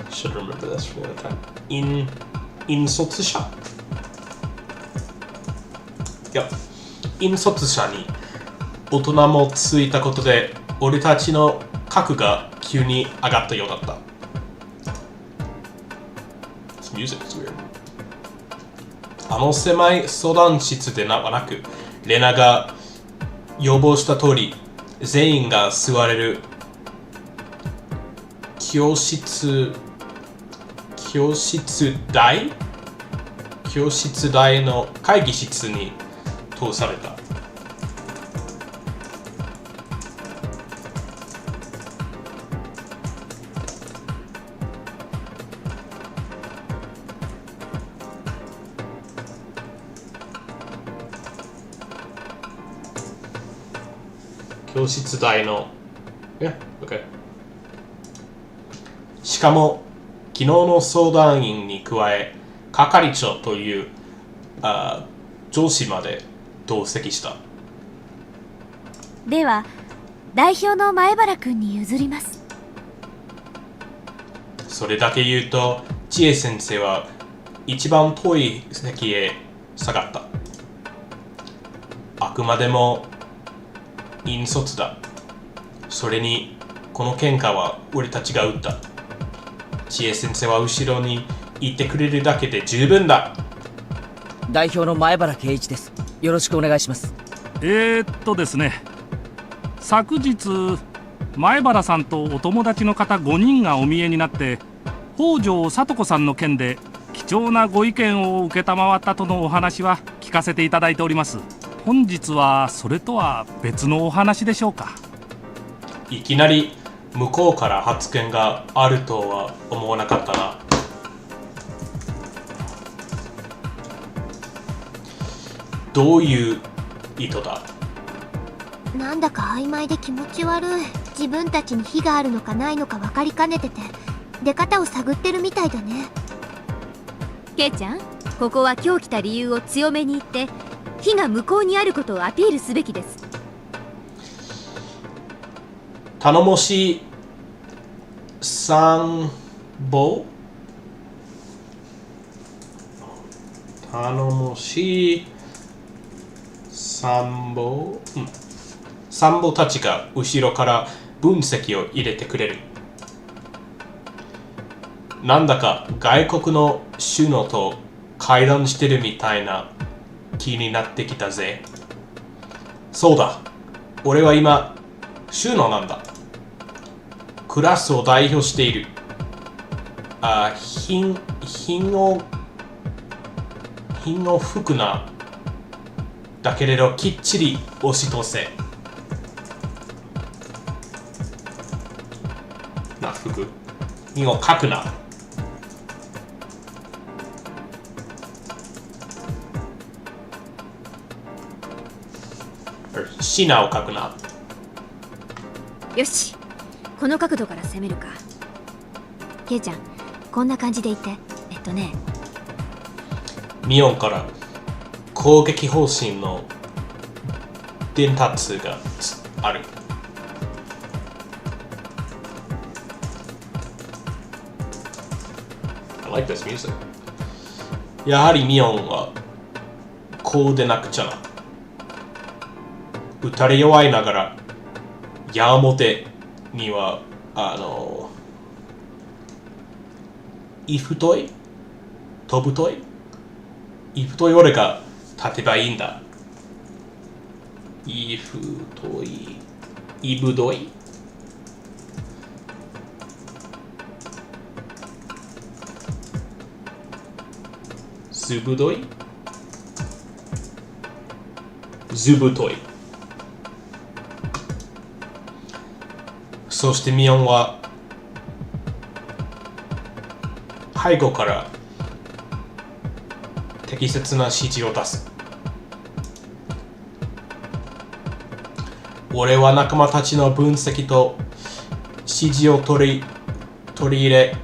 Speaker 1: should remember this for the time. 引率者、引率者に大人もついたことで、俺たちの格が急に上がったようだった。This music is weird. 狭い相談室ではなく、レナが要望した通り、全員が座れる教室台の会議室に通された。教室台の、OK。しかも昨日の相談員に加え、係長という上司まで同席した。
Speaker 2: では代表の前原くんに譲ります。
Speaker 1: それだけ言うと、千恵先生は一番遠い席へ下がった。あくまでも引率だ。それにこの喧嘩は俺たちが打った。千恵先生は後ろにいてくれるだけで十分だ。
Speaker 3: 代表の前原圭一です。よろしくお願いします。
Speaker 8: ですね、昨日前原さんとお友達の方5人がお見えになって、北条聡子さんの件で貴重なご意見を承ったとのお話は聞かせていただいております。本日はそれとは別のお話でしょうか。
Speaker 1: いきなり向こうから発言があるとは思わなかったな。どういう意図だ？
Speaker 7: なんだか曖昧で気持ち悪い。自分たちに非があるのかないのか分かりかねてて、出方を探ってるみたいだね。
Speaker 2: ケイちゃん、ここは今日来た理由を強めに言って、非が向こうにあることをアピールすべきです。
Speaker 1: 頼もしい参謀、頼もしい参謀、参謀たちが後ろから分析を入れてくれる。なんだか外国の首脳と会談してるみたいな気になってきたぜ。そうだ、俺は今首脳なんだ。クラスを代表している。品を吹くな。だけれどきっちり押し通せ。吹く。品を書くな。シナを書くな。
Speaker 5: よし、この角度から攻めるか。ケイちゃん、こんな感じで言って。
Speaker 1: ミオンから攻撃方針の伝達がある。I like this music. やはりミオンはこうでなくちゃな。打たれ弱いながら矢面にはい太い飛ぶといい太い俺が立てばいいんだ。い太いいぶどいずぶどいずぶとい。そしてミオンは背後から適切な指示を出す。俺は仲間たちの分析と指示を取り入れ、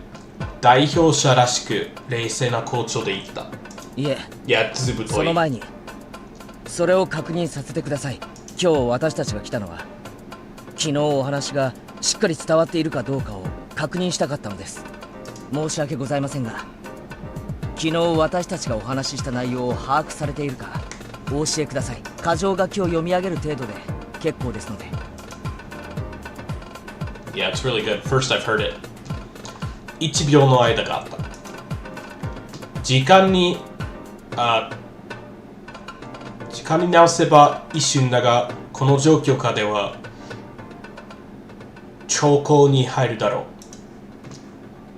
Speaker 1: 代表者らしく冷静な校長で言った。
Speaker 3: いえ、
Speaker 1: ずぶとい。
Speaker 3: その前にそれを確認させてください。今日私たちが来たのは、昨日お話がしっかり伝わっているかどうかを確認したかったのです。申し訳ございませんが、昨日私たちがお話しした内容を把握されているかお教えください。箇条書きを読み上げる程度で結構ですので。
Speaker 1: Yeah, it's really good. First I've heard it. 1秒の間があった。時間に直せば一瞬だが、この状況下では長考に入るだろう。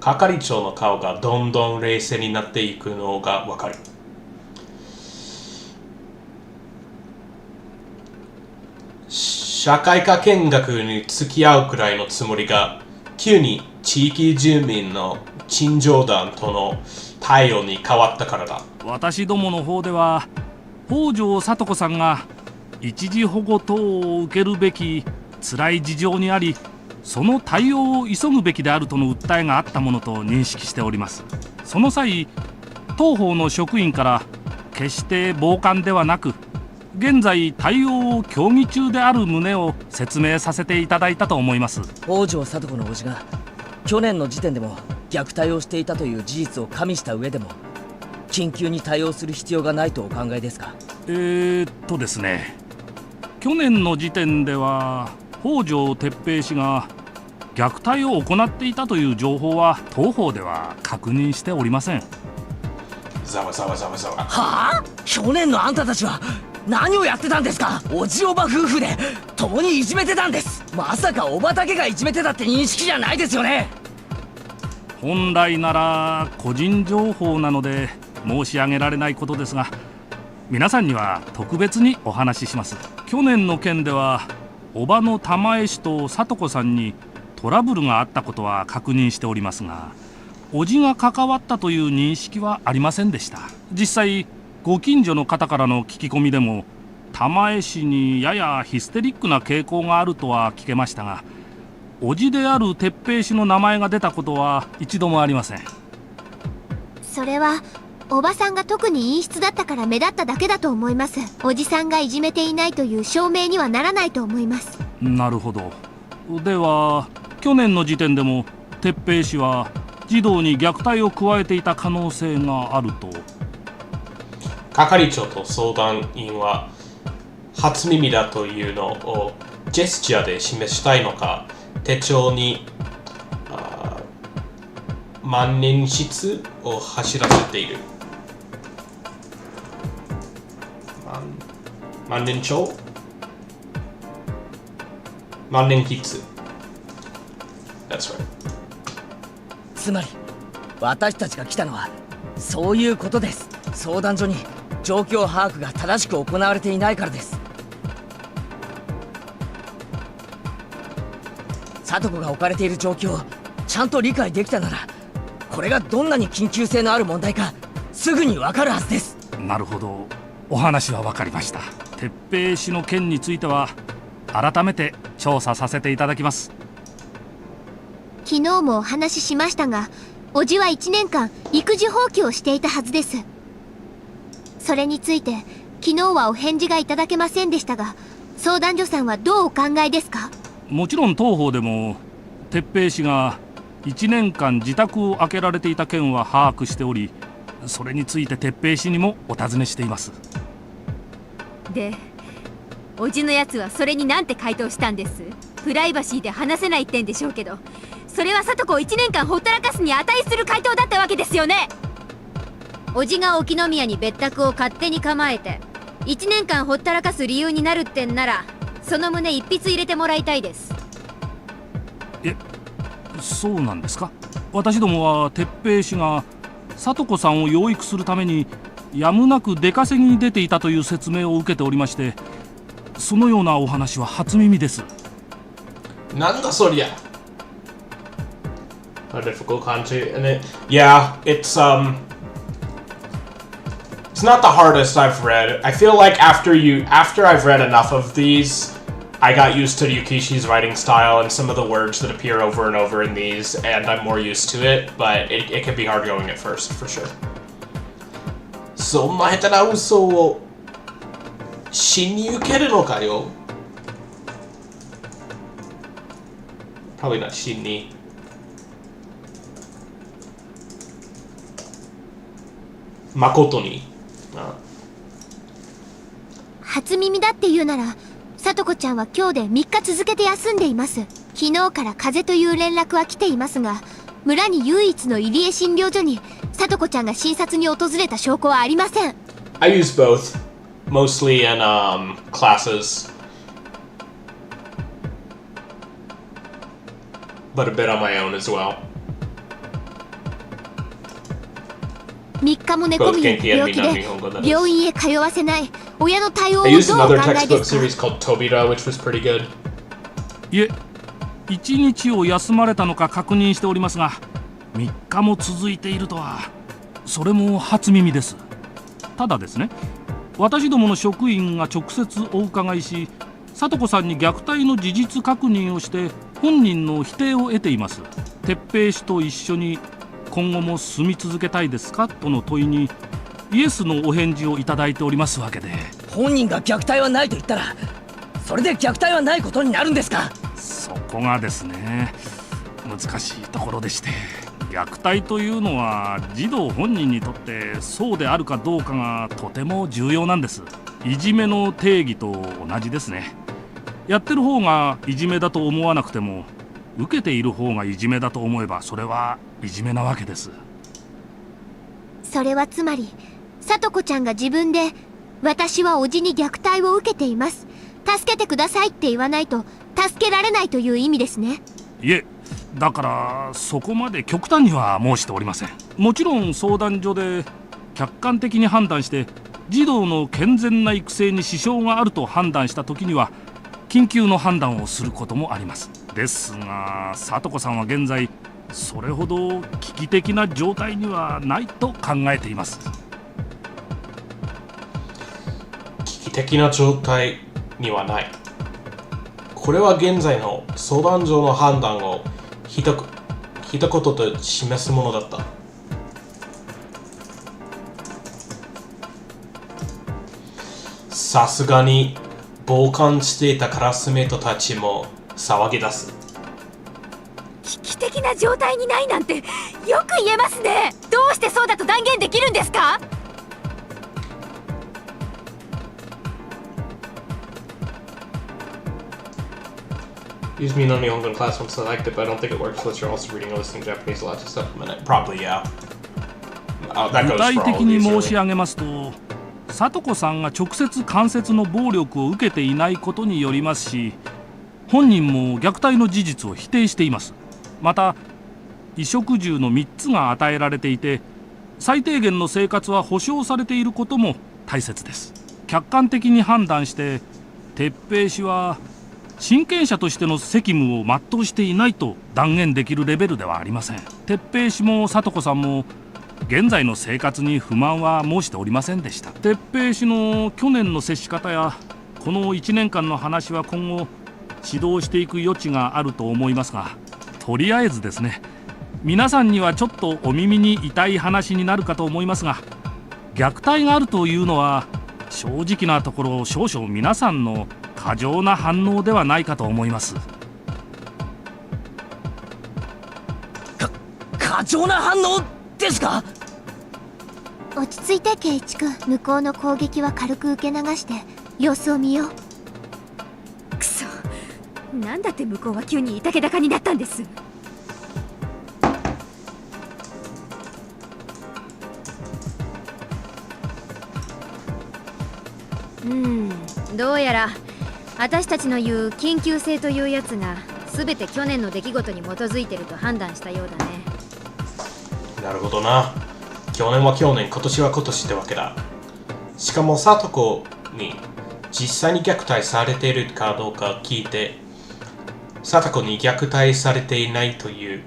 Speaker 1: 係長の顔がどんどん冷静になっていくのがわかる。社会科見学に付き合うくらいのつもりが、急に地域住民の陳情団との対応に変わったからだ。
Speaker 8: 私どもの方では北条聡子さんが一時保護等を受けるべき辛い事情にあり、その対応を急ぐべきであるとの訴えがあったものと認識しております。その際、当方の職員から決して傍観ではなく、現在対応を協議中である旨を説明させていただいたと思います。
Speaker 3: 北条聡子の叔父が去年の時点でも虐待をしていたという事実を加味した上でも、緊急に対応する必要がないとお考えですか？
Speaker 8: ですね、去年の時点では北条哲平氏が虐待を行っていたという情報は当方では確認しておりません。
Speaker 1: ざわざわざわざわ。
Speaker 3: はあ？去年のあんたたちは何をやってたんですか？おじおば夫婦で共にいじめてたんです。まさかおばだけがいじめてたって認識じゃないですよね？
Speaker 8: 本来なら個人情報なので申し上げられないことですが、皆さんには特別にお話しします。去年の件では叔母の玉江氏と聡子さんにトラブルがあったことは確認しておりますが、叔父が関わったという認識はありませんでした。実際ご近所の方からの聞き込みでも、玉江氏にややヒステリックな傾向があるとは聞けましたが、叔父である哲平氏の名前が出たことは一度もありません。
Speaker 7: それはおばさんが特に陰湿だったから目立っただけだと思います。おじさんがいじめていないという証明にはならないと思います。
Speaker 8: なるほど。では去年の時点でも鉄平氏は児童に虐待を加えていた可能性があると。
Speaker 1: 係長と相談員は初耳だというのをジェスチャーで示したいのか、手帳に万年筆を走らせている。万年帳万年筆。That's right.
Speaker 3: つまり私たちが来たのはそういうことです。相談所に状況把握が正しく行われていないからです。聡子が置かれている状況をちゃんと理解できたなら、これがどんなに緊急性のある問題かすぐにわかるはずです。
Speaker 8: なるほど、お話は分かりました。鉄平氏の件については改めて調査させていただきます。
Speaker 7: 昨日もお話ししましたが、おじは1年間育児放棄をしていたはずです。それについて昨日はお返事がいただけませんでしたが、相談所さんはどうお考えですか？
Speaker 8: もちろん当方でも鉄平氏が1年間自宅を開けられていた件は把握しており、それについて鉄平氏にもお尋ねしています。
Speaker 2: で、おじのやつはそれになんて回答したんです？プライバシーで話せないってんでしょうけど、それは聡子を1年間ほったらかすに値する回答だったわけですよね。おじが沖宮に別宅を勝手に構えて1年間ほったらかす理由になるってんなら、その旨一筆入れてもらいたいです。
Speaker 8: そうなんですか。私どもは鉄平氏が聡子さんを養育するためにやむなく出稼ぎに出ていたという説明を受けておりまして、そのようなお話は初耳です。
Speaker 1: なんだそりゃ。A difficult country, and yeah, it's not the hardest I've read. I feel like after I've read enough of these, I got used to Yukishi's writing style and some of the words that appear over and over in these, and I'm more used to it, but it can be hard going at first, for sure. そんな下手な嘘を信に受けるのかよ。Probably not 信に。誠に。
Speaker 7: 初耳だって言うなら、聡子ちゃんは今日で3日続けて休んでいます。昨日から風邪という連絡は来ていますが、村に唯一の入江診療所に聡子ちゃんが診察に訪れた証拠はありません。
Speaker 1: I use both, mostly in classes, but a bit on my own as well.
Speaker 7: 3日も寝込みに病気で病院へ通わせない親の対応をど
Speaker 1: I
Speaker 7: うお
Speaker 1: used
Speaker 7: 考
Speaker 1: another
Speaker 7: え
Speaker 1: textbook
Speaker 7: ですか？
Speaker 1: series called Tobira, which was pretty good.
Speaker 8: いえ、1日を休まれたのか確認しておりますが、3日も続いているとは、それも初耳です。ただですね、私どもの職員が直接お伺いし、聡子さんに虐待の事実確認をして本人の否定を得ています。鉄平氏と一緒に今後も住み続けたいですかとの問いにイエスのお返事をいただいておりますわけで。
Speaker 3: 本人が虐待はないと言ったら、それで虐待はないことになるんですか？
Speaker 8: そこがですね、難しいところでして、虐待というのは児童本人にとってそうであるかどうかがとても重要なんです。いじめの定義と同じですね。やってる方がいじめだと思わなくても、受けている方がいじめだと思えば、それはいじめなわけです。
Speaker 7: それはつまり聡子ちゃんが自分で私はおじに虐待を受けています、助けてくださいって言わないと助けられないという意味ですね。
Speaker 8: いえ、だからそこまで極端には申しておりません。もちろん相談所で客観的に判断して児童の健全な育成に支障があると判断した時には緊急の判断をすることもあります。ですが聡子さんは現在それほど危機的な状態にはないと考えています。
Speaker 1: 危機的な状態にはない。これは現在の相談所の判断を一言と示すものだった。さすがに傍観していたクラスメートたちも騒ぎ出す。
Speaker 2: 危機的な状態にないなんてよく言えますね。どうしてそうだと断言できるんですか？Use
Speaker 1: me in Nihongo in class once I liked it, but I don't think it works unless you're also reading or listening Japanese a lot to supplement it. Probably, yeah. That
Speaker 8: 具
Speaker 1: goes
Speaker 8: 体
Speaker 1: for
Speaker 8: 的
Speaker 1: all of
Speaker 8: に
Speaker 1: these,
Speaker 8: 申し
Speaker 1: really.
Speaker 8: 上げますと、聡子さんが直接間接の暴力を受けていないことによりますし、本人も虐待の事実を否定しています。また衣食住の3つが与えられていて、最低限の生活は保障されていることも大切です。客観的に判断して鉄平氏は親権者としての責務を全うしていないと断言できるレベルではありません。鉄平氏も聡子さんも現在の生活に不満は申しておりませんでした。鉄平氏の去年の接し方やこの1年間の話は今後指導していく余地があると思いますが、とりあえずですね、皆さんにはちょっとお耳に痛い話になるかと思いますが、虐待があるというのは正直なところ少々皆さんの過剰な反応ではないかと思います。
Speaker 3: 過剰な反応ですか？
Speaker 7: 落ち着いて圭一君。向こうの攻撃は軽く受け流して様子を見よう。
Speaker 2: くそ、なんだって向こうは急にいたけだかになったんです。どうやら私たちの言う緊急性というやつが全て去年の出来事に基づいてると判断したようだね。
Speaker 1: なるほどな。去年は去年、今年は今年ってわけだ。しかも聡子に実際に虐待されているかどうか聞いて、聡子に虐待されていないという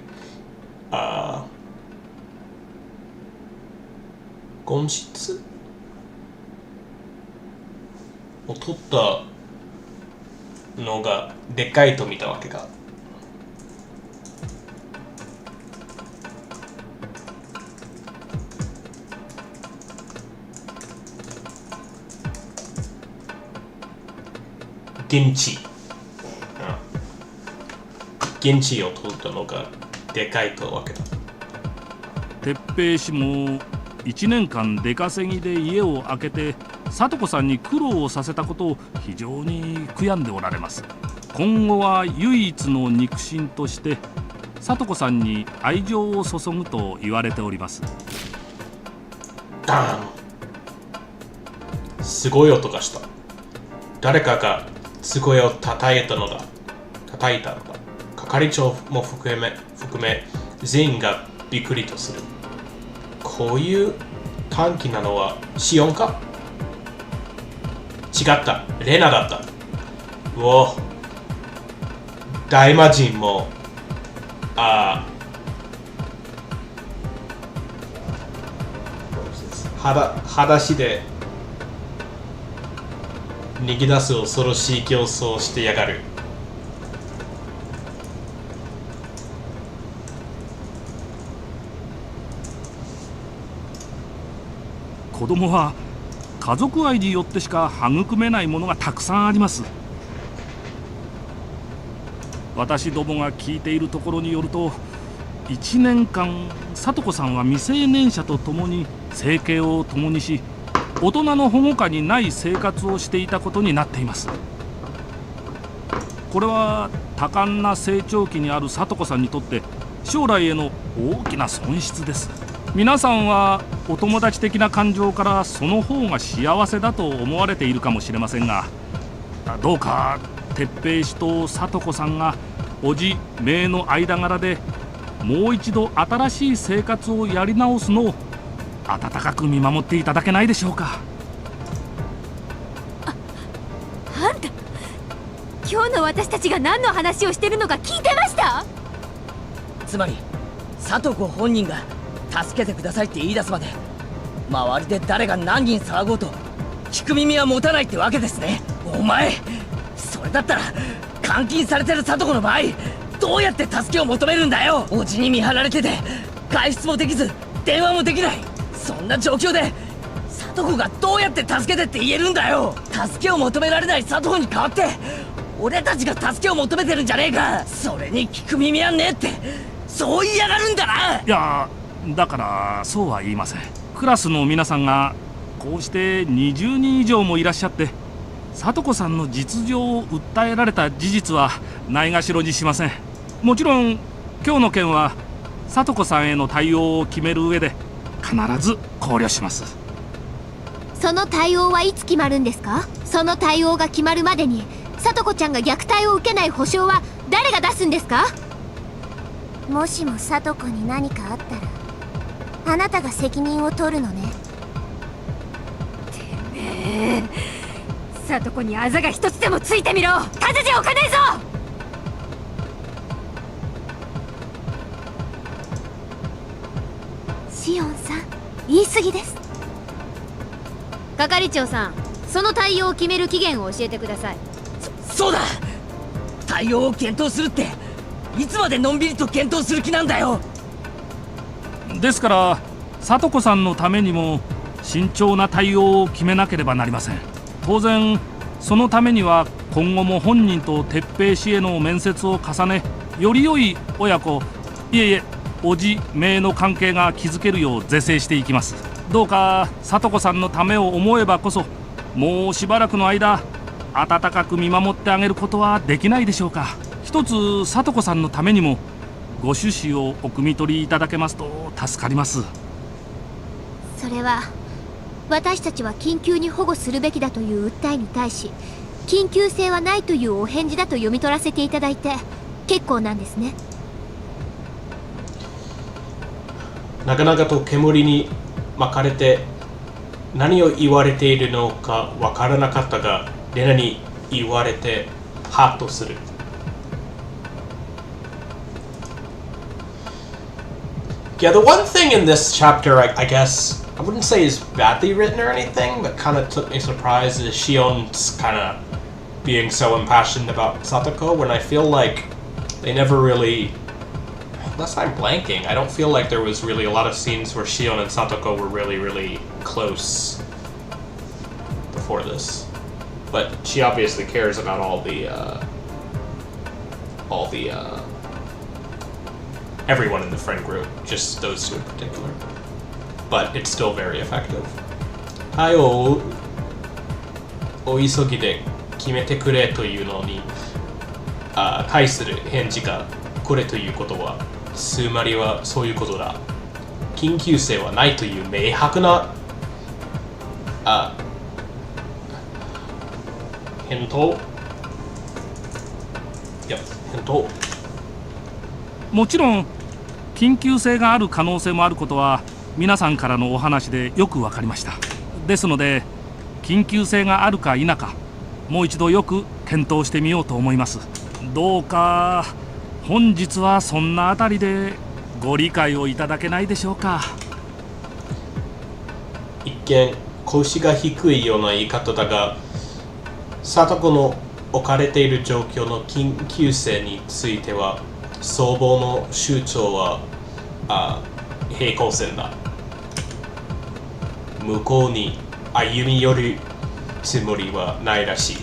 Speaker 1: 言質を取ったのがでかいと見たわけか。現地を取ったのがでかいとわけだ。
Speaker 8: 鉄平氏も1年間出稼ぎで家を空けて聡子さんに苦労をさせたことを非常に悔やんでおられます。今後は唯一の肉親として聡子さんに愛情を注ぐと言われております。
Speaker 1: ダーン。すごい音がした。誰かが机を叩いたのだ。係長も含め全員がびっくりとする。こういう短気なのはシオンか？違った。レナだった。うお。大魔人も裸足で逃げ出す恐ろしい競争をしてやがる。
Speaker 8: 子供は家族愛によってしか育めないものがたくさんあります。私どもが聞いているところによると、1年間聡子さんは未成年者と共に生計を共にし、大人の保護下にない生活をしていたことになっています。これは多感な成長期にある聡子さんにとって将来への大きな損失です。皆さんはお友達的な感情からその方が幸せだと思われているかもしれませんが、どうか鉄平氏と聡子さんが叔父姪の間柄でもう一度新しい生活をやり直すのを温かく見守っていただけないでしょうか。
Speaker 2: あんた、今日の私たちが何の話をしてるのか聞いてました？
Speaker 3: つまり聡子本人が助けてくださいって言い出すまで周りで誰が何人騒ごうと聞く耳は持たないってわけですね。お前、それだったら監禁されてる聡子の場合どうやって助けを求めるんだよ。おじに見張られてて外出もできず電話もできない、そんな状況で聡子がどうやって助けてって言えるんだよ。助けを求められない聡子に代わって俺たちが助けを求めてるんじゃねえか。それに聞く耳はねえって、そう言いやがるんだな。
Speaker 8: いやだからそうは言いません。クラスの皆さんがこうして20人以上もいらっしゃって、聡子さんの実情を訴えられた事実はないがしろにしません。もちろん今日の件は聡子さんへの対応を決める上で必ず考慮します。
Speaker 7: その対応はいつ決まるんですか？その対応が決まるまでに聡子ちゃんが虐待を受けない保証は誰が出すんですか？もしも聡子に何かあったらあなたが責任を取るのね。
Speaker 2: 聡子にあざが一つでもついてみろ。ただじゃおかねえぞ。
Speaker 7: シオンさん、言い過ぎです。
Speaker 2: 係長さん、その対応を決める期限を教えてください。
Speaker 3: そうだ、対応を検討するって、いつまでのんびりと検討する気なんだよ。
Speaker 8: ですから聡子さんのためにも慎重な対応を決めなければなりません。当然そのためには今後も本人と哲平氏への面接を重ね、より良い親子、いえいえ叔父姪の関係が築けるよう是正していきます。どうか聡子さんのためを思えばこそ、もうしばらくの間温かく見守ってあげることはできないでしょうか。一つ聡子さんのためにもご趣旨をお汲み取りいただけますと助かります。
Speaker 7: それは私たちは緊急に保護するべきだという訴えに対し、緊急性はないというお返事だと読み取らせていただいて結構なんですね。
Speaker 1: なかなかと煙に巻かれて何を言われているのかわからなかったが、レナに言われてハッとする。Yeah, the one thing in this chapter, I guess, I wouldn't say is badly written or anything, but kind of took me surprised is Shion's kind of being so impassioned about Satoko when I feel like they never really, unless I'm blanking, I don't feel like there was really a lot of scenes where Shion and Satoko were really close before this. But she obviously cares about all the everyone in the friend group, just those two in particular. But it's still very effective. 対応をお急ぎで決めてくれというのに対する返事がこれということは、つまりはそういうことだ。緊急性はないという明白な返答。いや、返答。
Speaker 8: もちろん緊急性がある可能性もあることは皆さんからのお話でよく分かりました。ですので緊急性があるか否か、もう一度よく検討してみようと思います。どうか本日はそんなあたりでご理解をいただけないでしょうか。
Speaker 1: 一見腰が低いような言い方だが、聡子の置かれている状況の緊急性については双方の主張は平行線だ。向こうに歩み寄るつもりはないらしい。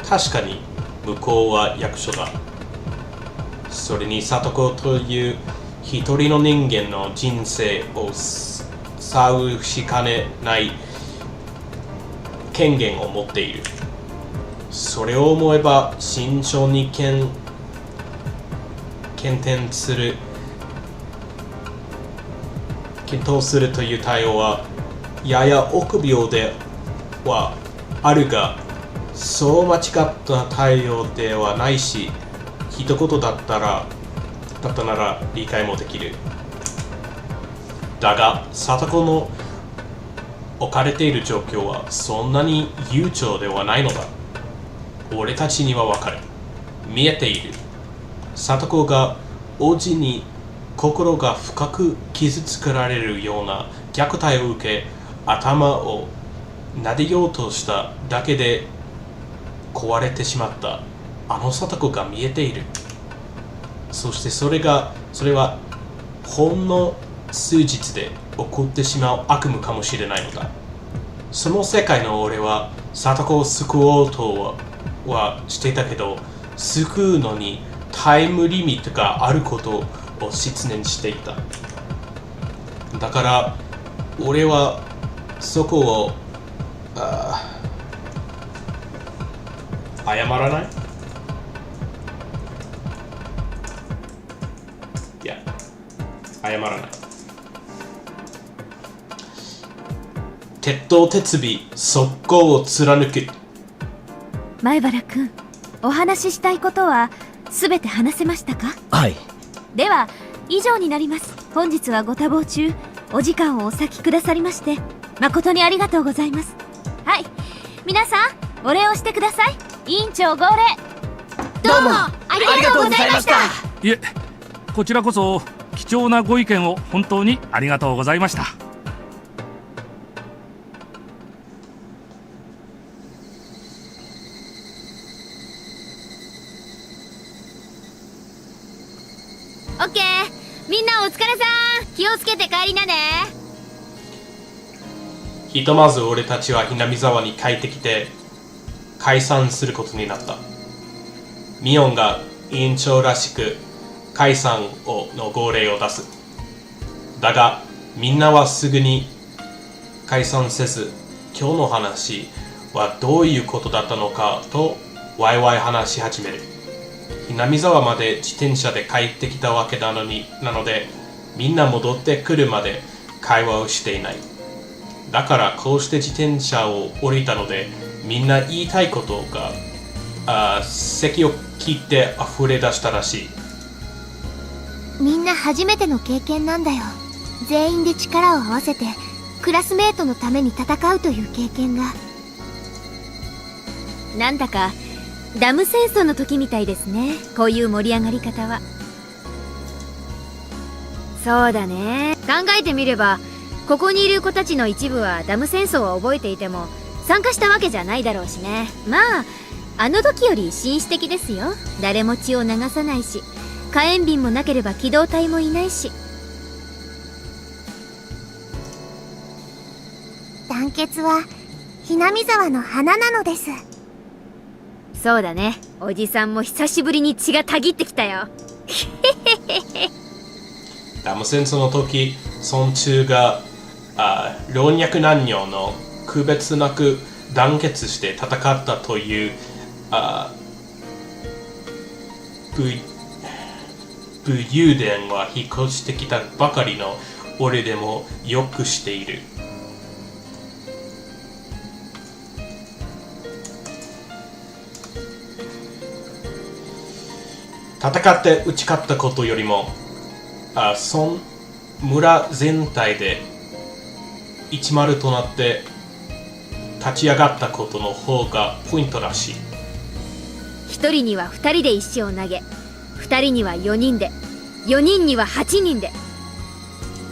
Speaker 1: 確かに向こうは役所だ。それに聡子という一人の人間の人生を左右しかねない権限を持っている。それを思えば慎重に検討するという対応はやや臆病ではあるが、そう間違った対応ではないし、一言だったなら理解もできる。だが聡子の置かれている状況はそんなに悠長ではないのだ。俺たちにはわかる。見えている。聡子が王子に心が深く傷つけられるような虐待を受け、頭を撫でようとしただけで壊れてしまったあの聡子が見えている。そしてそれはほんの数日で起こってしまう悪夢かもしれないのだ。その世界の俺は里子を救おうとはしてたけど、救うのにタイムリミットがあることを失念していた。だから俺はそこを謝らない？いや、謝らない。鉄頭鉄尾、速攻を貫く。
Speaker 2: 前原くん、お話ししたいことは全て話せましたか？
Speaker 3: はい。
Speaker 2: では以上になります。本日はご多忙中お時間をお割きくださりまして誠にありがとうございます。はい、皆さんお礼をしてください。委員長号令。
Speaker 3: どうも
Speaker 7: ありがとうございました。
Speaker 8: いえ、こちらこそ貴重なご意見を本当にありがとうございました。
Speaker 5: オッケー、みんなお疲れさん。気をつけて帰りなね。
Speaker 1: ひとまず俺たちはひなみ沢に帰ってきて解散することになった。ミオンが委員長らしく解散の号令を出す。だがみんなはすぐに解散せず、今日の話はどういうことだったのかとワイワイ話し始める。ひなみ沢まで自転車で帰ってきたわけなので、みんな戻ってくるまで会話をしていない。だからこうして自転車を降りたので、みんな言いたいことが咳を切って溢れ出したらしい。
Speaker 7: みんな初めての経験なんだよ。全員で力を合わせてクラスメートのために戦うという経験が。
Speaker 2: なんだかダム戦争の時みたいですね、こういう盛り上がり方は。
Speaker 5: そうだね。考えてみればここにいる子たちの一部はダム戦争を覚えていても参加したわけじゃないだろうしね。まああの時より紳士的ですよ。誰も血を流さないし、火炎瓶もなければ機動隊もいないし。
Speaker 7: 団結はひなみ沢の花なのです。
Speaker 5: そうだね。おじさんも久しぶりに血がたぎってきたよ。
Speaker 1: ダム戦争の時、村中が老若男女の区別なく団結して戦ったという武勇伝は引っ越してきたばかりの俺でもよくしている。戦って打ち勝ったことよりも村全体で一丸となって立ち上がったことの方がポイントらしい。
Speaker 5: 1人には2人で石を投げ、2人には4人で、4人には8人で、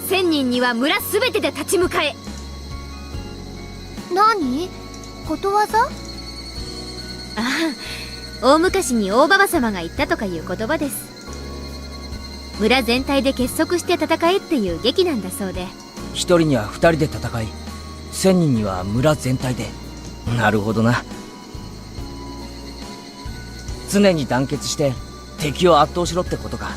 Speaker 5: 1000人には村すべてで立ち向かえ。
Speaker 7: 何？ことわざ？
Speaker 5: ああ、大昔に大ババ様が言ったとかいう言葉です。村全体で結束して戦えっていう劇なんだそうで。
Speaker 3: 一人には二人で戦い、1000人には村全体で。なるほどな。常に団結して敵を圧倒しろってことか。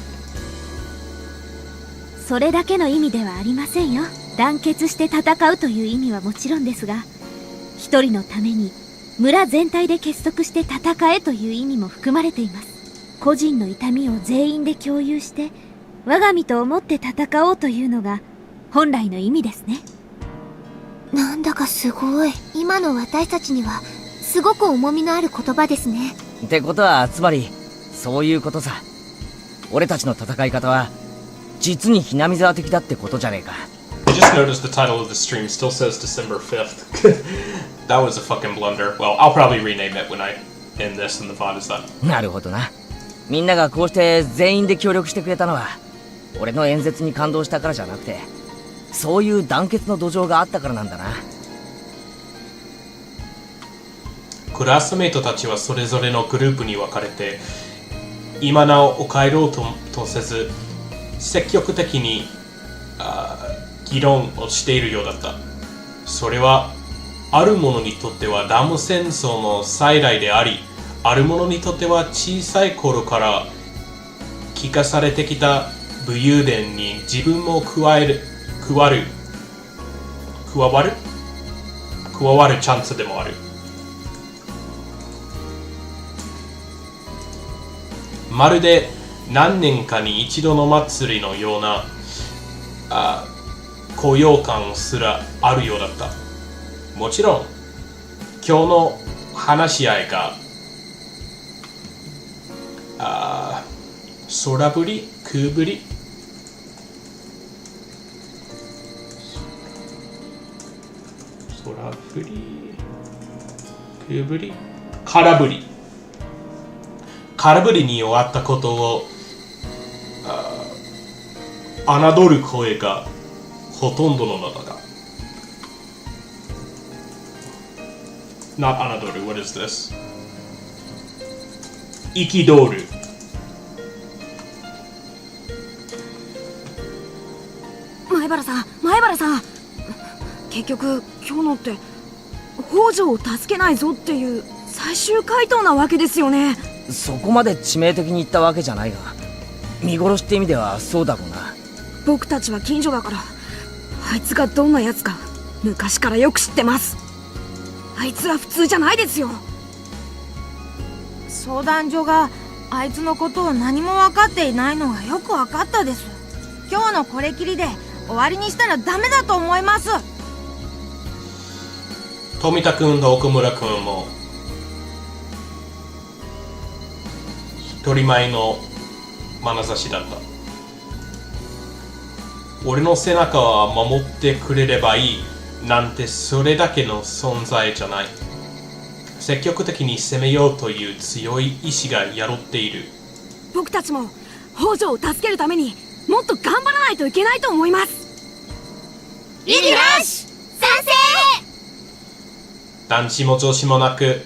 Speaker 2: それだけの意味ではありませんよ。団結して戦うという意味はもちろんですが、一人のために村全体で結束して戦えという意味も含まれています。個人の痛みを全員で共有して我が身と思って戦おうというのが本来の意味ですね。
Speaker 7: なんだかすごい。今の私たちにはすごく重みのある言葉ですね。
Speaker 3: ってことはつまりそういうことさ。俺たちの戦い方は実にひなみ沢的だってことじゃねえか。
Speaker 1: I just noticed the title of the stream still says December 5th. That was a fucking blunder. Well, I'll probably rename it when I end this and the VOD is done.
Speaker 3: なるほどな。みんながこうして全員で協力してくれたのは俺の演説に感動したからじゃなくて、そういう団結の土壌があったからなんだな。
Speaker 1: クラスメイトたちはそれぞれのグループに分かれて、今なお帰ろうとせず積極的に議論をしているようだった。それはある者にとってはダム戦争の再来であり、ある者にとっては小さい頃から聞かされてきた武勇伝に自分も加わるチャンスでもある。まるで何年かに一度の祭りのような高揚感すらあるようだった。もちろん今日の話し合いが空振り空振り空振り空振り空振りに終わったことを侮る声がほとんどののだが。Not 侮る What is this? 憤る。
Speaker 4: 前原さん、結局今日のって北条を助けないぞっていう最終回答なわけですよね。
Speaker 3: そこまで致命的に言ったわけじゃないが、見殺しって意味ではそうだろうな。
Speaker 4: 僕たちは近所だから、あいつがどんなやつか昔からよく知ってます。あいつは普通じゃないですよ。
Speaker 9: 相談所があいつのことを何も分かっていないのがよく分かったです。今日のこれきりで終わりにしたらダメだと思います。
Speaker 1: 富田君と奥村君も一人前の眼差しだった。俺の背中は守ってくれればいいなんてそれだけの存在じゃない。積極的に攻めようという強い意志が宿っている。
Speaker 4: 僕たちも北条を助けるためにもっと頑張らないといけないと思います。
Speaker 7: 異議なし賛成。
Speaker 1: 男子も女子もなく、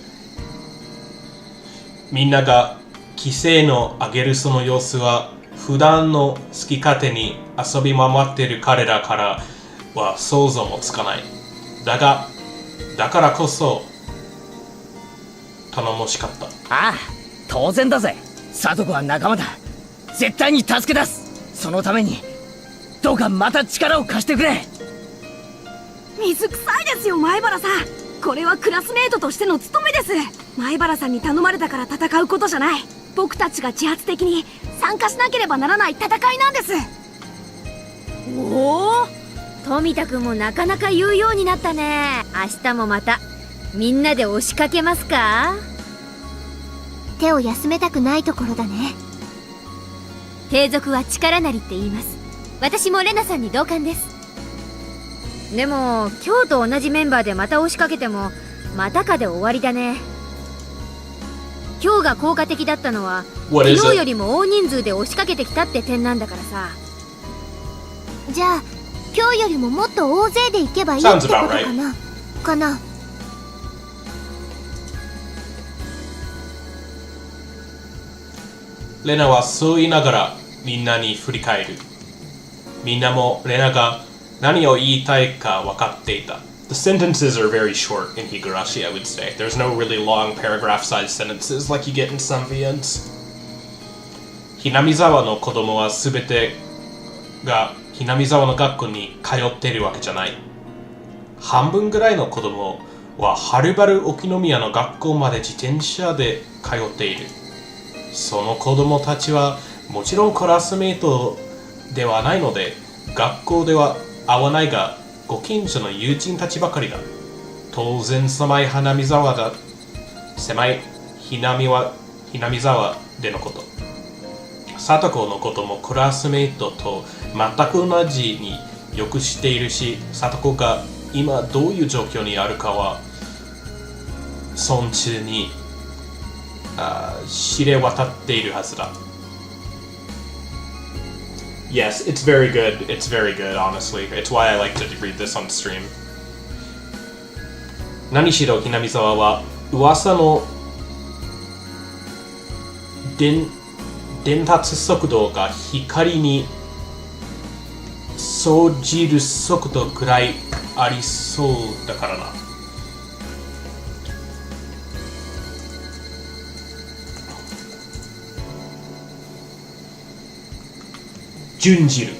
Speaker 1: みんなが規制の上げるその様子は普段の好き勝手に遊び回っている彼らからは想像もつかない。だからこそ頼もしかった。
Speaker 3: ああ、当然だぜ。聡子は仲間だ。絶対に助け出す。そのためにどうかまた力を貸してくれ。
Speaker 4: 水臭いですよ前原さん。これはクラスメートとしての務めです。前原さんに頼まれたから戦うことじゃない。僕たちが自発的に参加しなければならない戦いなんです。
Speaker 2: おお、富田君もなかなか言うようになったね。明日もまたみんなで押しかけますか。
Speaker 7: 手を休めたくないところだね。
Speaker 2: 継続は力なりって言います。私もレナさんに同感です。でも今日と同じメンバーでまた押しかけてもまたかで終わりだね。今日が効果的だったのは昨日よりも大人数で押しかけてきたって点なんだからさ。
Speaker 7: じゃあ今日よりももっと大勢で行けばいいってことかな。
Speaker 1: レナはそう言いながらみんなに振り返る。みんなもレナが何を言いたいか分かっていた。The sentences are very short in Higurashi, I would say. There's no really long paragraph-sized sentences like you get in some VNs. ひなみ沢の子供は全てがひなみ沢の学校に通っているわけじゃない。半分ぐらいの子供ははるばる沖宮の学校まで自転車で通っている。その子供たちはもちろんクラスメイトではないので学校では会わないがご近所の友人たちばかりだ。当然狭い花見沢だ。狭いひなみ沢でのこと。聡子のこともクラスメイトと全く同じによく知っているし、聡子が今どういう状況にあるかは村中に知れ渡っているはずだ。Yes, it's very good. It's very good, honestly. It's why I like to read this on stream. 何しろひなみ沢は噂の伝達速度が光に生じる速度くらいありそうだからな。Junjiru.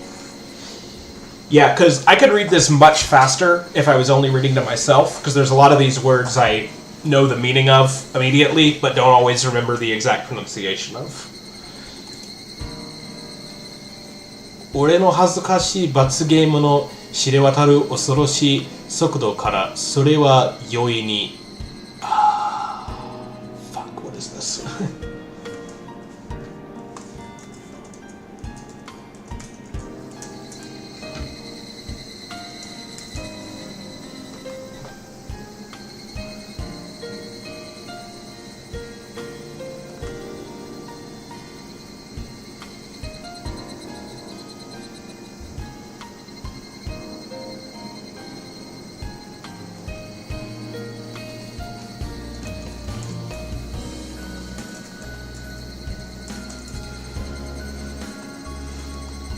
Speaker 1: Yeah, because I could read this much faster if I was only reading to myself, because there's a lot of these words I know the meaning of immediately, but don't always remember the exact pronunciation of. 俺の恥ずかしい罰ゲームの知れ渡る恐ろしい速度からそれは容易に Fuck, what is this?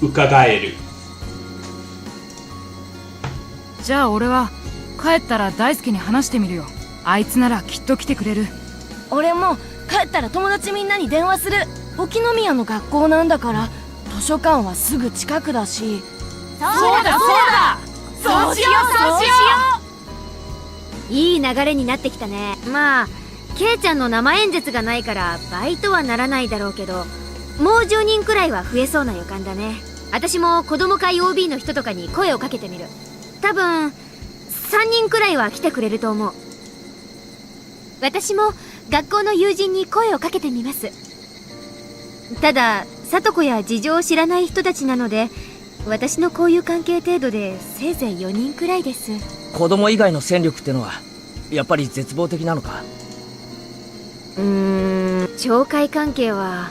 Speaker 1: 伺える。
Speaker 10: じゃあ俺は帰ったら大輔に話してみるよ。あいつならきっと来てくれる。
Speaker 4: 俺も帰ったら友達みんなに電話する。沖宮の学校なんだから図書館はすぐ近くだし。
Speaker 10: そうだそうしよう
Speaker 5: いい流れになってきたね。まあケイちゃんの生演説がないからバイトはならないだろうけど、もう10人くらいは増えそうな予感だね。私も子供会 OB の人とかに声をかけてみる。多分3人くらいは来てくれると思う。
Speaker 2: 私も学校の友人に声をかけてみます。ただ聡子や事情を知らない人たちなので、私の交友関係程度でせいぜい4人くらいです。
Speaker 3: 子供以外の戦力ってのはやっぱり絶望的なのか？
Speaker 5: 懲戒関係は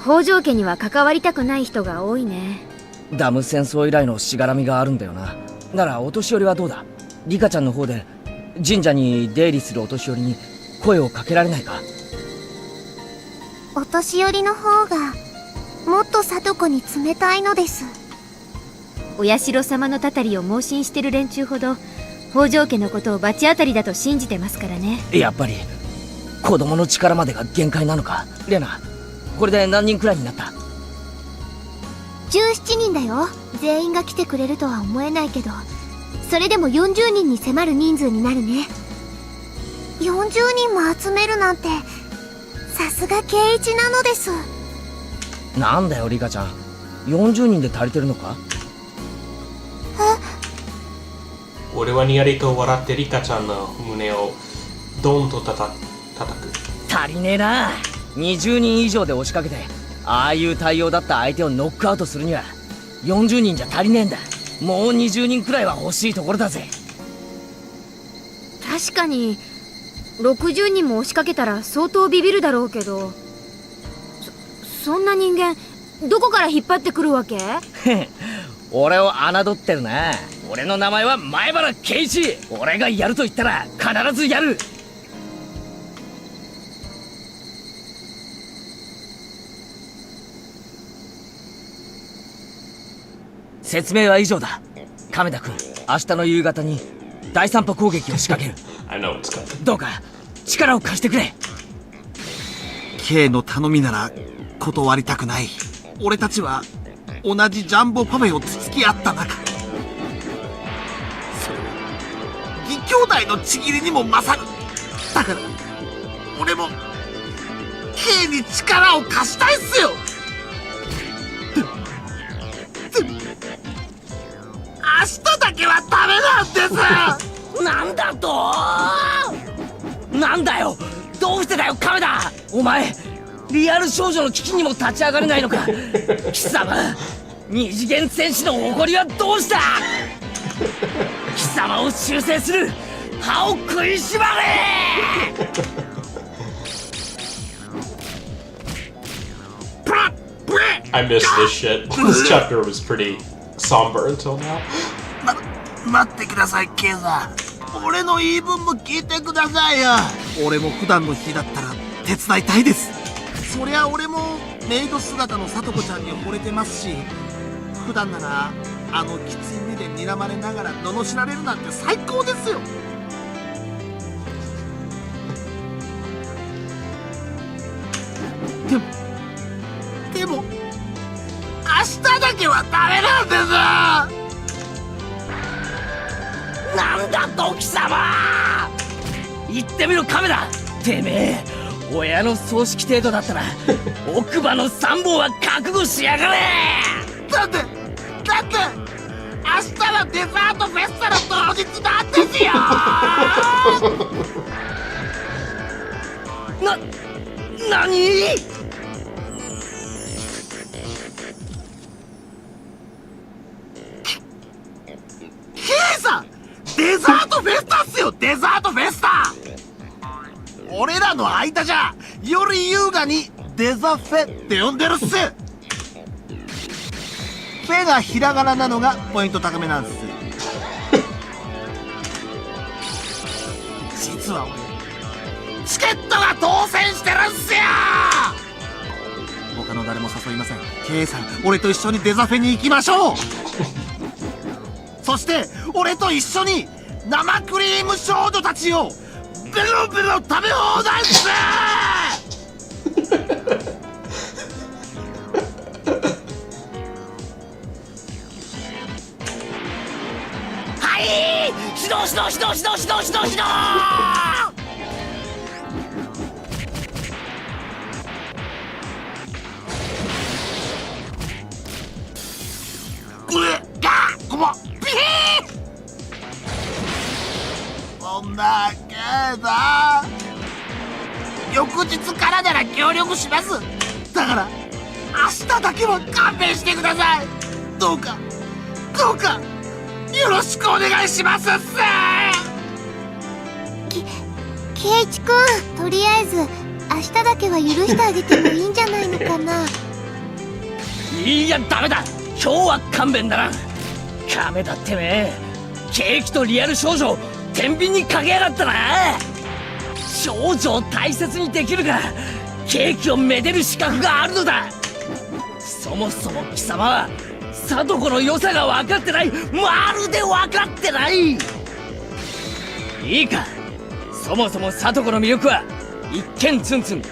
Speaker 5: 北条家には関わりたくない人が多いね。
Speaker 3: ダム戦争以来のしがらみがあるんだよな。ならお年寄りはどうだ？リカちゃんの方で神社に出入りするお年寄りに声をかけられないか？
Speaker 7: お年寄りの方がもっと聡子に冷たいのです。
Speaker 2: お社様のたたりを盲信してる連中ほど北条家のことを罰当たりだと信じてますからね。
Speaker 3: やっぱり子供の力までが限界なのか？レナ、これで何人くらいになった？
Speaker 7: 17人だよ。全員が来てくれるとは思えないけど、それでも40人に迫る人数になるね。40人も集めるなんてさすが圭一なのです。
Speaker 3: なんだよリカちゃん、40人で足りてるのか？
Speaker 1: 俺はにやりと笑ってリカちゃんの胸をドンと叩く。
Speaker 3: 足りねえな。20人以上で押しかけてああいう対応だった相手をノックアウトするには40人じゃ足りねえんだ。もう20人くらいは欲しいところだぜ。
Speaker 5: 確かに60人も押しかけたら相当ビビるだろうけど、そんな人間どこから引っ張ってくるわけ？
Speaker 3: 俺を侮ってるな。俺の名前は前原圭一。俺がやると言ったら必ずやる。説明は以上だ。亀田君、明日の夕方に第三波攻撃を仕掛ける。どうか力を貸してくれ。
Speaker 11: K の頼みなら断りたくない。俺たちは同じジャンボパフェをつつき合った仲。それは義兄弟のちぎりにも勝る。だから俺も K に力を貸したいっすよ。明日だけはダメなんです。
Speaker 3: なんだと？なんだよ、どうしてだよ亀田。お前リアル少女の危機にも立ち上がれないのか？貴様、二次元戦士の誇りはどうした？貴様を修正する。歯を食いしばれ。
Speaker 1: I missed this shit. This chapter was pretty somber until now.
Speaker 11: 待ってください、ケイさん。俺の言い分も聞いてくださいよ。俺も普段の日だったら手伝いたいです。そりゃ俺もメイド姿のさとこちゃんに惚れてますし、普段ならあのきつい目で睨まれながら罵られるなんて最高ですよ。日だけはダメなんです。
Speaker 3: なんだと貴様、言ってみろカメラ。てめえ親の葬式程度だったら奥歯の3本は覚悟しやがれ。
Speaker 11: だって明日はデザートフェスタの当日なんですよ。
Speaker 3: 何？
Speaker 11: ケイさん、デザートフェスタっすよ、デザートフェスタ。俺らの間じゃより優雅にデザフェって呼んでるっす。フェがひらがななのがポイント高めなんです。実は俺チケットが当選してるんすよ。他の誰も誘いません。ケイさん、俺と一緒にデザフェに行きましょう。そして俺と一緒に生クリーム少女たちをベロベロ食べ放題っす。
Speaker 3: はい、指導指導指導指導指導指導指導。
Speaker 11: こもピー。そんなケイさん、翌日からなら協力します。だから明日だけは勘弁してください。どうかよろしくお願いしますっす。
Speaker 7: ケイチくん、とりあえず明日だけは許してあげてもいいんじゃないのかな。
Speaker 3: いやダメだ、今日は勘弁だな。カメだってめえ、ケーキとリアル少女を天秤にかけやがったな。少女を大切にできるからケーキをめでる資格があるのだ。そもそも貴様は聡子の良さが分かってない。まるで分かってない。いいか、そもそも聡子の魅力は一見ツンツン、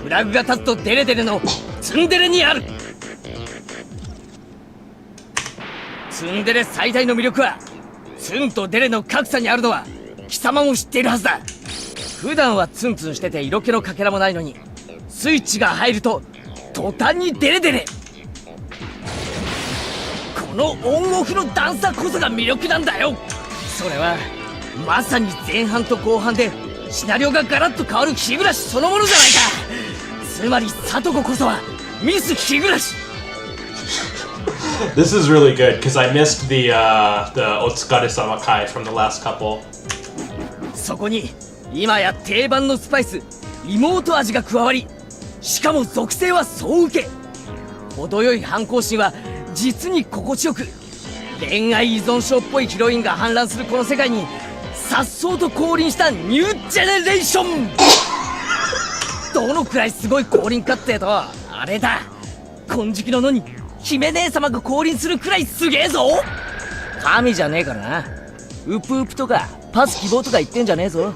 Speaker 3: フラグが立つとデレデレのツンデレにある。ツンデレ最大の魅力はツンとデレの格差にあるのは貴様も知っているはずだ。普段はツンツンしてて色気のかけらもないのに、スイッチが入ると途端にデレデレ。このオンオフの段差こそが魅力なんだよ。それはまさに前半と後半でシナリオがガラッと変わる日暮らしそのものじゃないか。つまり聡子こそはミス日暮らし。
Speaker 1: This is really good because I missed the Otsukare-sama Kai from the last couple.
Speaker 3: そこに今や定番のスパイス妹味が加わり、しかも属性は総受け。程よい反抗心は実に心地よく、恋愛依存症っぽいヒロインが氾濫するこの世界に颯爽と降臨したニュージェネレーション。どのくらいすごい降臨かってと、あれだ、金色の野に姫姉様が降臨するくらいすげえぞ。神じゃねえからな。ウプウプとかパス希望とか言ってんじゃねえぞ。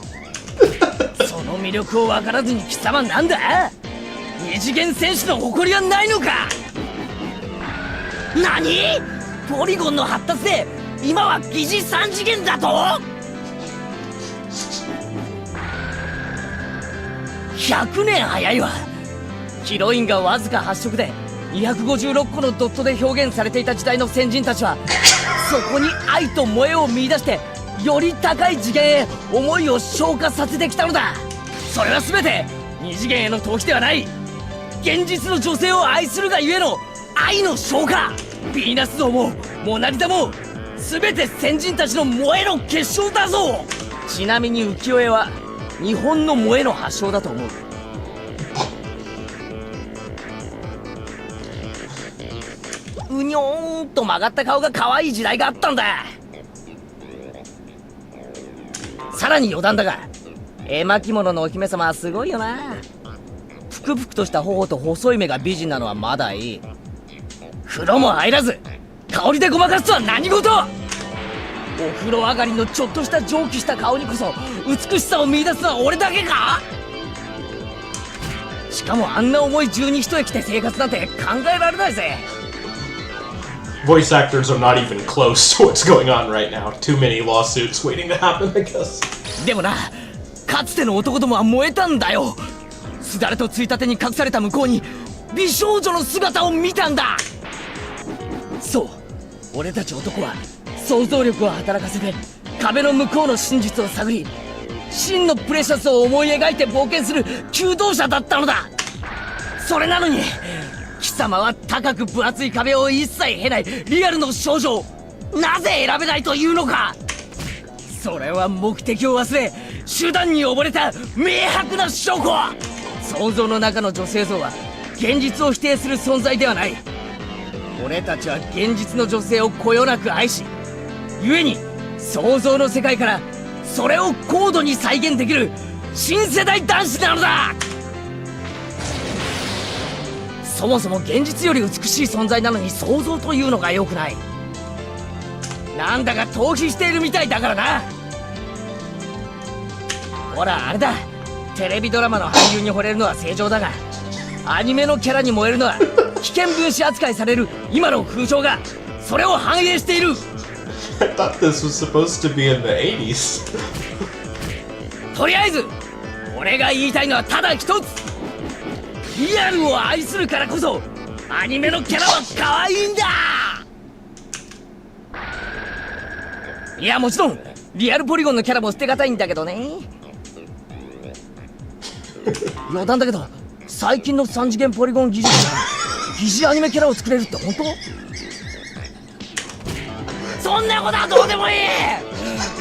Speaker 3: その魅力を分からずに貴様なんだ、二次元戦士の誇りはないのか。何？ポリゴンの発達で今は疑似三次元だと？100年早いわ。ヒロインがわずか8色で256個のドットで表現されていた時代の先人たちは、そこに愛と萌えを見出してより高い次元へ思いを昇華させてきたのだ。それは全て二次元への逃避ではない、現実の女性を愛するがゆえの愛の昇華。ヴィーナス像もモナリザも全て先人たちの萌えの結晶だぞ。ちなみに浮世絵は日本の萌えの発祥だと思う。うにょーんと曲がった顔が可愛い時代があったんだ。さらに余談だが、絵巻物のお姫様はすごいよな。ぷくぷくとした頬と細い目が美人なのはまだいい。風呂も入らず香りでごまかすとは何事。お風呂上がりのちょっとした蒸気した顔にこそ美しさを見出すのは俺だけか。しかもあんな重い十二一駅で生活なんて考えられないぜ。
Speaker 1: voice actors are not even close to what's going on right now. Too many lawsuits waiting to happen, I guess.
Speaker 3: でもな、かつての男どもは燃えたんだよ。すだれとついたてに隠された向こうに美少女の姿を見たんだ。そう、俺たち男は想像力を働かせて壁の向こうの真実を探り、真のプレシャスを思い描いて冒険する求道者だったのだ。それなのに貴様は高く分厚い壁を一切経ないリアルの少女をなぜ選べないというのか。それは目的を忘れ手段に溺れた明白な証拠。想像の中の女性像は現実を否定する存在ではない。俺たちは現実の女性をこよなく愛し、故に想像の世界からそれを高度に再現できる新世代男子なのだ。そもそも現実より美しい存在なのに想像というのが良くない。なんだか逃避しているみたいだからな。ほらあれだ、テレビドラマの俳優に惚れるのは正常だが、アニメのキャラに燃えるのは危険分子扱いされる今の風潮がそれを反映している。
Speaker 1: I thought this was supposed to be in the 80s.
Speaker 3: とりあえず俺が言いたいのはただ一つ。リアルを愛するからこそアニメのキャラは可愛いんだ。いやもちろんリアルポリゴンのキャラも捨てがたいんだけどね。余談だけど最近の3次元ポリゴン技術が疑似アニメキャラを作れるって本当？そんなことはどうでもいい。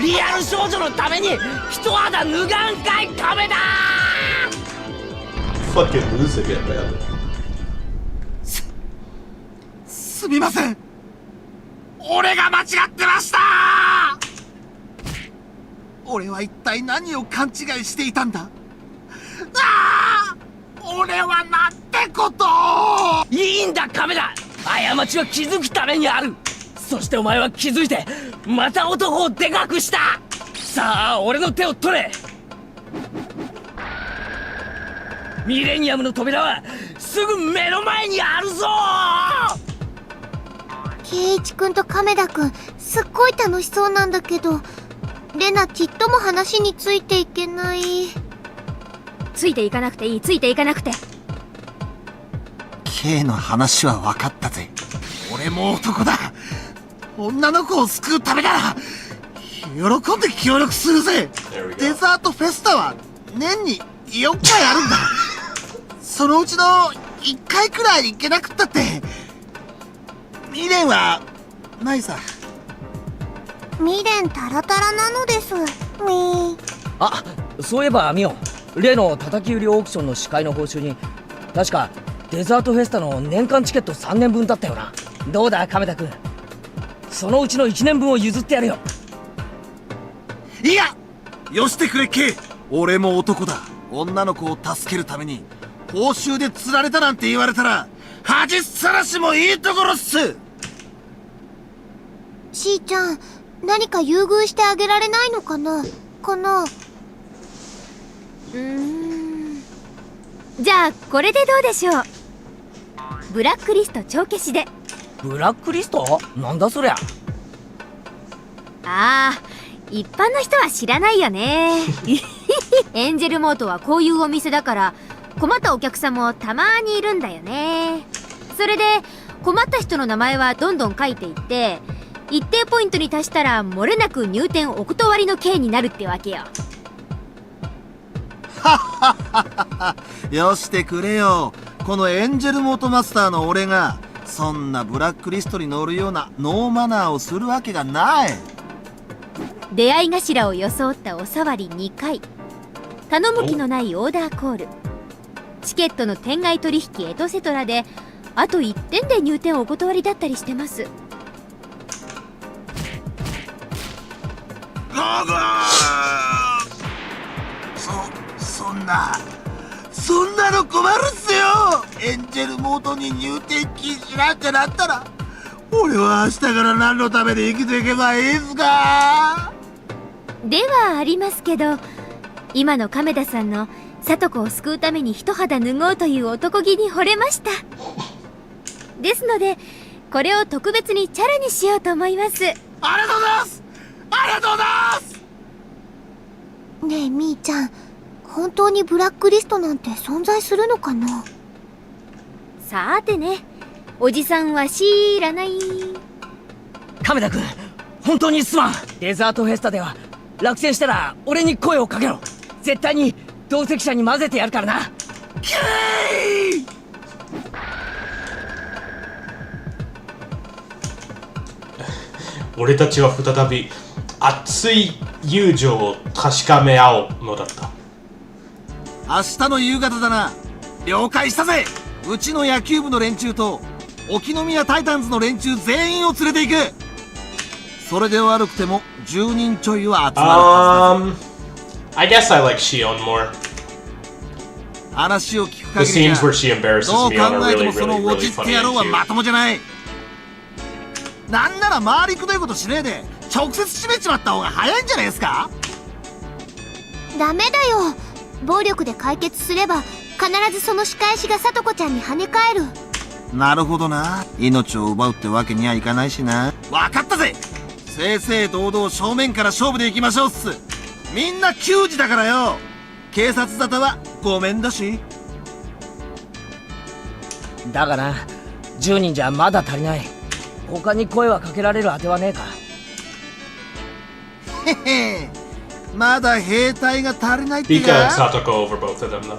Speaker 3: リアル少女のために一肌脱がんかい壁だ。
Speaker 1: Fucking losing it, man.
Speaker 11: すみません。俺が間違ってました。俺は一体何を勘違いしていたんだ。ああ、俺はなんてことを。
Speaker 3: いいんだ亀田、過ちは気づくためにある。そしてお前は気づいてまた男をでかくした。さあ俺の手を取れ。ミレニアムの扉はすぐ目の前にあるぞ。
Speaker 7: 圭一くんと亀田くんすっごい楽しそうなんだけど、レナちっとも話についていけない。
Speaker 5: ついていかなくていい、ついていかなくて。
Speaker 11: K の話は分かったぜ。俺も男だ。女の子を救うためなら喜んで協力するぜ。デザートフェスタは年に4回あるんだ。そのうちの1回くらい行けなくったって未練はないさ。
Speaker 7: 未練タラタラなのです。
Speaker 3: あ、そういえばミオン、例の叩き売りオークションの司会の報酬に確かデザートフェスタの年間チケット3年分だったよな。どうだ亀田君、そのうちの1年分を譲ってやるよ。
Speaker 11: いや、よしてくれ K。 俺も男だ。女の子を助けるために報酬で釣られたなんて言われたら恥さらしもいいところっす。
Speaker 7: しーちゃん、何か優遇してあげられないのかな。
Speaker 5: じゃあこれでどうでしょう。ブラックリスト帳消しで。
Speaker 3: ブラックリスト？なんだそりゃ。
Speaker 5: ああ、一般の人は知らないよね。エンジェルモートはこういうお店だから困ったお客さんもたまにいるんだよね。それで困った人の名前はどんどん書いていって、一定ポイントに達したら漏れなく入店お断りの刑になるってわけよ。
Speaker 11: よしてくれよ。このエンジェルモートマスターの俺がそんなブラックリストに載るようなノーマナーをするわけがない。
Speaker 5: 出会い頭を装ったおさわり2回、頼む気のないオーダーコール、チケットの店外取引エトセトラであと1点で入店お断りだったりしてます。
Speaker 11: そんなの困るっすよ。エンジェルモートに入店禁止なんてなったら俺は明日から何のために生きていけばいいんすか。
Speaker 5: ではありますけど、今の亀田さんの聡子を救うために一肌脱ごうという男気に惚れました。ですのでこれを特別にチャラにしようと思います。
Speaker 11: ありがとうございます。ありがとうございます。
Speaker 7: ねえみーちゃん、本当にブラックリストなんて存在するのかな。
Speaker 5: さーてね、おじさんは知らない。
Speaker 3: 亀田君、本当にすまん。デザートフェスタでは落選したら俺に声をかけろ。絶対に同席者に混ぜてやるからな。
Speaker 1: 俺たちは再び熱い友情を確かめ合うのだった。
Speaker 11: 明日の夕方だな。了解したぜ。うちの野球部の連中と沖宮タイタンズの連中全員を連れて行く。それで悪くても10人ちょいは集まるはずだぜ。
Speaker 1: I guess I like Shion more.
Speaker 11: 話を聞く
Speaker 1: The
Speaker 11: 限り
Speaker 1: scenes
Speaker 11: じゃ
Speaker 1: where she embarrasses
Speaker 11: どう
Speaker 1: me on
Speaker 11: 考
Speaker 1: are
Speaker 11: えて
Speaker 1: really,
Speaker 11: もそ
Speaker 1: really,
Speaker 11: のお
Speaker 1: really
Speaker 11: じって
Speaker 1: funny
Speaker 11: 野郎
Speaker 1: and
Speaker 11: は
Speaker 1: cute.
Speaker 11: まともじゃない。なんなら回りくどいことしねえで直接締めちまった方が早いんじゃないですか。
Speaker 7: ダメだよ。暴力で解決すれば必ずその仕返しがさとこちゃんに跳ね返る。
Speaker 11: なるほどな。命を奪うってわけにはいかないしな。分かったぜ。正々堂々正面から勝負でいきましょうっす。みんな球児だからよ。警察沙汰はごめんだし。
Speaker 3: だがな、10人じゃまだ足りない。他に声はかけられるあてはねえか。
Speaker 11: へへ、まだ兵隊が足りないって
Speaker 1: Pika and
Speaker 11: か。
Speaker 1: Satoko over both of them though.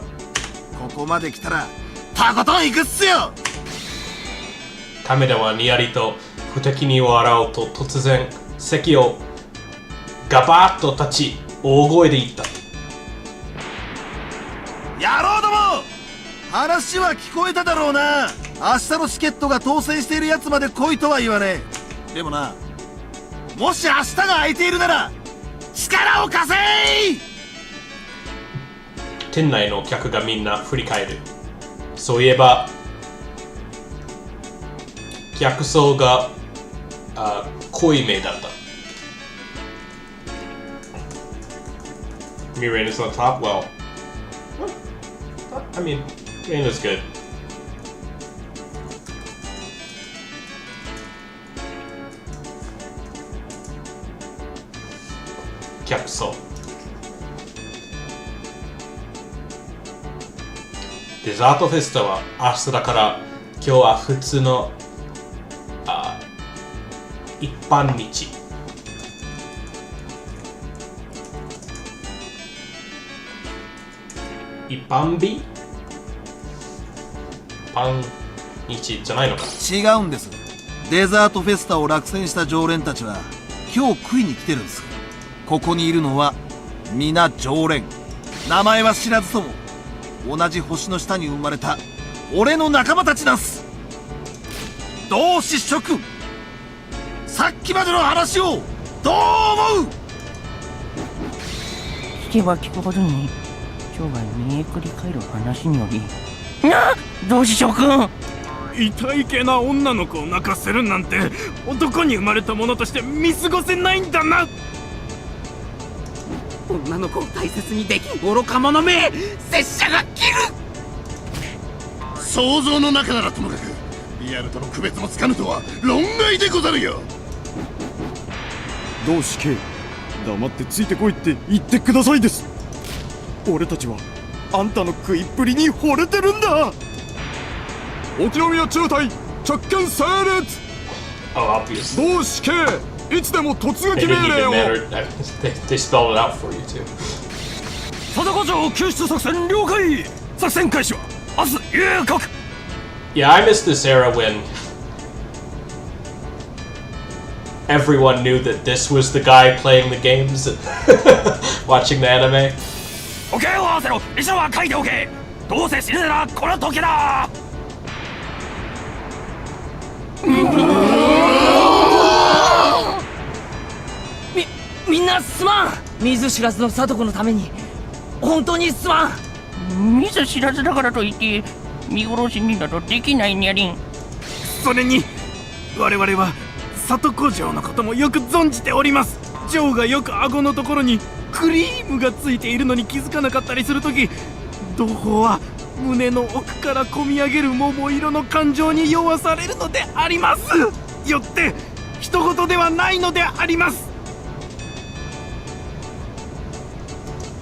Speaker 11: ここまで来たらとことん行くっすよ。
Speaker 1: 亀田はにやりと不敵に笑おうと突然席をガバッと立ち大声で言った。
Speaker 11: 野郎ども、話は聞こえただろうな。明日のチケットが当選しているやつまで来いとは言わねえ。でもな、もし明日が空いているなら力を貸せー。
Speaker 1: 店内の客がみんな振り返る。そういえば客層が濃いめだった。Mirena's on top. Well, I mean, Mirena's good. 客層。デザートフェスタは明日だから、今日は普通の一般日。一般日？一般日じゃないのか。
Speaker 11: 違うんです。デザートフェスタを落選した常連たちは今日食いに来てるんです。ここにいるのは皆常連。名前は知らずとも同じ星の下に生まれた俺の仲間たちなんす。同志諸君、さっきまでの話をどう思う？
Speaker 12: 聞けば聞くほどに生涯見えくり返る話によりな、同志諸君、
Speaker 8: 痛いけな女の子を泣かせるなんて男に生まれた者として見過ごせないんだな。
Speaker 13: 女の子を大切にできん愚か者め、拙者が切る。
Speaker 14: 想像の中ならともかくリアルとの区別もつかぬとは論外でござるよ。
Speaker 15: 同志 K、 黙ってついてこいって言ってくださいです。俺たちはあんたの食いっぷりに惚れてるんだ。沖宮中隊着艦整列。同志 K、 いつでも突撃命令を。
Speaker 8: 佐渡城救出作戦了解。作戦開始は明日夕刻。
Speaker 1: Yeah, I miss this era when everyone knew that this was the guy playing the games and watching the anime.
Speaker 8: おけを合わせろ。医者は書いておけ。どうせ死ぬならこの時だ。
Speaker 3: みんなすまん。見ず知らずの聡子のために本当にすまん。
Speaker 12: 見ず知らずだからといって見殺しになどできないにゃりん。
Speaker 8: それに我々は里子城のこともよく存じております。城がよく顎のところにクリームがついているのに気づかなかったりするとき、同胞は
Speaker 12: 胸の奥からこみ上げる桃色の感情に酔わされるのであります。よって人事ではないのであります。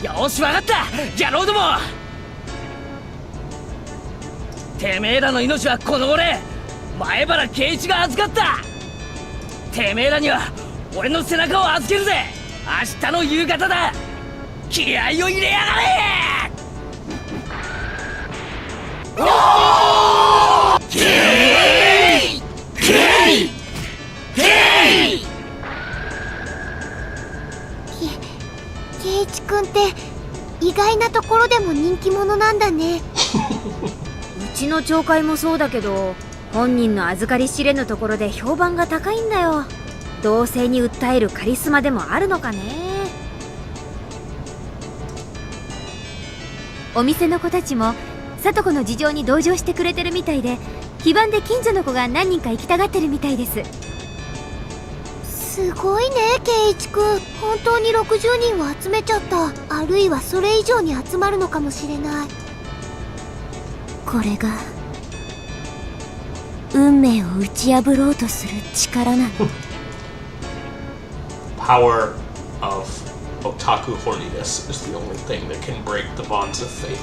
Speaker 3: よしわかった、野郎ども。てめえらの命はこの俺前原圭一が預かった。てめえらには俺の背中を預けるぜ。明日の夕方だ。気合を入れやがれ。
Speaker 7: 圭一君って意外なところでも人気者なんだね。
Speaker 5: うちの町会もそうだけど、本人の預かり知れぬところで評判が高いんだよ。同性に訴えるカリスマでもあるのかね。お店の子たちも聡子の事情に同情してくれてるみたいで、非番で近所の子が何人か行きたがってるみたいです。
Speaker 7: すごいね、圭一君。本当に60人を集めちゃった。あるいはそれ以上に集まるのかもしれない。これが運命を打ち破ろうとする力なの。
Speaker 1: Power of otaku horniness is the only thing that can break the bonds of fate.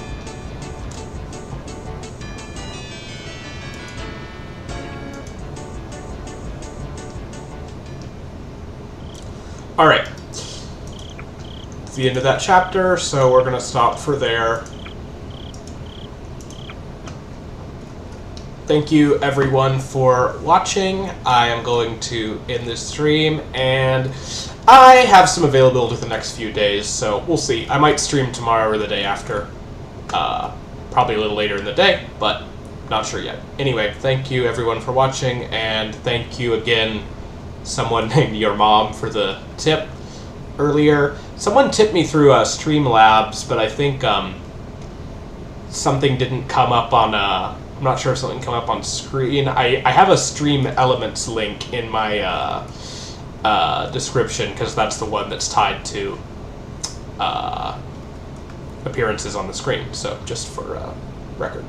Speaker 1: Alright. It's the end of that chapter, so we're gonna stop for there. Thank you everyone for watching. I am going to end this stream, and I have some availability the next few days, so we'll see. I might stream tomorrow or the day after. Probably a little later in the day, but not sure yet. Anyway, thank you everyone for watching, and thank you again, someone named your mom, for the tip earlier. Someone tipped me through Streamlabs, but I think something didn't come up on I'm not sure if something came up on screen. I have a Stream Elements link in my description, because that's the one that's tied to appearances on the screen, so just for record.